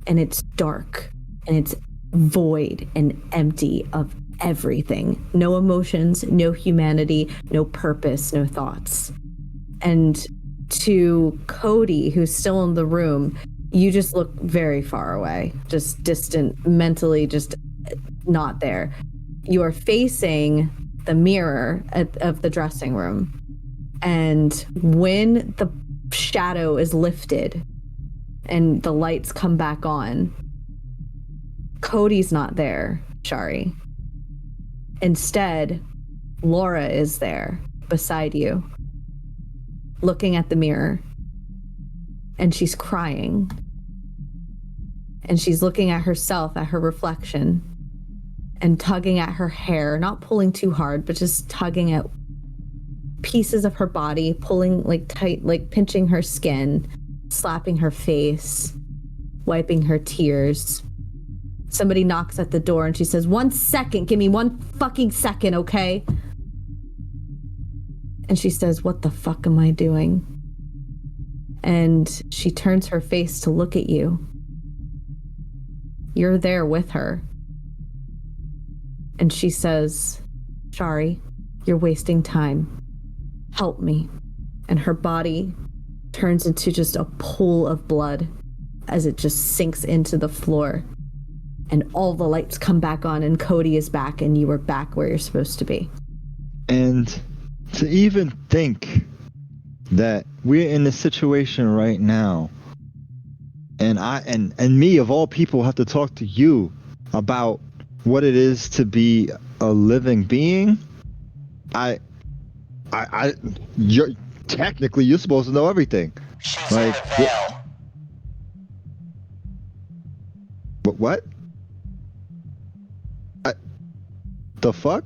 And it's dark, and it's void and empty of everything. No emotions, no humanity, no purpose, no thoughts. And to Kode, who's still in the room, you just look very far away, just distant, mentally just not there. You are facing the mirror of the dressing room. And when the shadow is lifted and the lights come back on, Cody's not there, Shari. Instead, Laura is there beside you, looking at the mirror, and she's crying. And she's looking at herself, at her reflection, and tugging at her hair, not pulling too hard, but just tugging at pieces of her body, pulling like tight, like pinching her skin, slapping her face, wiping her tears. Somebody knocks at the door and she says, 1 second, give me 1 fucking second, okay? And she says, what the fuck am I doing? And she turns her face to look at you. You're there with her. And she says, Shari, you're wasting time. Help me. And her body turns into just a pool of blood as it just sinks into the floor. And all the lights come back on, and Kode is back, and you are back where you're supposed to be. And to even think that we're in this situation right now, and me of all people have to talk to you about what it is to be a living being. You're technically, you're supposed to know everything. She's like in the veil. What? The fuck?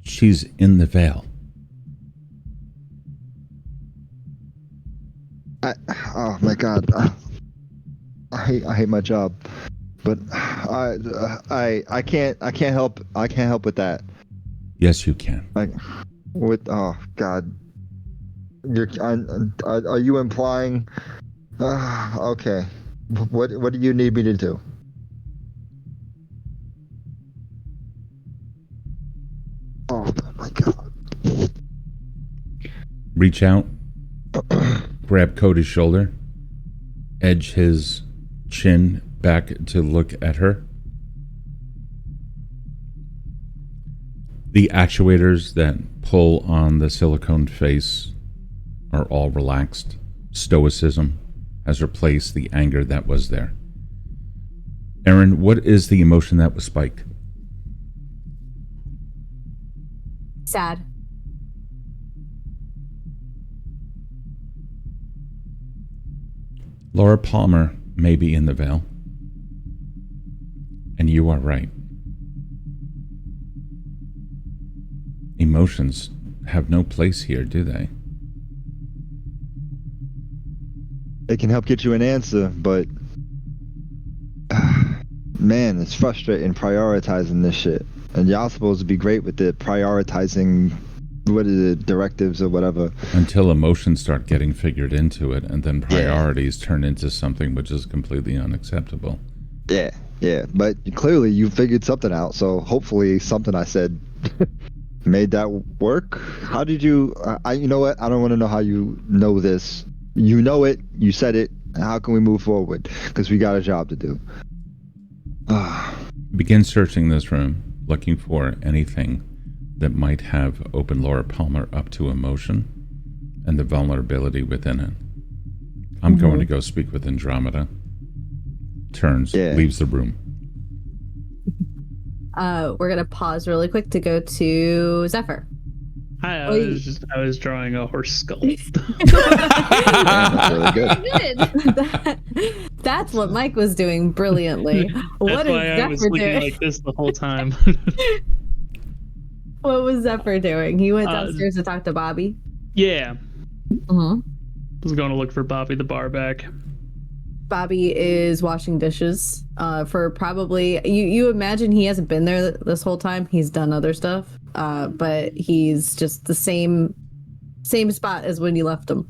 She's in the veil. Oh my god. I hate my job. But I can't help with that. Yes, you can. Oh god. Are you implying? Okay. What do you need me to do? Oh my god. reach out, grab Cody's shoulder, edge his chin back to look at her. The actuators that pull on the silicone face are all relaxed. Stoicism has replaced the anger that was there. Aaron, what is the emotion that was spiked? Sad. Laura Palmer may be in the veil. And you are right. Emotions have no place here, do they? It can help get you an answer, but man, it's frustrating prioritizing this shit. And y'all supposed to be great with it, prioritizing, what is it, directives or whatever. Until emotions start getting figured into it, and then priorities turn into something which is completely unacceptable. Yeah, but clearly you figured something out, so hopefully something I said made that work. How did you, you know what, I don't want to know how you know this. You know it, you said it, how can we move forward? Because we got a job to do. Begin searching this room, looking for anything that might have opened Laura Palmer up to emotion and the vulnerability within it. I'm going to go speak with Andromeda. Turns, leaves the room. We're gonna pause really quick to go to Zephyr. Hi, I was drawing a horse skull. That's really good. That's what Mike was doing brilliantly. What is I was Zephyr looking doing? like this the whole time. What was Zephyr doing? He went downstairs to talk to Bobby. Yeah. Uh-huh. Was going to look for Bobby the barback. Bobby is washing dishes for probably you imagine he hasn't been there this whole time. He's done other stuff, but he's just the same spot as when you left him.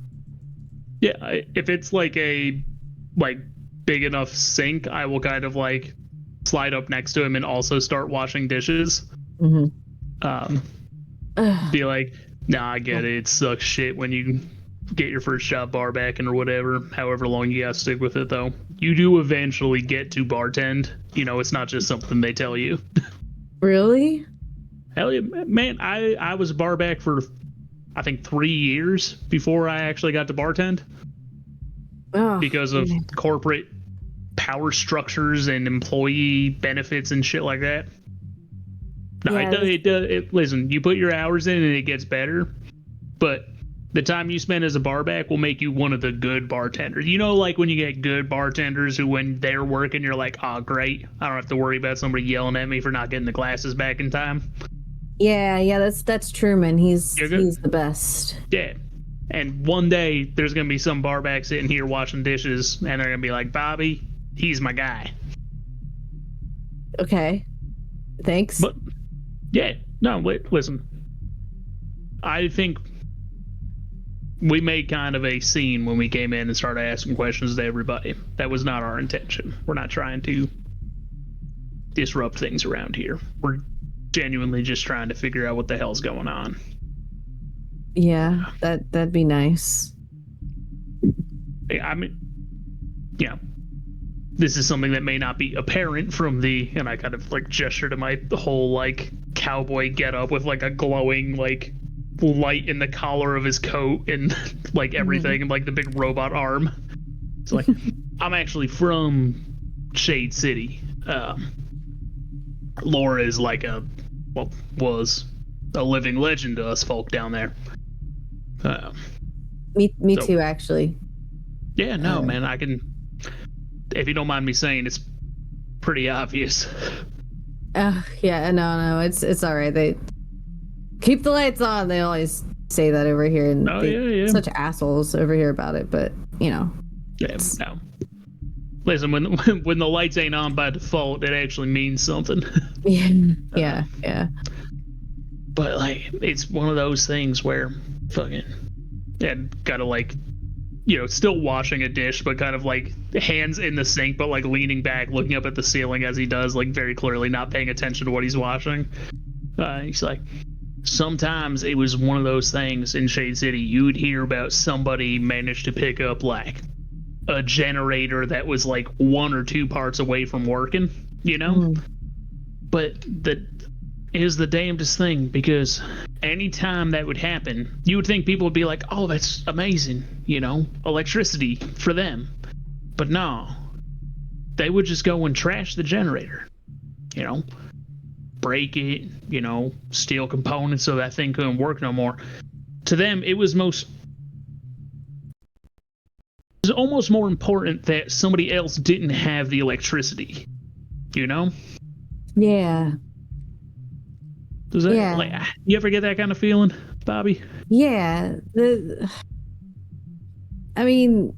Yeah, if it's like a big enough sink, I will kind of like slide up next to him and also start washing dishes. Be like, nah, I get it. It sucks shit when you get your first job barbacking or whatever, however long you gotta stick with it, though. You do eventually get to bartend. You know, it's not just something they tell you. Really? Hell yeah, man. I was a barback for, I think, 3 years before I actually got to bartend. Because of corporate power structures and employee benefits and shit like that. No, listen, you put your hours in and it gets better, but the time you spend as a barback will make you one of the good bartenders. You know, like when you get good bartenders who, when they're working, you're like, oh, great. I don't have to worry about somebody yelling at me for not getting the glasses back in time. Yeah, that's Truman. He's the best. Yeah. And one day there's going to be some barback sitting here washing dishes and they're going to be like, Bobby, he's my guy. Okay. Thanks. But, yeah. No, listen. I think we made kind of a scene when we came in and started asking questions to everybody. That was not our intention. We're not trying to disrupt things around here. We're genuinely just trying to figure out what the hell's going on. Yeah, that'd be nice. I mean, yeah. This is something that may not be apparent from and I kind of like gesture to my whole like cowboy getup with like a glowing like light in the collar of his coat and like everything and like the big robot arm. It's like, I'm actually from Shade City. Laura is like was a living legend to us folk down there. Me too, actually. Yeah, no, man, I can, if you don't mind me saying, it's pretty obvious. Yeah, no, it's all right. They keep the lights on. They always say that over here, and such assholes over here about it. But you know, yeah, no. Listen, when the lights ain't on by default, it actually means something. Yeah. But like, it's one of those things where fucking, gotta like, you know, still washing a dish, but kind of like hands in the sink, but like leaning back, looking up at the ceiling as he does, like very clearly not paying attention to what he's washing. He's like, sometimes it was one of those things in Shade City. You would hear about somebody managed to pick up like a generator that was like 1 or 2 parts away from working, you know? Mm. But that is the damnedest thing, because anytime that would happen, you would think people would be like, oh, that's amazing, you know, electricity for them. But no, they would just go and trash the generator, you know, break it, you know, steal components so that thing couldn't work no more. To them, it was almost more important that somebody else didn't have the electricity, you know? Yeah. Does that, like, you ever get that kind of feeling, Bobby? Yeah. I mean,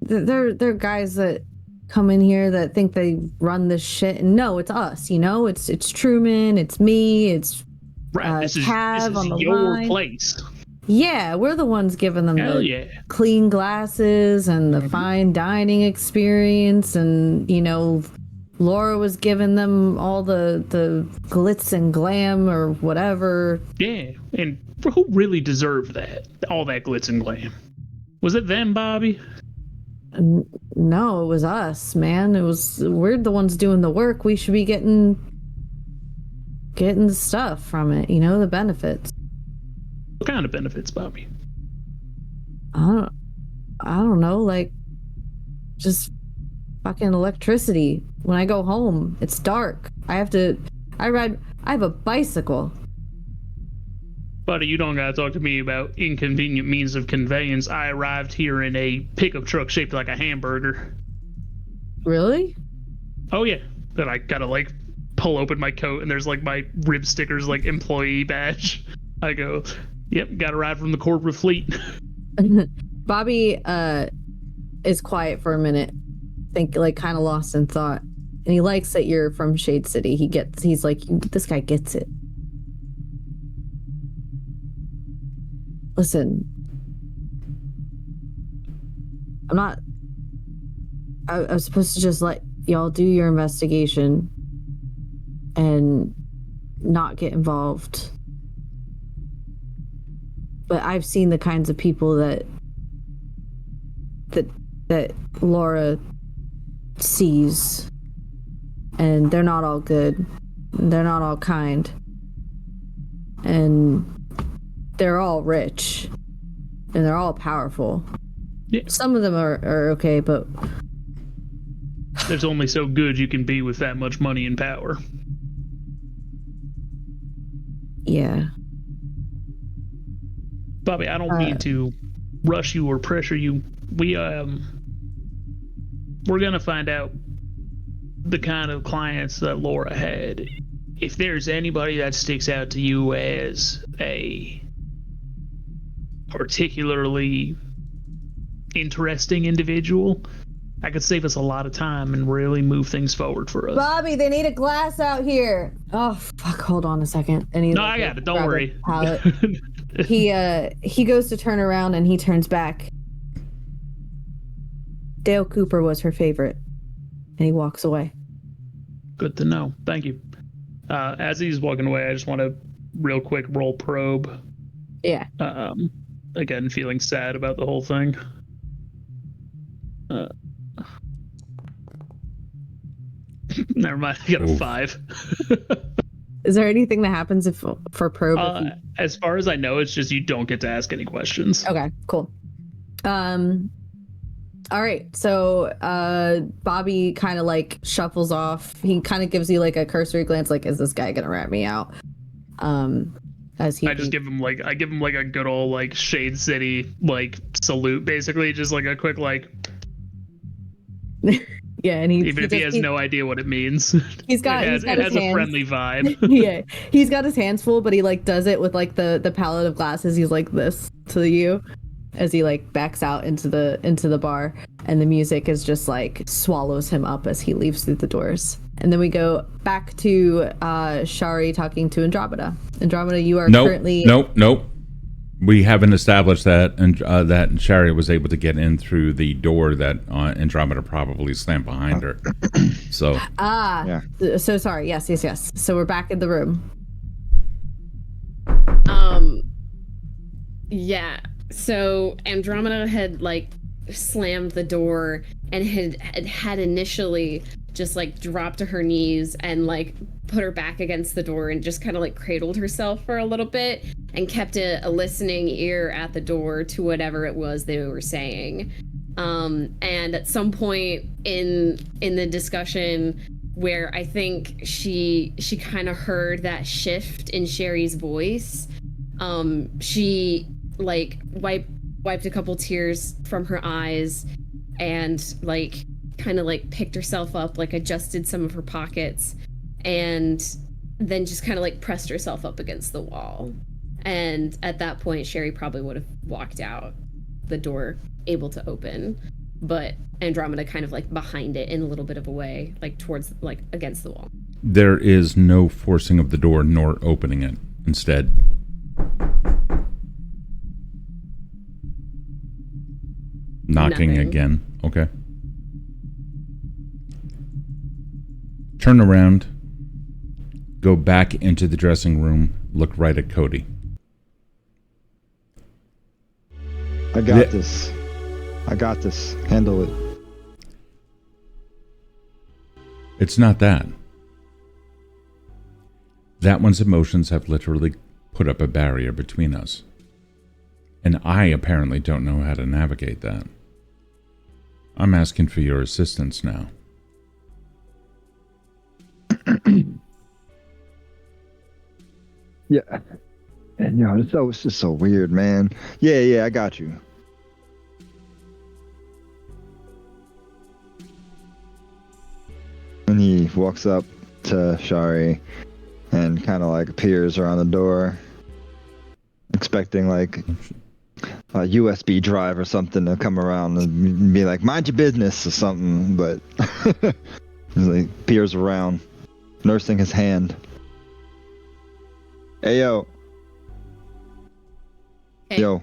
there are guys that come in here that think they run this shit, and no, it's us, you know? It's Truman, it's me, it's this is on the your line. Place. Yeah, we're the ones giving them clean glasses and the fine dining experience, and, you know, Laura was giving them all the glitz and glam or whatever. Yeah, and who really deserved that? All that glitz and glam? Was it them, Bobby? No, it was us, man. We're the ones doing the work. We should be getting the stuff from it, you know, the benefits. What kind of benefits, Bobby? I don't know, like just fucking electricity. When I go home, it's dark. I have a bicycle. Buddy, you don't gotta talk to me about inconvenient means of conveyance. I arrived here in a pickup truck shaped like a hamburger. Really? Oh yeah. Then I gotta like pull open my coat and there's like my rib stickers, like employee badge. I go, yep, got a ride from the corporate fleet. Bobby is quiet for a minute, like kind of lost in thought, and he likes that you're from Shade City. He's like, this guy gets it. Listen, I was supposed to just let y'all do your investigation and not get involved. But I've seen the kinds of people that Laura sees, and they're not all good. They're not all kind. And they're all rich. And they're all powerful. Yeah. Some of them are okay, but there's only so good you can be with that much money and power. Yeah. Bobby, I don't mean to rush you or pressure you. We're gonna find out the kind of clients that Laura had. If there's anybody that sticks out to you as a particularly interesting individual, I could save us a lot of time and really move things forward for us. Bobby, they need a glass out here. Oh fuck! Hold on a second. And no, I got it. Don't worry. He goes to turn around and he turns back. Dale Cooper was her favorite, and he walks away. Good to know. Thank you. As he's walking away, I just want to real quick roll probe. Yeah. Again, feeling sad about the whole thing. Never mind. I got a 5. Is there anything that happens for probe? As far as I know, it's just you don't get to ask any questions. Okay, cool. All right, so Bobby kind of like shuffles off. He kind of gives you like a cursory glance, like, is this guy gonna rat me out? I give him like a good old like Shade City like salute, basically, just like a quick like. Yeah, and if he has no idea what it means, it has a friendly vibe. Yeah, he's got his hands full, but he like does it with like the palette of glasses. He's like this to you as he like backs out into the bar, and the music is just like swallows him up as he leaves through the doors. And then we go back to Shari talking to Andromeda. Andromeda, you are currently Nope. We haven't established that, and that Shari was able to get in through the door that Andromeda probably slammed behind her. So yeah. So sorry. Yes. So we're back in the room. Yeah. So Andromeda had like slammed the door and had initially just like dropped to her knees and like put her back against the door and just kind of like cradled herself for a little bit and kept a listening ear at the door to whatever it was they were saying. And at some point in the discussion where I think she kind of heard that shift in Sherry's voice, she like wiped a couple tears from her eyes and like kind of like picked herself up, like adjusted some of her pockets, and then just kind of like pressed herself up against the wall. And at that point, Sherry probably would have walked out, the door able to open, but Andromeda kind of like behind it in a little bit of a way, like towards, like against the wall. There is no forcing of the door nor opening it. Instead, knocking Nothing. again. Okay. Turn around. Go back into the dressing room. Look right at Cody. I got this. I got this. Handle it. It's not that. That one's emotions have literally put up a barrier between us. And I apparently don't know how to navigate that. I'm asking for your assistance now. Yeah. And it's just so weird, man. Yeah, I got you. And he walks up to Shari and kind of like peers around the door, expecting like a USB drive or something to come around and be like, mind your business or something, but he like peers around, nursing his hand. Hey, yo. Hey. Yo.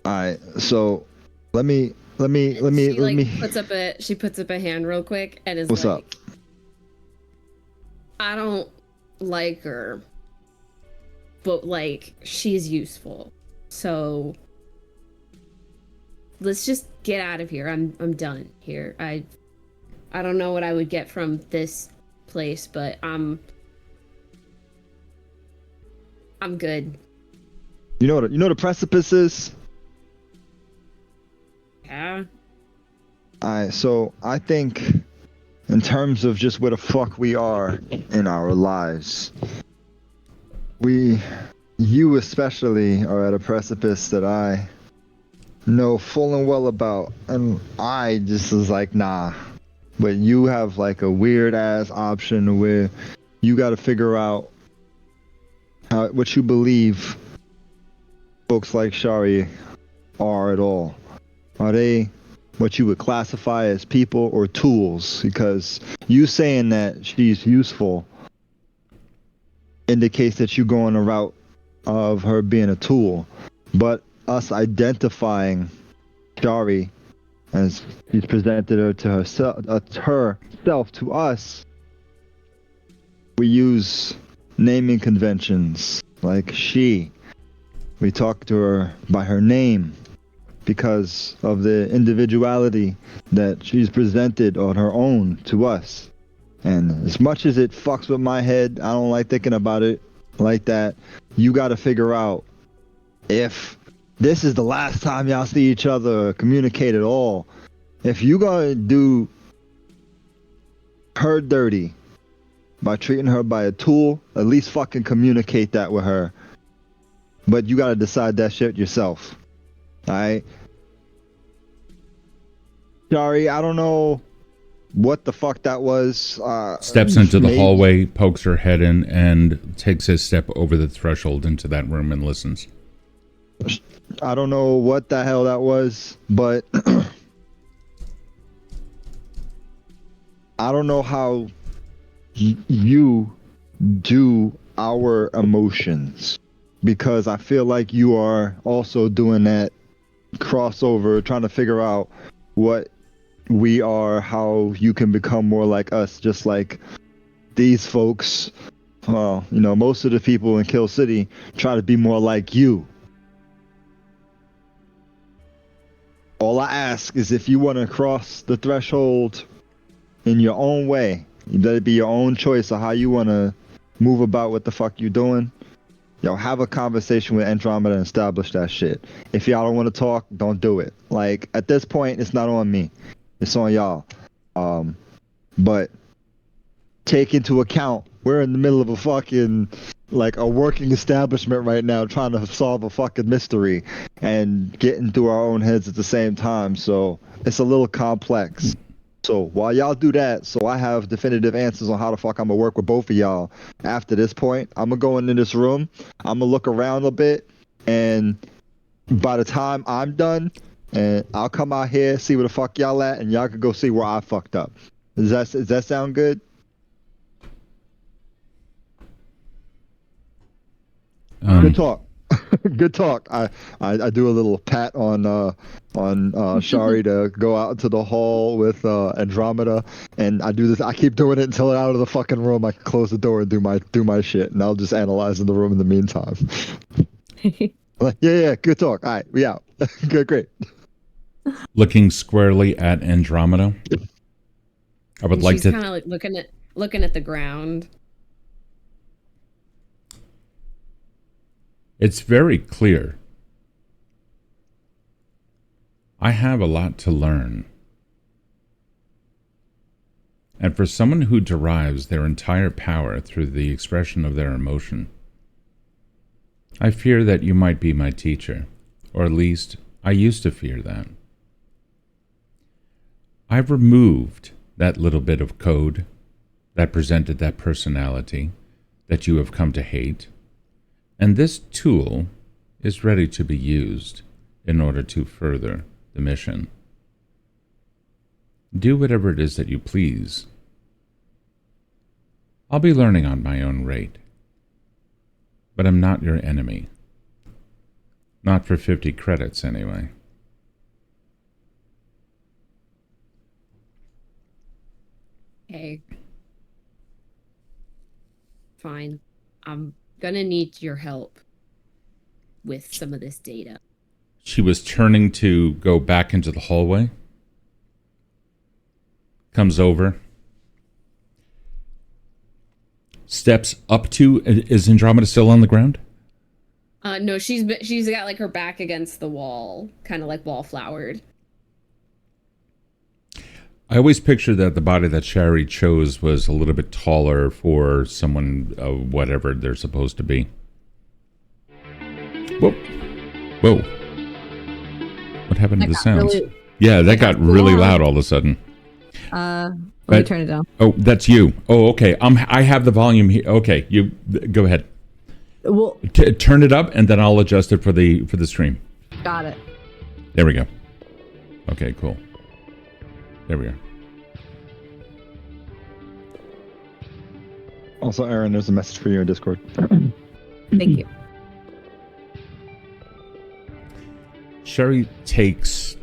Alright, so let me She puts up a hand real quick and is What's like, up? I don't like her, but like she's useful. So let's just get out of here. I'm done here. I don't know what I would get from this place, but I'm good. You know what a precipice is? Yeah. Alright, so I think in terms of just where the fuck we are in our lives, you especially are at a precipice that I know full and well about, and I just was like, nah. But you have like a weird ass option where you got to figure out what you believe folks like Shari are at all. Are they what you would classify as people or tools? Because you saying that she's useful indicates that you go on a route of her being a tool. But us identifying Shari as she's presented her to herself to us, we use naming conventions like she. We talk to her by her name because of the individuality that she's presented on her own to us. And as much as it fucks with my head, I don't like thinking about it like that. You got to figure out if this is the last time y'all see each other or communicate at all. If you gonna do her dirty by treating her by a tool, at least fucking communicate that with her. But you gotta decide that shit yourself. Alright? Sorry, I don't know what the fuck that was. Steps into the hallway, pokes her head in, and takes a step over the threshold into that room and listens. I don't know what the hell that was, but I don't know how you do our emotions, because I feel like you are also doing that crossover, trying to figure out what we are, how you can become more like us, just like these folks Well, most of the people in Kill City try to be more like you. All I ask is if you want to cross the threshold in your own way, let it be your own choice of how you want to move about what the fuck you doing. Have a conversation with Andromeda and establish that shit. If y'all don't want to talk, don't do it. Like, at this point, it's not on me. It's on y'all. But take into account, we're in the middle of a fucking, like, a working establishment right now trying to solve a fucking mystery and getting through our own heads at the same time. So it's a little complex. So while y'all do that, so I have definitive answers on how the fuck I'm gonna work with both of y'all after this point, I'm gonna go into this room, I'm gonna look around a bit, and by the time I'm done, and I'll come out here, see where the fuck y'all at, and y'all can go see where I fucked up. Does that sound good? Good talk. Good talk. I do a little pat on Shari to go out into the hall with Andromeda, and I do this. I keep doing it until out of the fucking room. I can close the door and do my shit, and I'll just analyze in the room in the meantime. Like, yeah, good talk. All right, we out. Good, great. Looking squarely at Andromeda, I would like to. She's kind of like looking at the ground. It's very clear. I have a lot to learn. And for someone who derives their entire power through the expression of their emotion, I fear that you might be my teacher, or at least I used to fear that. I've removed that little bit of code that presented that personality that you have come to hate. And this tool is ready to be used in order to further the mission. Do whatever it is that you please. I'll be learning on my own rate. But I'm not your enemy. Not for 50 credits, anyway. Okay. Fine. I'm gonna need your help with some of this data. She was turning to go back into the hallway. Comes over. Steps up to... Is Andromeda still on the ground? No, she's got like her back against the wall, kind of like wallflowered. I always pictured that the body that Shari chose was a little bit taller for someone, whatever they're supposed to be. Whoa. Whoa. What happened to the sounds? That got really loud all of a sudden. Let me turn it down. Oh, that's you. Oh, okay. I have the volume here. Okay, you go ahead. Well, turn it up, and then I'll adjust it for the stream. Got it. There we go. Okay, cool. There we are. Also, Aaron, there's a message for you in Discord. Thank you. Shari takes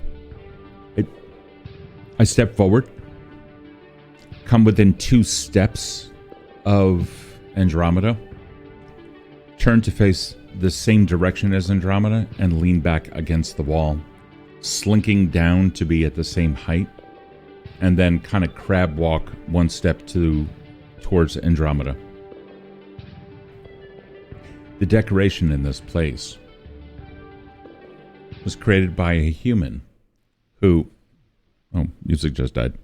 a step forward, come within 2 steps of Andromeda, turn to face the same direction as Andromeda, and lean back against the wall, slinking down to be at the same height, and then kind of crab walk 1 step towards Andromeda. The decoration in this place was created by a human who... Oh, music just died.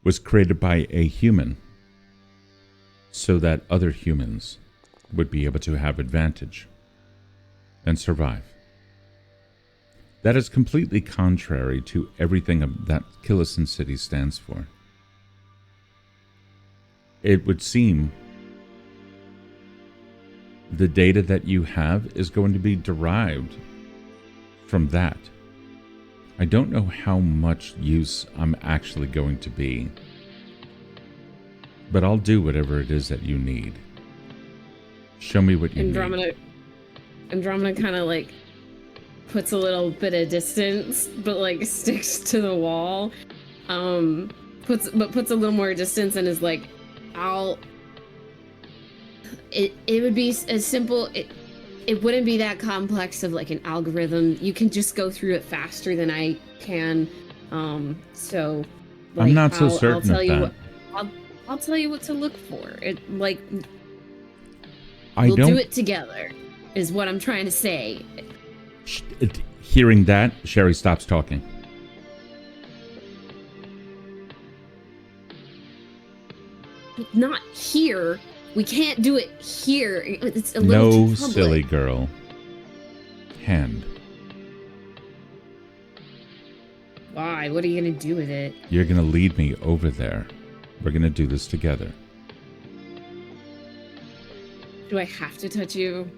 Was created by a human so that other humans would be able to have advantage and survive. That is completely contrary to everything that Killison City stands for. It would seem the data that you have is going to be derived from that. I don't know how much use I'm actually going to be, but I'll do whatever it is that you need. Show me what you need. Andromeda kind of like puts a little bit of distance, but like sticks to the wall. Puts a little more distance and is like, I'll It would be as simple. It wouldn't be that complex of like an algorithm. You can just go through it faster than I can. So like, I'm not so certain I'll tell of you that. I'll tell you what to look for. It like We'll do it together, is what I'm trying to say. Hearing that, Sherry stops talking. Not here. We can't do it here. It's a little No, too public. silly girl. Hand. Why? What are you gonna do with it? You're gonna lead me over there. We're gonna do this together. Do I have to touch you?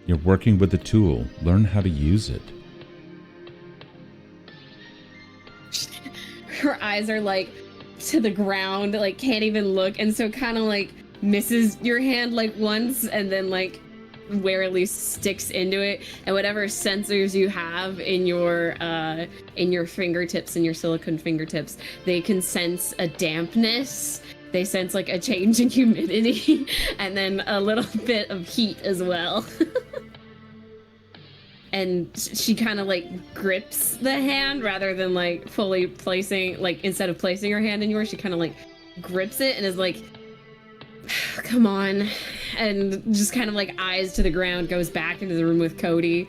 You're working with the tool. Learn how to use it. Her eyes are like to the ground, like can't even look, and so kind of like misses your hand like once, and then like warily sticks into it, and whatever sensors you have in your fingertips, in your silicone fingertips, they can sense a dampness. They sense like a change in humidity, and then a little bit of heat as well. And she kind of like grips the hand rather than like fully placing, like instead of placing her hand in yours, she kind of like grips it and is like, come on. And just kind of like eyes to the ground, goes back into the room with Kode.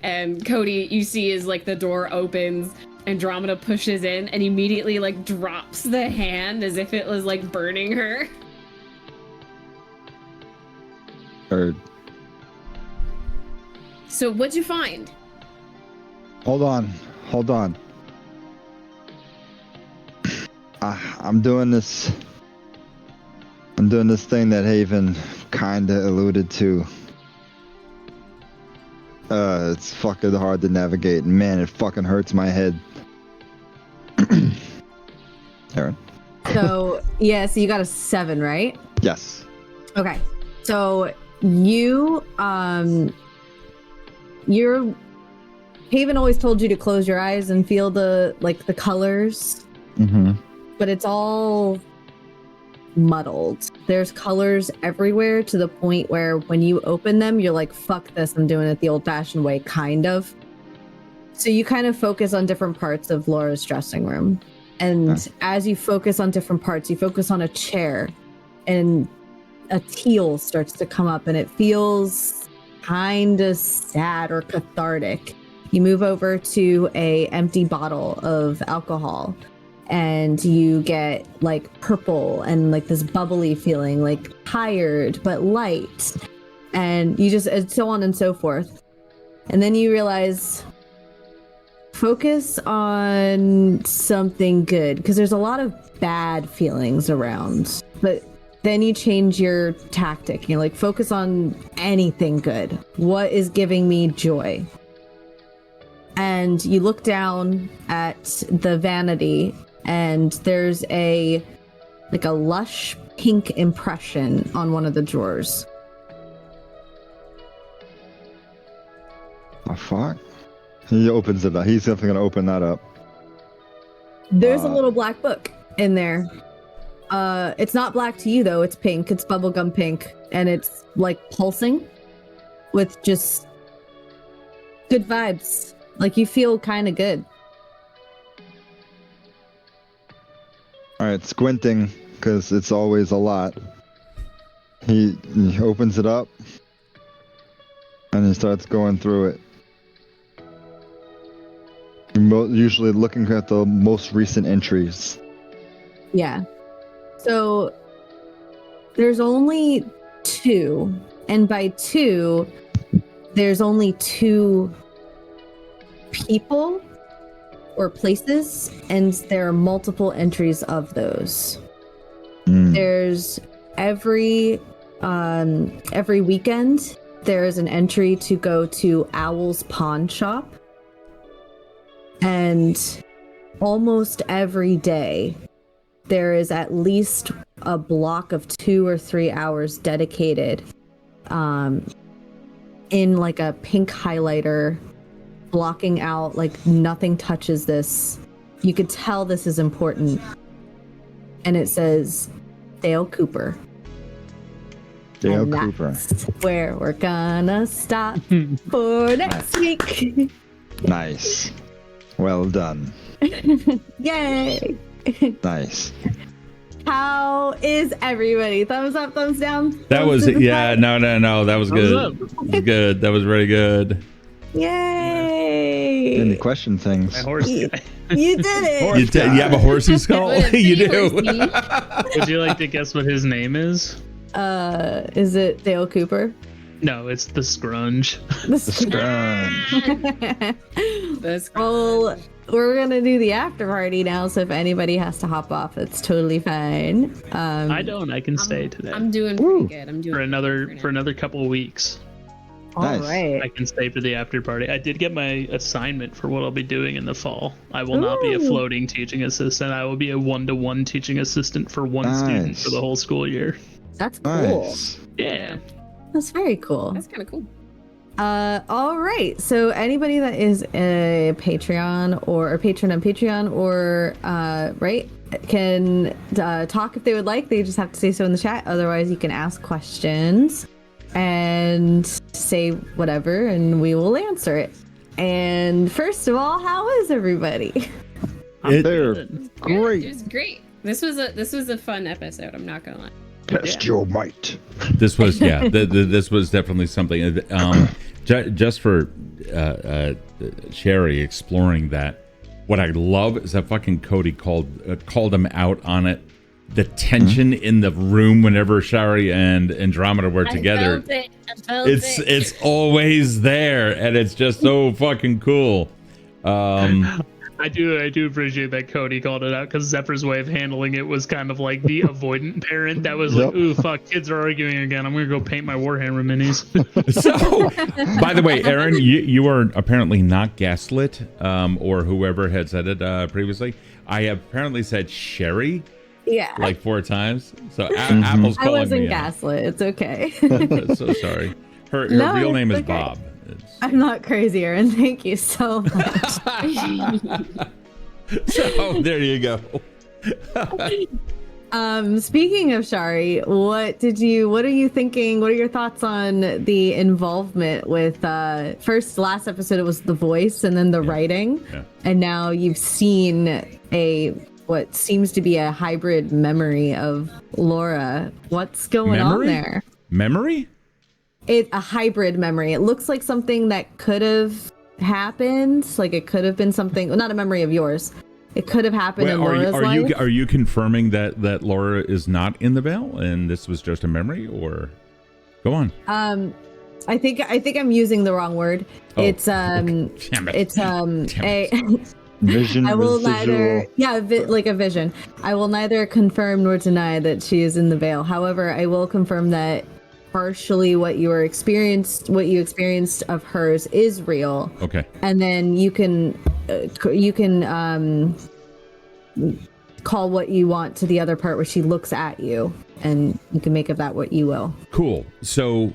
And Kode, you see, is like the door opens, Andromeda pushes in and immediately like drops the hand as if it was like burning her. Heard. So what'd you find? Hold on. I'm doing this thing that Haven kinda alluded to. It's fucking hard to navigate, and man, it fucking hurts my head. Aaron? So you got a 7, right? Yes. Okay. So Haven always told you to close your eyes and feel the colors. Mm-hmm. But it's all muddled. There's colors everywhere to the point where when you open them, you're like, fuck this, I'm doing it the old-fashioned way, kind of. So you kind of focus on different parts of Laura's dressing room. And as you focus on different parts, you focus on a chair, and a teal starts to come up, and it feels kind of sad or cathartic. You move over to a empty bottle of alcohol, and you get like purple and like this bubbly feeling, like tired but light, and you just, and so on and so forth. And then you realize, focus on something good, because there's a lot of bad feelings around. But then you change your tactic. You're like, focus on anything good. What is giving me joy? And you look down at the vanity, and there's a lush pink impression on one of the drawers. Oh, fuck. He opens it up. He's definitely gonna open that up. There's a little black book in there. It's not black to you though, it's pink. It's bubblegum pink, and it's like pulsing with just good vibes. Like you feel kind of good. All right, squinting, because it's always a lot. He opens it up, and he starts going through it. Usually looking at the most recent entries. Yeah. So there's only 2, and by 2, there's only 2 people or places, and there are multiple entries of those. There's every weekend there is an entry to go to Owl's pawn shop, and almost every day there is at least a block of 2 or 3 hours dedicated in like a pink highlighter, blocking out, like nothing touches this. You could tell this is important. And it says Dale Cooper. Dale And Cooper. that's where we're gonna stop for next week. Nice. Well done. Yay! Nice. How is everybody? Thumbs up, thumbs down? That thumbs was to the yeah, side? no, that was Thumbs good. up. That was good. That was very good. Yay! And the question My things. horse You guy. you did it! You have a horsey skull? What a You pretty do. horsey. Would you like to guess what his name is? Is it Dale Cooper? No, it's the Scrunge. The scrunch. That's Well, we're gonna do the after party now, so if anybody has to hop off, it's totally fine. I don't. I can stay today I'm doing Woo. pretty good. I'm doing for another pretty for good. another couple of weeks. All Nice. right. I can stay for the after party. I did get my assignment for what I'll be doing in the fall. I will not be a Ooh. floating teaching assistant. I will be a 1-to-1 teaching assistant for one student Nice. for the whole school year. That's cool. Nice. Yeah. That's very cool. That's kind of cool. All right. So anybody that is a Patreon or a patron on Patreon or right can talk if they would like. They just have to say so in the chat. Otherwise, you can ask questions and say whatever, and we will answer it. And first of all, how is everybody? They're Good. It great. was great. This was a fun episode. I'm not gonna lie. Test your might. This was this was definitely something. Just for Sherry exploring that. What I love is that fucking Kode called him out on it. The tension in the room whenever Shari and Andromeda were together. I felt it. It's always there, and it's just so fucking cool. I do appreciate that Kode called it out because Zephyr's way of handling it was kind of like the avoidant parent that was like, "Ooh, fuck, kids are arguing again. I'm gonna go paint my Warhammer minis." So, by the way, Aaron, you are apparently not gaslit, or whoever had said it previously. I have apparently said Sherry Yeah. like 4 times. So Apple's I calling wasn't me out. gaslit. It's okay. So sorry. Her No, real name it's is okay. Bob. It's- I'm not crazy, Aaron. Thank you so much. so there you go. Speaking of Shari, what are you thinking? What are your thoughts on the involvement with last episode it was the voice and then the writing. Yeah. And now you've seen what seems to be a hybrid memory of Laura. What's going on Memory? there? Memory? A hybrid memory. It looks like something that could have happened. Like it could have been something, well, not a memory of yours. It could have happened in Laura's life. Are you confirming that Laura is not in the Veil and this was just a memory, or go on? I think I'm using the wrong word. Oh, It's Damn it. it's Damn a it. Vision. I will residual. neither like a vision. I will neither confirm nor deny that she is in the Veil. However, I will confirm that partially what you experienced of hers is real. Okay. And then you can call what you want to the other part where she looks at you, and you can make of that what you will. Cool. So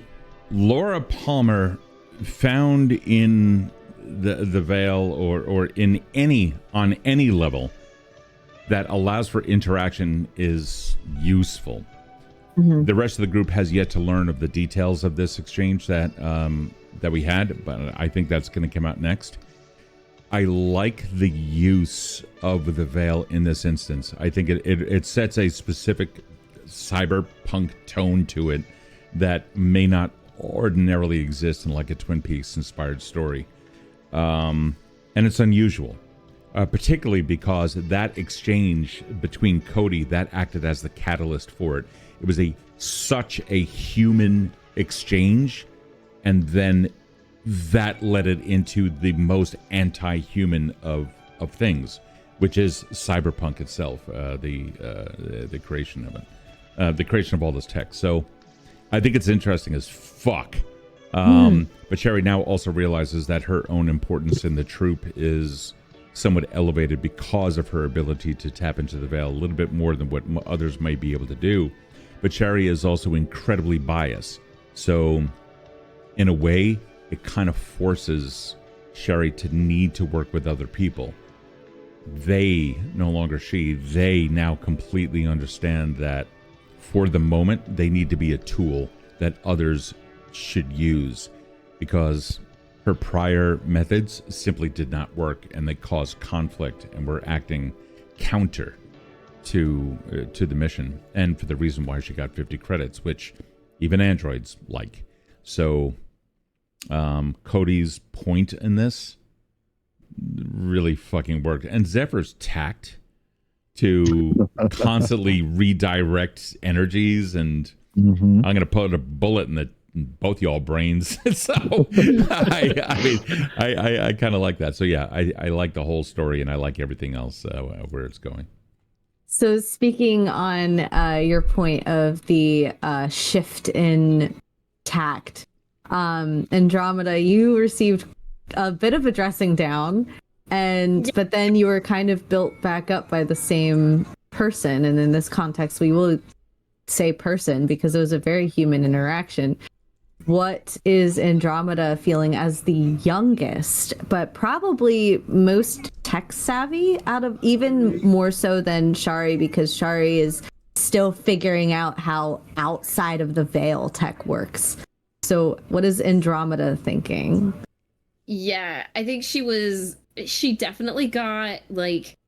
Laura Palmer found in the Veil or in on any level that allows for interaction is useful. Mm-hmm. The rest of the group has yet to learn of the details of this exchange that we had, but I think that's going to come out next. I like the use of the Veil in this instance. I think it sets a specific cyberpunk tone to it that may not ordinarily exist in like a Twin Peaks inspired story. And it's unusual, particularly because that exchange between Kode, that acted as the catalyst for it. It was such a human exchange, and then that led it into the most anti-human of things, which is cyberpunk itself, the creation of it, the creation of all this tech. So I think it's interesting as fuck. But Sherry now also realizes that her own importance in the troop is somewhat elevated because of her ability to tap into the Veil a little bit more than what others might be able to do. But Sherry is also incredibly biased. So in a way, it kind of forces Sherry to need to work with other people. They, no longer she, they now completely understand that for the moment, they need to be a tool that others should use, because her prior methods simply did not work and they caused conflict and were acting counter to the mission, and for the reason why she got 50 credits, which even androids like. So Kode's point in this really fucking worked, and Zephyr's tact to constantly redirect energies, and I'm gonna put a bullet in both y'all brains. So I kind of like that. So yeah, I like the whole story, and I like everything else where it's going. So speaking on your point of the shift in tact, Andromeda, you received a bit of a dressing down, but then you were kind of built back up by the same person. And in this context, we will say person because it was a very human interaction. What is Andromeda feeling as the youngest, but probably most tech savvy out of, even more so than Shari, because Shari is still figuring out how outside of the veil tech works. So what is Andromeda thinking? Yeah, I think she definitely got like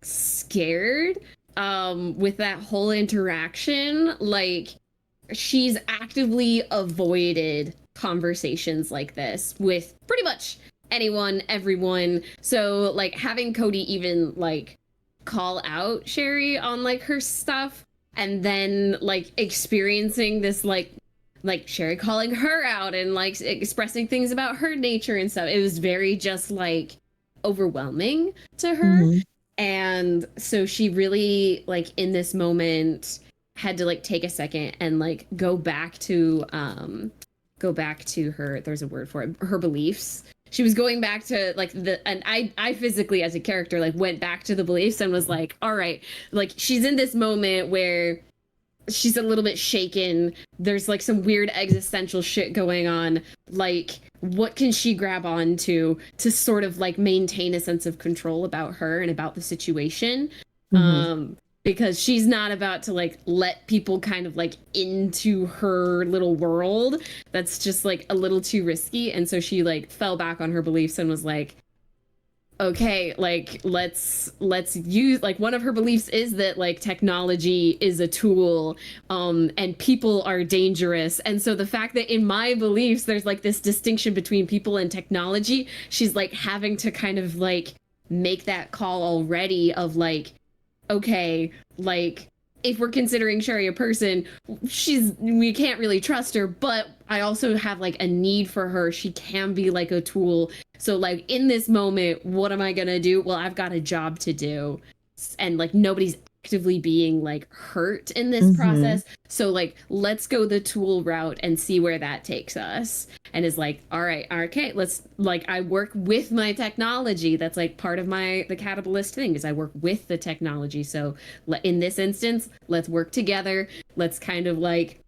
scared with that whole interaction. Like, she's actively avoided conversations like this with pretty much anyone, everyone. So like having Kode even like call out Sherry on like her stuff, and then like experiencing this like Sherry calling her out and like expressing things about her nature and stuff. It was very just like overwhelming to her. Mm-hmm. And so she really like in this moment had to like take a second and like go back to her, there's a word for it, her beliefs. She was going back to like and I physically as a character like went back to the beliefs and was like, all right, like she's in this moment where she's a little bit shaken. There's like some weird existential shit going on. Like, what can she grab onto to sort of like maintain a sense of control about her and about the situation? Mm-hmm. Because she's not about to like let people kind of like into her little world. That's just like a little too risky. And so she like fell back on her beliefs and was like, okay, like let's use, like, one of her beliefs is that like technology is a tool and people are dangerous. And so the fact that in my beliefs there's like this distinction between people and technology, she's like having to kind of like make that call already of like, okay, like if we're considering Sherry a person, we can't really trust her, but I also have like a need for her. She can be like a tool. So like in this moment, what am I gonna do? Well, I've got a job to do, and like nobody's actively being like hurt in this process. So like let's go the tool route and see where that takes us. And is like, all right, okay, let's like, I work with my technology. That's like part of the Catabolist thing is I work with the technology. So in this instance, let's work together. Let's kind of like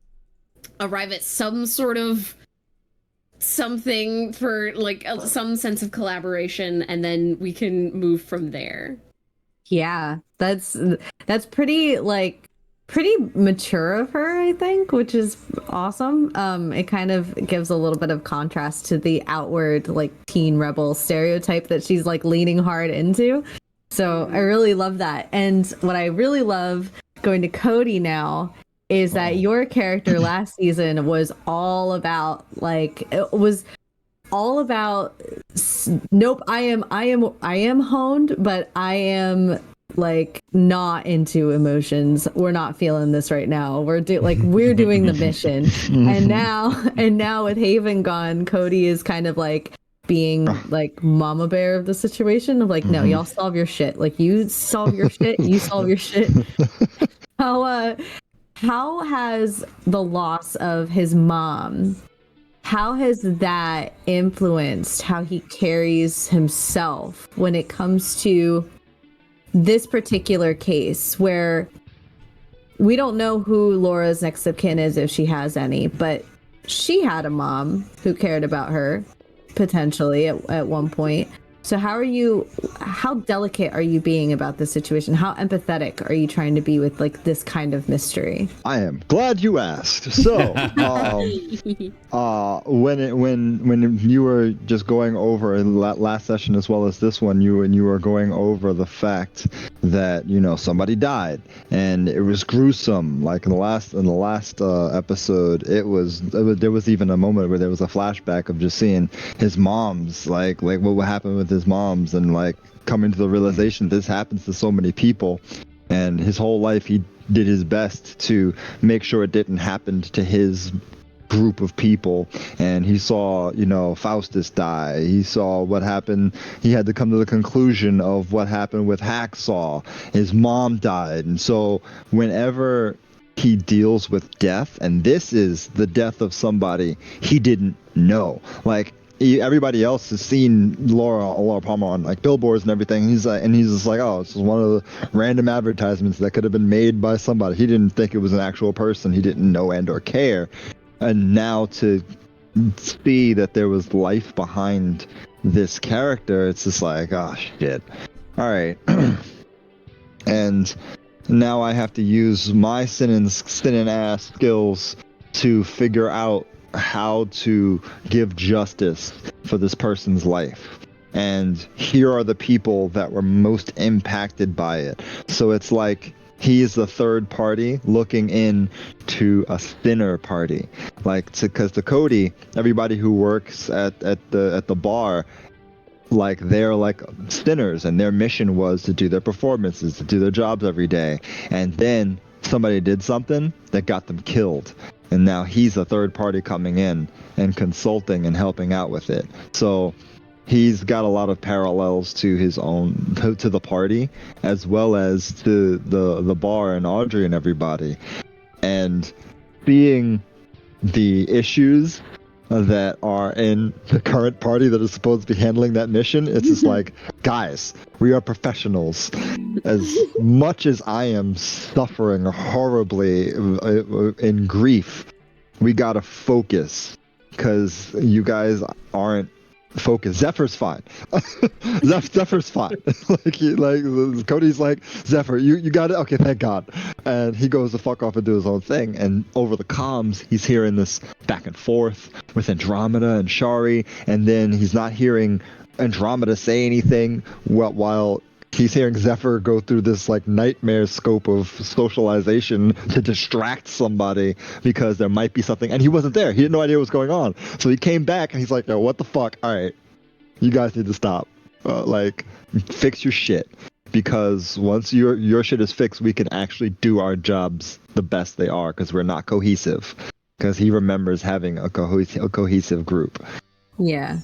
arrive at some sort of something for like some sense of collaboration, and then we can move from there. Yeah, that's pretty mature of her, I think, which is awesome. It kind of gives a little bit of contrast to the outward like teen rebel stereotype that she's like leaning hard into. So I really love that. And what I really love going to Kode now is that your character last season was all about nope, I am honed, but I am like not into emotions. We're not feeling this right now. We're doing the mission. and now with Haven gone, Kode is kind of like being like mama bear of the situation of like, no, y'all solve your shit. Like, you solve your shit, you solve your shit. How has the loss of his mom, how has that influenced how he carries himself when it comes to this particular case, where we don't know who Laura's next of kin is, if she has any, but she had a mom who cared about her potentially at one point. So how delicate are you being about this situation? How empathetic are you trying to be with like this kind of mystery? I am glad you asked. So, when you were just going over in last session as well as this one, you were going over the fact that somebody died and it was gruesome. Like in the last episode, there was even a moment where there was a flashback of just seeing his mom's like what happened with his mom's and like coming to the realization this happens to so many people, and his whole life he did his best to make sure it didn't happen to his group of people. And he saw Faustus die, he saw what happened, he had to come to the conclusion of what happened with Hacksaw, his mom died. And so whenever he deals with death, and this is the death of somebody he didn't know, like everybody else has seen Laura Palmer on like billboards and everything. He's just like, oh, it's just one of the random advertisements that could have been made by somebody. He didn't think it was an actual person. He didn't know and or care. And now to see that there was life behind this character, it's just like, oh shit. All right. And now I have to use my sin and ass skills to figure out how to give justice for this person's life. And here are the people that were most impacted by it. So it's like he is the third party looking in to a thinner party, because the Kode, everybody who works at the bar, like they're like sinners, and their mission was to do their performances, to do their jobs every day. And then somebody did something that got them killed. And now he's a third party coming in and consulting and helping out with it. So he's got a lot of parallels to his own, to the party, as well as to the bar and Audrey and everybody. And seeing the issues that are in the current party that is supposed to be handling that mission, it's just like, guys, we are professionals. As much as I am suffering horribly in grief, we gotta focus, because you guys aren't focused. Zephyr's fine. Zephyr's fine. Cody's like, Zephyr, you got it? Okay, thank God. And he goes the fuck off and do his own thing. And over the comms, he's hearing this back and forth with Andromeda and Shari, and then he's not hearing Andromeda say anything while he's hearing Zephyr go through this like nightmare scope of socialization to distract somebody because there might be something, and he wasn't there. He had no idea what was going on. So he came back and he's like, yo, what the fuck? All right, you guys need to stop. Fix your shit, because once your shit is fixed, we can actually do our jobs the best they are, because we're not cohesive. Because he remembers having a cohesive group. Yeah.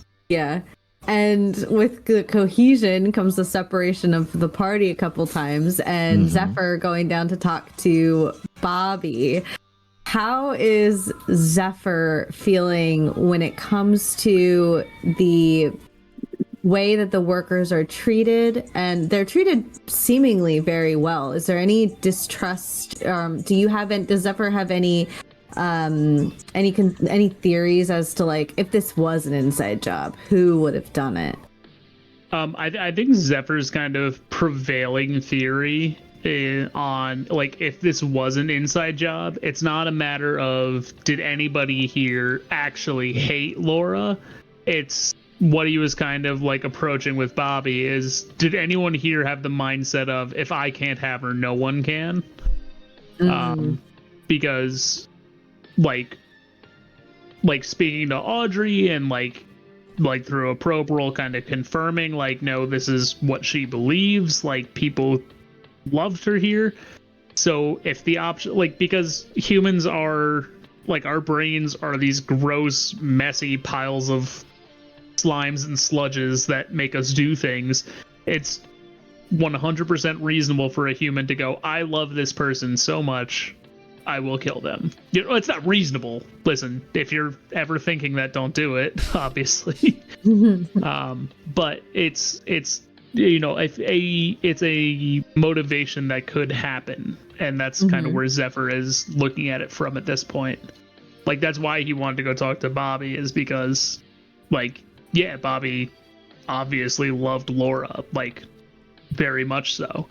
And with the cohesion comes the separation of the party a couple times, and Zephyr going down to talk to Bobby. How is Zephyr feeling when it comes to the way that the workers are treated? And they're treated seemingly very well. Is there any distrust? Does Zephyr have any theories as to like, if this was an inside job, who would have done it? I think Zephyr's kind of prevailing theory on, like, if this was an inside job, it's not a matter of did anybody here actually hate Laura. It's what he was kind of like approaching with Bobby is, did anyone here have the mindset of, if I can't have her, no one can? Because like speaking to Audrey and like through a probe roll kind of confirming, like, no, this is what she believes, like, people loved her here. So if the option, like, because humans are, like, our brains are these gross, messy piles of slimes and sludges that make us do things, it's 100% reasonable for a human to go, I love this person so much, I will kill them. You know, it's not reasonable. Listen, if you're ever thinking that, don't do it, obviously. But it's you know, it's a motivation that could happen, and that's kind of where Zephyr is looking at it from at this point. Like, that's why he wanted to go talk to Bobby, is because, like, yeah, Bobby obviously loved Laura, like very much so.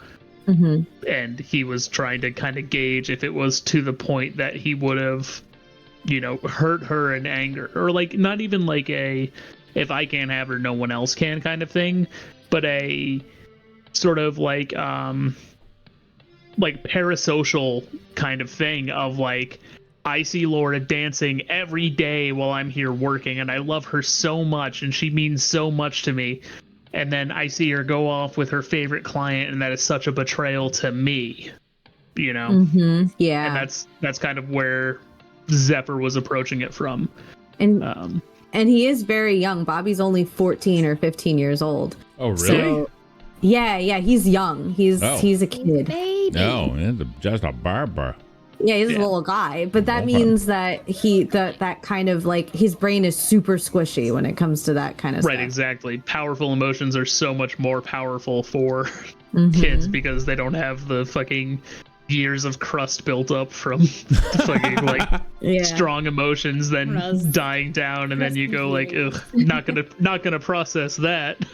Mm-hmm. And he was trying to kind of gauge if it was to the point that he would have, you know, hurt her in anger, or like not even like a if I can't have her, no one else can kind of thing, but a sort of like parasocial kind of thing of like, I see Laura dancing every day while I'm here working, and I love her so much, and she means so much to me. And then I see her go off with her favorite client, and that is such a betrayal to me, you know? Mm-hmm. Yeah. And that's kind of where Zephyr was approaching it from. And he is very young. Bobby's only 14 or 15 years old. Oh, really? So, yeah, he's young. He's a kid. Baby. No, it's just a barber. Yeah, he's a little guy, but that means that that kind of like his brain is super squishy when it comes to that kind of stuff. Right, exactly. Powerful emotions are so much more powerful for Mm-hmm. kids because they don't have the fucking years of crust built up from the fucking like strong emotions then Crust. dying down, and then you go like, ugh, not gonna process that.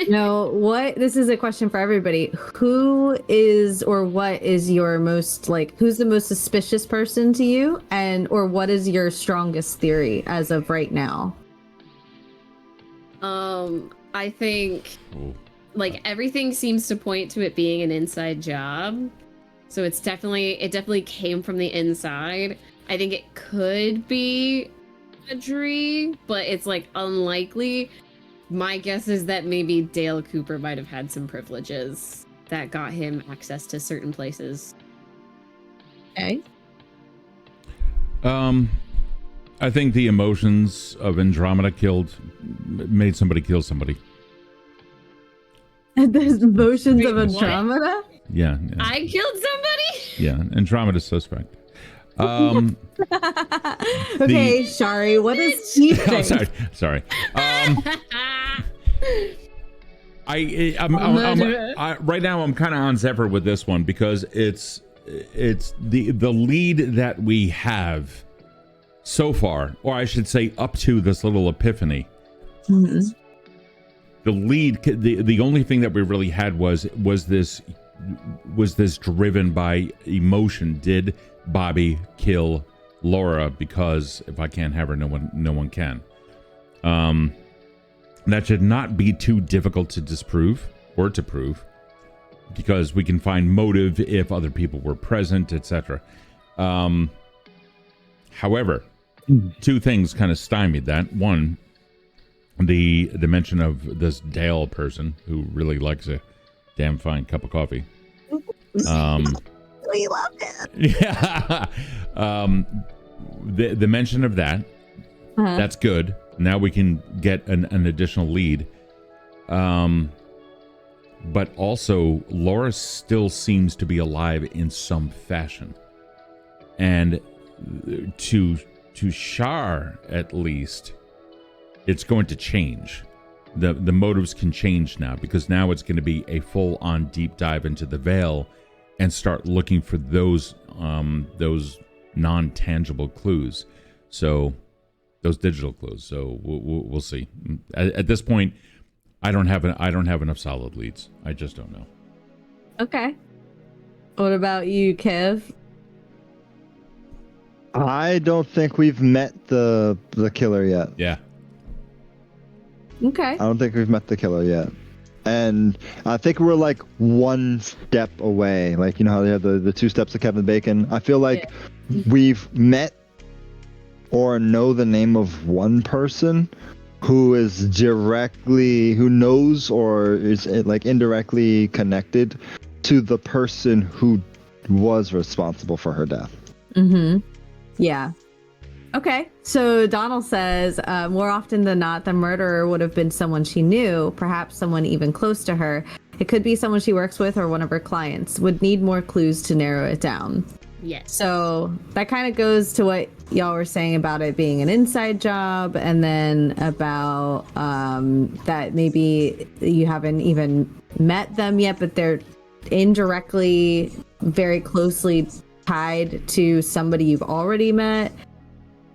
No, this is a question for everybody. Who is or what is your most like who's the most suspicious person to you, and or what is your strongest theory as of right now? I think like everything seems to point to it being an inside job. So it definitely came from the inside. I think it could be a tree, but it's like unlikely. My guess is that maybe Dale Cooper might have had some privileges that got him access to certain places. Okay. I think the emotions of Andromeda made somebody kill somebody. There's emotions Wait, of what? Andromeda? Yeah. I killed somebody? Yeah, Andromeda's suspect. Okay, Shari, what does he think? Oh, sorry. I'm right now I'm kind of on Zephyr with this one because it's the lead that we have so far, or I should say up to this little epiphany. Mm-hmm. The lead, the only thing that we really had was this driven by emotion. Did Bobby kill Laura? Because if I can't have her, no one can. That should not be too difficult to disprove or to prove, because we can find motive if other people were present, etc. However, two things kind of stymied that. One, the mention of this Dale person who really likes a damn fine cup of coffee. We love it. Yeah. The mention of that, that's good. Now we can get an additional lead. But also, Laura still seems to be alive in some fashion. And to Shar, at least, it's going to change. The motives can change now, because now it's going to be a full-on deep dive into the veil and start looking for those non-tangible clues. So those digital clues. So we'll see. At this point, I don't have enough solid leads. I just don't know. Okay. What about you, Kev? I don't think we've met the killer yet. Yeah. Okay. I don't think we've met the killer yet. And I think we're like one step away. Like, you know how they have the 2 steps of Kevin Bacon? I feel like we've met or know the name of one person who knows or is like indirectly connected to the person who was responsible for her death. Mm-hmm. Yeah. Okay. So Donald says, more often than not, the murderer would have been someone she knew, perhaps someone even close to her. It could be someone she works with or one of her clients. Would need more clues to narrow it down. Yes. So that kind of goes to what y'all were saying about it being an inside job, and then about that maybe you haven't even met them yet, but they're indirectly very closely tied to somebody you've already met.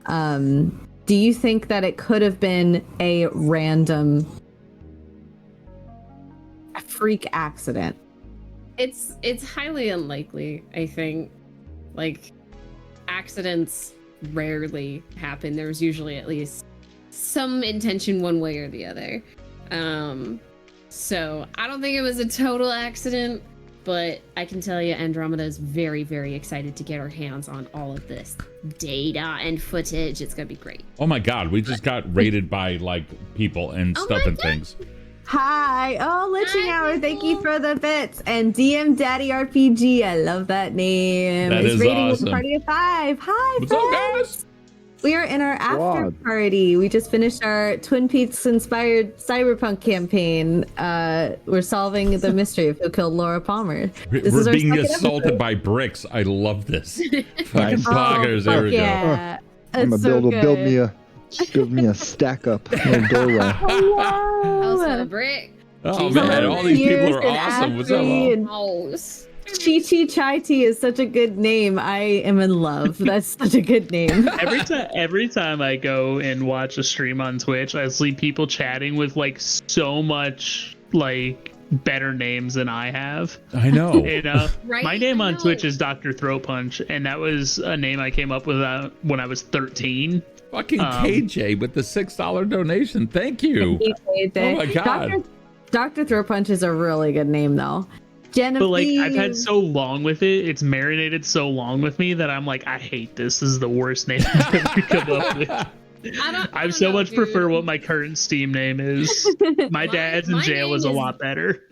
Do you think that it could have been a random freak accident. It's highly unlikely, I think. Like, accidents rarely happen. There's usually at least some intention one way or the other. So I don't think it was a total accident, but I can tell you Andromeda is very, very excited to get her hands on all of this data and footage. It's gonna be great. Oh my god, we just got raided by like people and stuff and things. Hi, Liching Hour, thank you for the bits. And DM Daddy RPG, I love that name. That is rating awesome. with a party of 5. Hi, What's friends. up, guys? We are in our after party. We just finished our Twin Peaks inspired Cyberpunk campaign. We're solving the mystery of who killed Laura Palmer. We're being assaulted by bricks. I love this. Fucking poggers. There we go. I'm gonna build me a stack up little doorway. House of a brick. Oh man, all these people are awesome. What's up? House. Chi Chi Chai Tea is such a good name. I am in love. That's such a good name. Every time I go and watch a stream on Twitch, I see people chatting with like so much like better names than I have. I know. And, Right? my name I on know. Twitch is Dr. Throat Punch, and that was a name I came up with when I was 13. Fucking KJ with the $6 donation. Thank you. Oh my god. Dr. Throat Punch is a really good name though. Genevieve. But like I've had so long with it, it's marinated so long with me that I'm like, I hate this. This is the worst name I've ever come up with. I so much prefer what my current Steam name is. My dad's in my jail name is a is- lot better.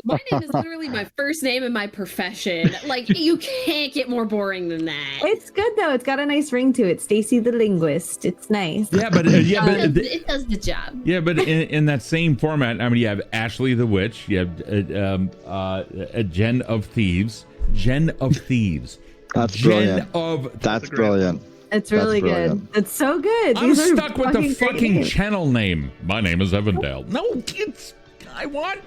My name is literally my first name and my profession. Like, you can't get more boring than that. It's good though. It's got a nice ring to it. Stacy the Linguist. It's nice. Yeah, but It does the job. yeah, but in that same format, I mean, you have Ashley the Witch, you have a Jen of Thieves, That's Jen brilliant. of. That's brilliant. It's really That's good. brilliant. It's so good. I'm These are stuck with the great fucking names. channel name. My name is Evandale. No, kids. I want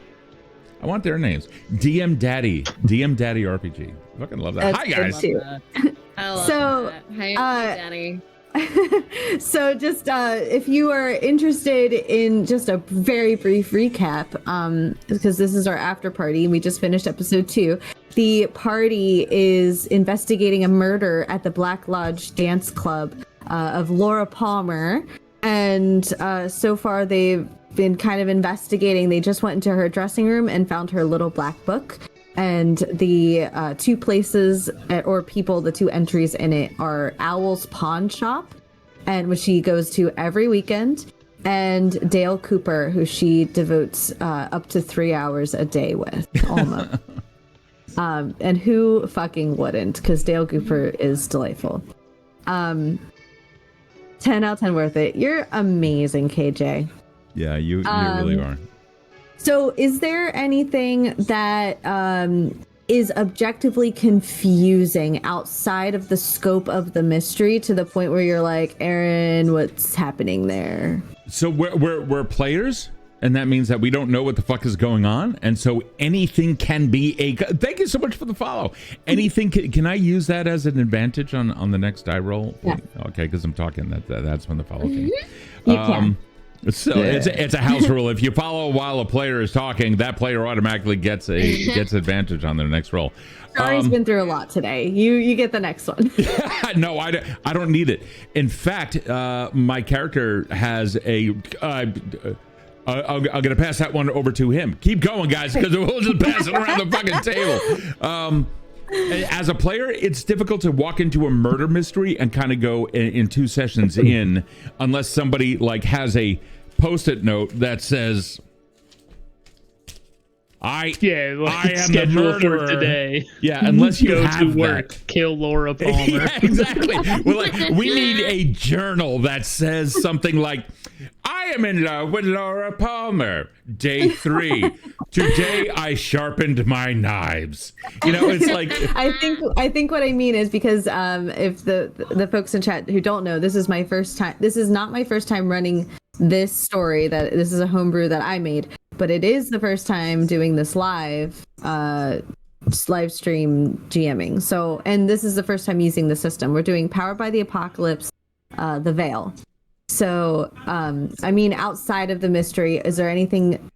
their names. DM Daddy RPG. Fucking love that. That's Hi good guys. too. I love So, that. Hi, Danny. So just if you are interested in just a very brief recap, because this is our after party, we just finished episode 2. The party is investigating a murder at the Black Lodge Dance Club of Laura Palmer, and so far they've been kind of investigating. They just went into her dressing room and found her little black book. And the two places or people, the two entries in it are Owl's Pawn Shop, and which she goes to every weekend, and Dale Cooper, who she devotes up to 3 hours a day with, almost. And who fucking wouldn't? Because Dale Cooper is delightful. 10 out of 10 worth it. You're amazing, KJ. Yeah, you really are. So is there anything that is objectively confusing outside of the scope of the mystery to the point where you're like, Aaron, what's happening there? So we're players, and that means that we don't know what the fuck is going on, and so anything can be a. Thank you so much for the follow. Anything can I use that as an advantage on the next die roll? Yeah. Okay, because I'm talking. That's when the follow came. You can. So it's a house rule. If you follow while a player is talking, that player automatically gets advantage on their next roll. Shari's been through a lot today. You get the next one. No, I don't need it. In fact, my character has a. I'm gonna pass that one over to him. Keep going, guys, because we'll just pass it around the fucking table. As a player, it's difficult to walk into a murder mystery and kind of go in 2 sessions in, unless somebody like has a post-it note that says, I am the murderer today. Yeah, unless you go have to work, that. kill Laura Palmer. Yeah, exactly. We need a journal that says something like, I am in love with Laura Palmer. Day 3. Today I sharpened my knives. You know, it's like I think what I mean is because if the folks in chat who don't know, this is my first time. This is not my first time running this story. That this is a homebrew that I made, but it is the first time doing this live stream GMing. So, and this is the first time using the system. We're doing Powered by the Apocalypse, the Veil. So, I mean, outside of the mystery, is there anything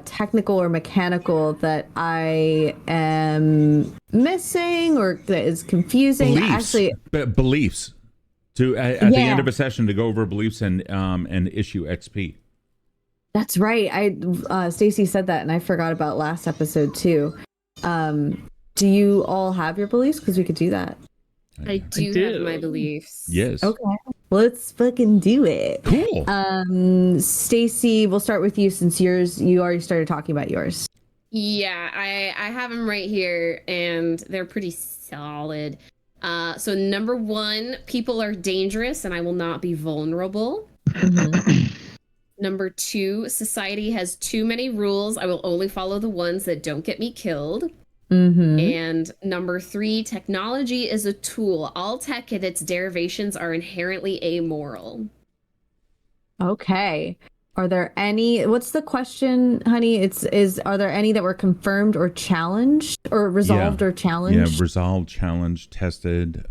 technical or mechanical that I am missing or that is confusing? Beliefs. To at the end of a session to go over beliefs and issue XP. That's right. Stacy said that, and I forgot about last episode too. Do you all have your beliefs? Because we could do that. I do have my beliefs. Yes. Okay. Let's fucking do it. Cool. Stacy, we'll start with you since you already started talking about yours. Yeah, I have them right here, and they're pretty solid. So number 1, people are dangerous, and I will not be vulnerable. Number 2, society has too many rules. I will only follow the ones that don't get me killed. And number 3, technology is a tool. All tech and its derivations are inherently amoral. Okay. Are there any? What's the question, honey? Are there any that were confirmed or challenged or resolved or challenged? Yeah, resolved, challenged, tested.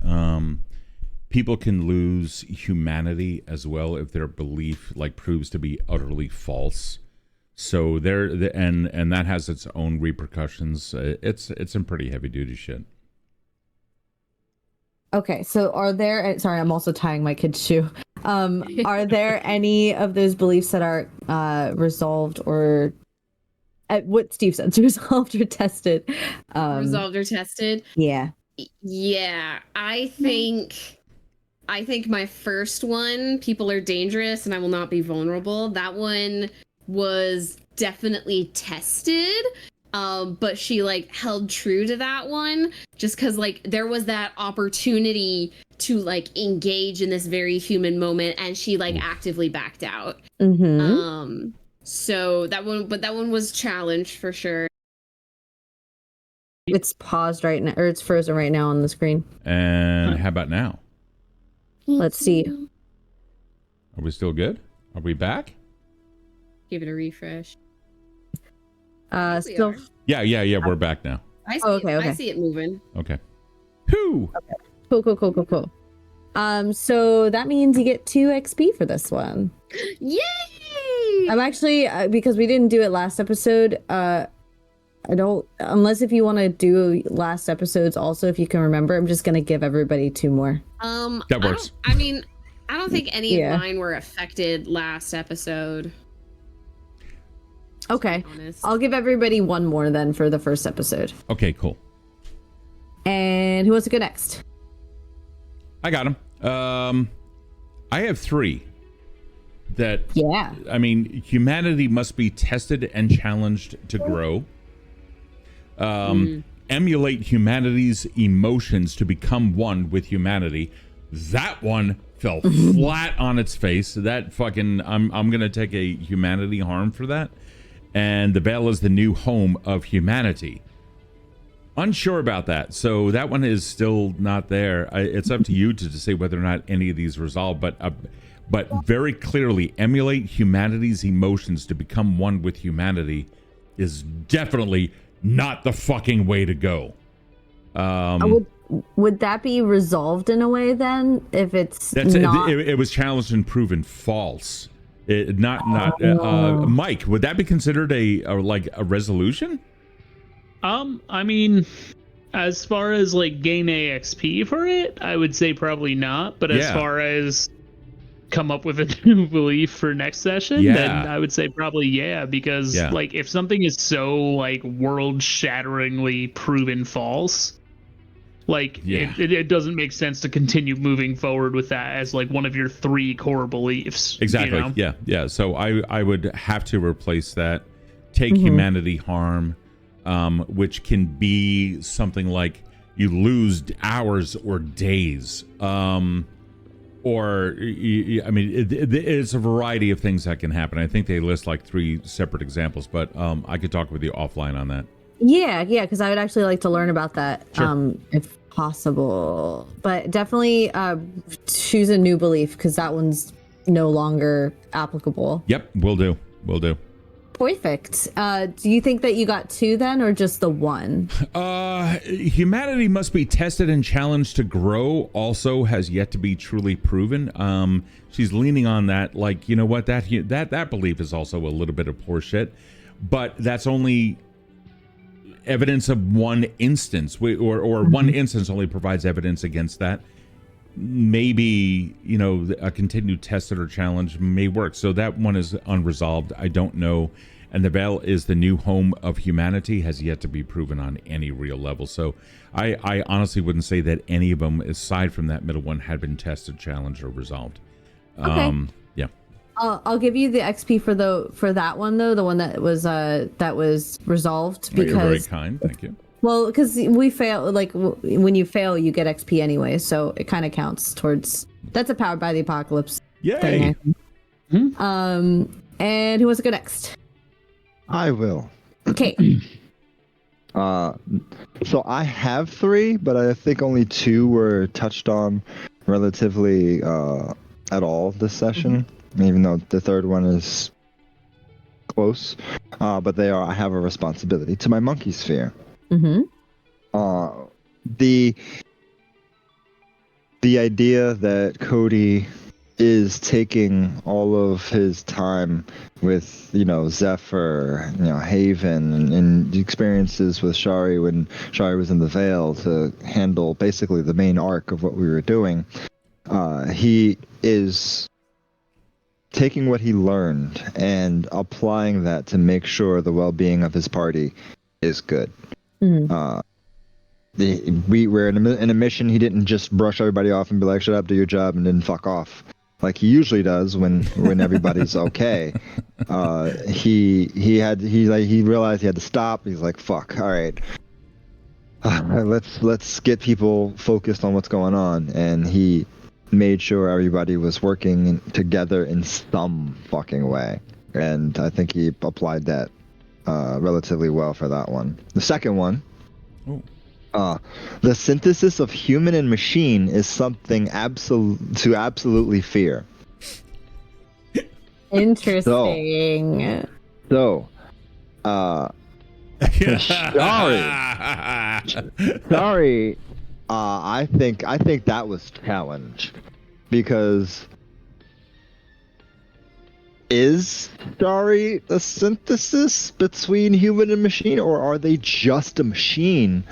People can lose humanity as well if their belief proves to be utterly false. So and that has its own repercussions. It's some pretty heavy duty shit. Okay, so are there? Sorry, I'm also tying my kid's shoe. Are there any of those beliefs that are resolved or, what Steve said, resolved or tested? Resolved or tested? Yeah. Yeah, I think my first one, people are dangerous and I will not be vulnerable. That one was definitely tested, but she held true to that one just because there was that opportunity to engage in this very human moment, and she actively backed out. So that one was challenged for sure. It's paused right now, or it's frozen right now on the screen. And how about now? Let's see. Are we still good? Are we back? Give it a refresh. Still. Yeah. We're back now. I see I see it moving. Okay. Whew. Okay. Cool. So that means you get 2 XP for this one. Yay! I'm actually because we didn't do it last episode. I don't, unless if you want to do last episodes also, if you can remember. I'm just gonna give everybody 2 more. That works. I don't think any of mine were affected last episode. Okay, I'll give everybody 1 more then for the first episode. Okay, cool. And who wants to go next? I got him. I have 3 that, humanity must be tested and challenged to grow. Emulate humanity's emotions to become one with humanity. That one fell flat on its face. That fucking, I'm gonna take a humanity harm for that. And the veil is the new home of humanity. Unsure about that, so that one is still not there. It's up to you to say whether or not any of these resolve, but very clearly, emulate humanity's emotions to become one with humanity is definitely not the fucking way to go. Would that be resolved in a way then? If it's not... it was challenged and proven false. Mike, would that be considered a resolution? As far as gain AXP for it, I would say probably not. But as far as come up with a new belief for next session, then I would say probably because if something is so world shatteringly proven false, it doesn't make sense to continue moving forward with that as one of your 3 core beliefs. Exactly. You know? Yeah. So I would have to replace that. Take humanity harm, which can be something like you lose hours or days. It's a variety of things that can happen. I think they list 3 separate examples, but I could talk with you offline on that. Yeah, because I would actually like to learn about that, if possible. But definitely choose a new belief, because that one's no longer applicable. Yep, will do. Perfect. Do you think that you got 2 then, or just the 1? Humanity must be tested and challenged to grow also has yet to be truly proven. She's leaning on that, you know what, that belief is also a little bit of poor shit. but that's only evidence of one instance, or one instance only provides evidence against that. Maybe, a continued test or challenge may work. So that one is unresolved. I don't know. And the Veil is the new home of humanity, has yet to be proven on any real level. So I honestly wouldn't say that any of them, aside from that middle one, had been tested, challenged, or resolved. Okay. Yeah. I'll give you the XP for that one though, the one that was resolved, because you're very kind. Thank you. Well, because we fail, like when you fail, you get XP anyway, so it kind of counts towards. That's a Powered by the Apocalypse. Yay! Thing. And who wants to go next? I will. Okay. So I have 3, but I think only 2 were touched on relatively at all this session, even though the third one is close. But I have a responsibility to my monkey sphere. Mm-hmm. The idea that Kode is taking all of his time with, Zephyr, Haven, and the experiences with Shari when Shari was in the Veil to handle basically the main arc of what we were doing. He is taking what he learned and applying that to make sure the well-being of his party is good. Mm-hmm. We were in a mission. He didn't just brush everybody off and be like, "Shut up, do your job," and then fuck off, like he usually does when everybody's okay. He realized he had to stop. He's like, "Fuck, all right, let's get people focused on what's going on," and he made sure everybody was working together in some fucking way. And I think he applied that relatively well for that one. The second one. Ooh. The synthesis of human and machine is something to absolutely fear. Interesting. So, sorry. I think that was challenged because is Shari a synthesis between human and machine, or are they just a machine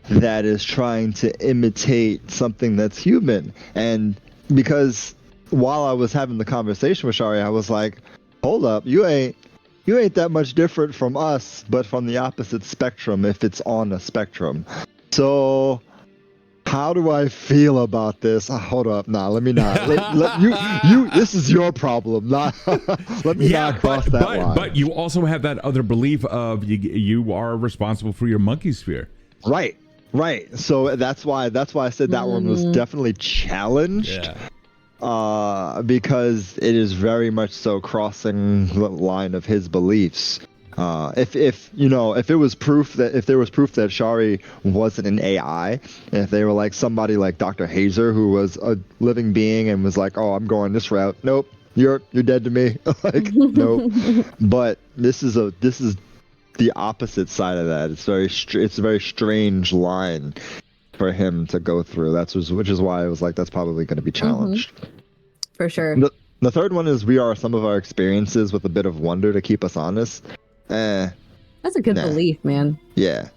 that is trying to imitate something that's human? And because while I was having the conversation with Shari, I was like, hold up, you ain't that much different from us, but from the opposite spectrum if it's on a spectrum. So how do I feel about this? Hold up, let me not. You. This is your problem. Let me not cross that line. But you also have that other belief of you are responsible for your monkey sphere. Right. So that's why I said that one was definitely challenged. Yeah. Because it is very much so crossing the line of his beliefs. If there was proof that Shari wasn't an AI, and if they were like somebody like Dr. Hazer, who was a living being and was like, "Oh, I'm going this route," nope, you're dead to me. Like, nope. But this is the opposite side of that. It's a very strange line for him to go through. Which is why I was like, that's probably going to be challenged. For sure. The third one is we are some of our experiences with a bit of wonder to keep us honest. That's a good belief, man. Yeah.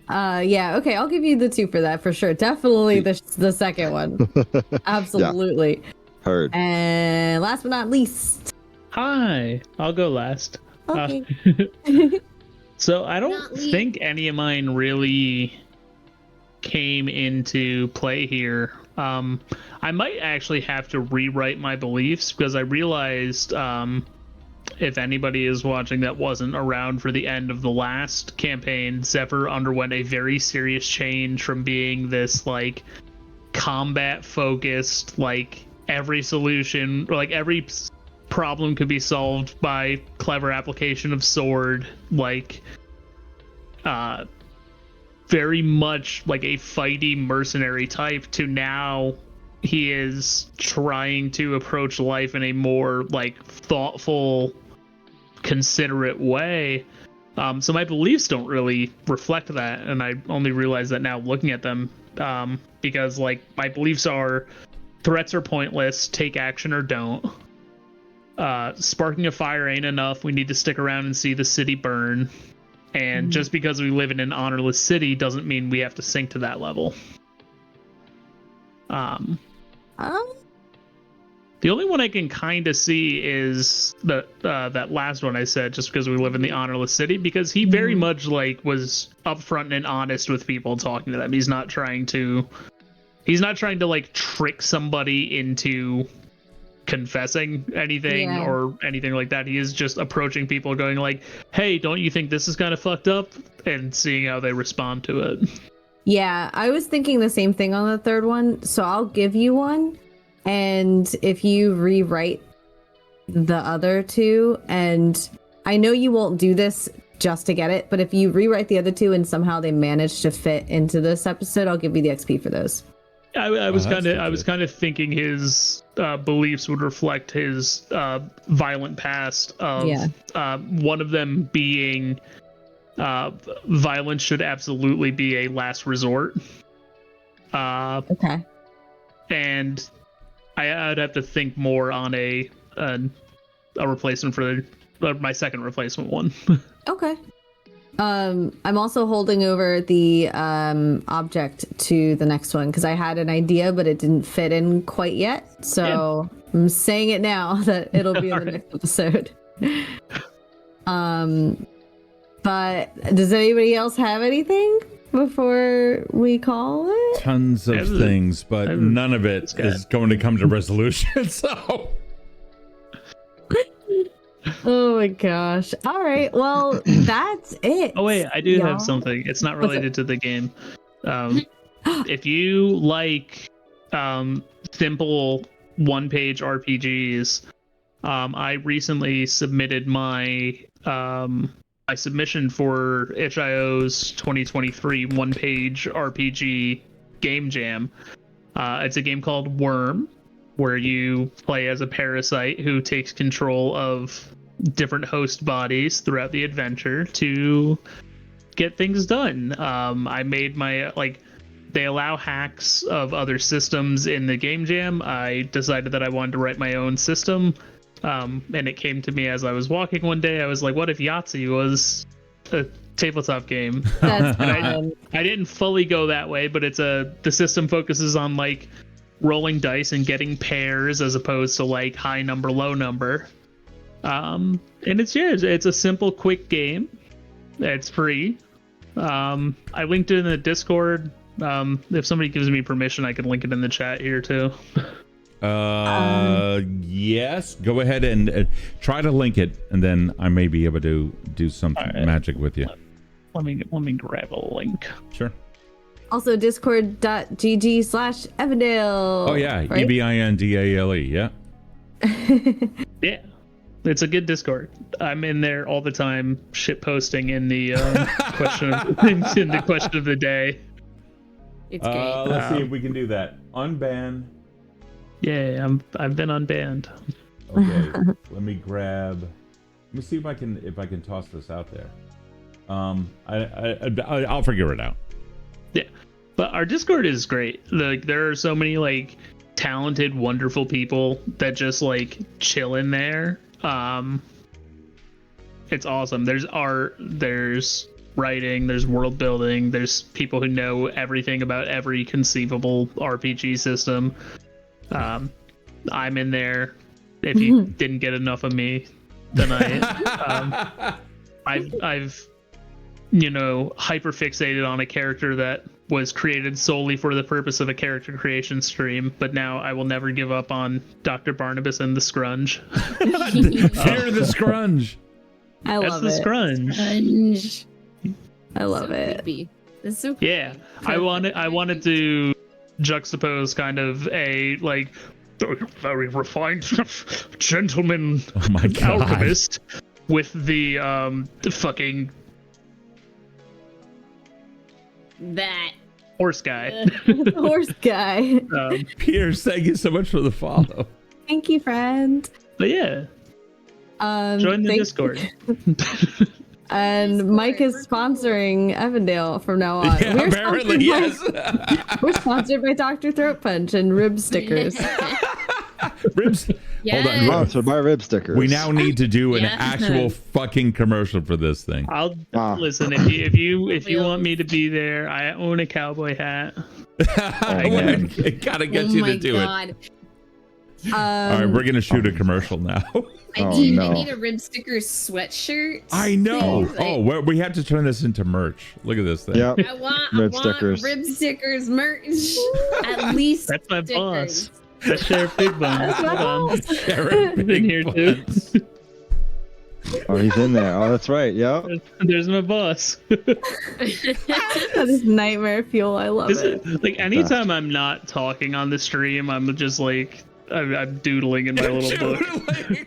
Yeah. Okay, I'll give you the 2 for that for sure. Definitely the second one. Absolutely. Yeah. Heard. And last but not least. Hi, I'll go last. Okay. So I don't think any of mine really came into play here. I might actually have to rewrite my beliefs because I realized, if anybody is watching that wasn't around for the end of the last campaign, Zephyr underwent a very serious change from being this like combat focused, like every solution or like every problem could be solved by clever application of sword, like very much like a fighty mercenary type, to now he is trying to approach life in a more like thoughtful, considerate way. So my beliefs don't really reflect that, and I only realize that now looking at them, because like my beliefs are threats are pointless, take action or don't. sparking a fire ain't enough. We need to stick around and see the city burn. And just because we live in an honorless city doesn't mean we have to sink to that level. The only one I can kind of see is that last one I said, just because we live in the honorless city, because he very much like was upfront and honest with people talking to them. He's not trying to like trick somebody into confessing anything or anything like that. He is just approaching people going like, hey, don't you think this is kind of fucked up, and seeing how they respond to it. Yeah, I was thinking the same thing on the third one, so I'll give you one, and if you rewrite the other two, and I know you won't do this just to get it, but if you rewrite the other two and somehow they manage to fit into this episode, I'll give you the XP for those. I was kind of thinking his beliefs would reflect his violent past of one of them being violence should absolutely be a last resort. Okay. And I'd have to think more on a replacement for my second replacement one. Okay. I'm also holding over the object to the next one because I had an idea, but it didn't fit in quite yet. So I'm saying it now that it'll be in the next episode. But does anybody else have anything before we call it? Tons of things, but none of it is going to come to resolution. So. Oh my gosh. All right. Well, that's it. Oh, wait. I do have something. It's not related to the game. If you like simple one-page RPGs, I recently submitted my submission for itch.io's 2023 one-page RPG game jam. It's a game called Worm, where you play as a parasite who takes control of different host bodies throughout the adventure to get things done. I made my, they allow hacks of other systems in the game jam. I decided that I wanted to write my own system. And it came to me as I was walking one day. I was like, what if Yahtzee was a tabletop game? That's and I didn't fully go that way, but the system focuses on rolling dice and getting pairs as opposed to high number, low number. And it's a simple, quick game. It's free. I linked it in the Discord. If somebody gives me permission, I can link it in the chat here too. Yes, go ahead and try to link it, and then I may be able to do some magic with you. Let me grab a link. Sure. Also, discord.gg/Evandale. Oh yeah, right? EBINDALE. Yeah. Yeah. It's a good Discord. I'm in there all the time, shit posting in the question of the day. It's great. Let's see if we can do that. Unban. Yeah, I've been unbanned. Okay, let me see if I can toss this out there. I'll figure it out. Yeah, but our Discord is great. There are so many talented, wonderful people that just chill in there. It's awesome. There's art, there's writing, there's world building, there's people who know everything about every conceivable RPG system. I'm in there. If you didn't get enough of me tonight, I've hyper fixated on a character that was created solely for the purpose of a character creation stream, but now I will never give up on Dr. Barnabas and the Scrunge. Fear the Scrunge. I love That's the it. Sponge. I love So it. creepy. It's so Yeah, I wanted to juxtapose kind of a very refined gentleman alchemist with the fucking that horse guy. Horse guy. Pierce, thank you so much for the follow. Thank you, friend. But yeah, join the Discord. And Mike is sponsoring Evandale from now on. Yeah, apparently, yes. We're sponsored by Dr. Throat Punch and rib stickers. Yes. Hold on. Sponsored by rib stickers. We now need to do an Yes. actual fucking commercial for this thing. I'll Ah. listen if you want me to be there. I own a cowboy hat. man. I gotta get Oh you my to do god. it. All right, we're gonna shoot a commercial now. I Oh, need no. a Rib Stickers sweatshirt. I know. please. Oh, we have to turn this into merch. Look at this thing. Yep. I want Rib stickers. Rib Stickers merch. At least That's my stickers. boss. That's Sheriff Big Bun. Hold on. Sheriff He's in here too. Oh, he's in there. Oh, that's right. Yep. There's my boss. That is nightmare fuel. I love it. Like anytime I'm not talking on the stream, I'm just like I'm doodling in my little book. Doodling.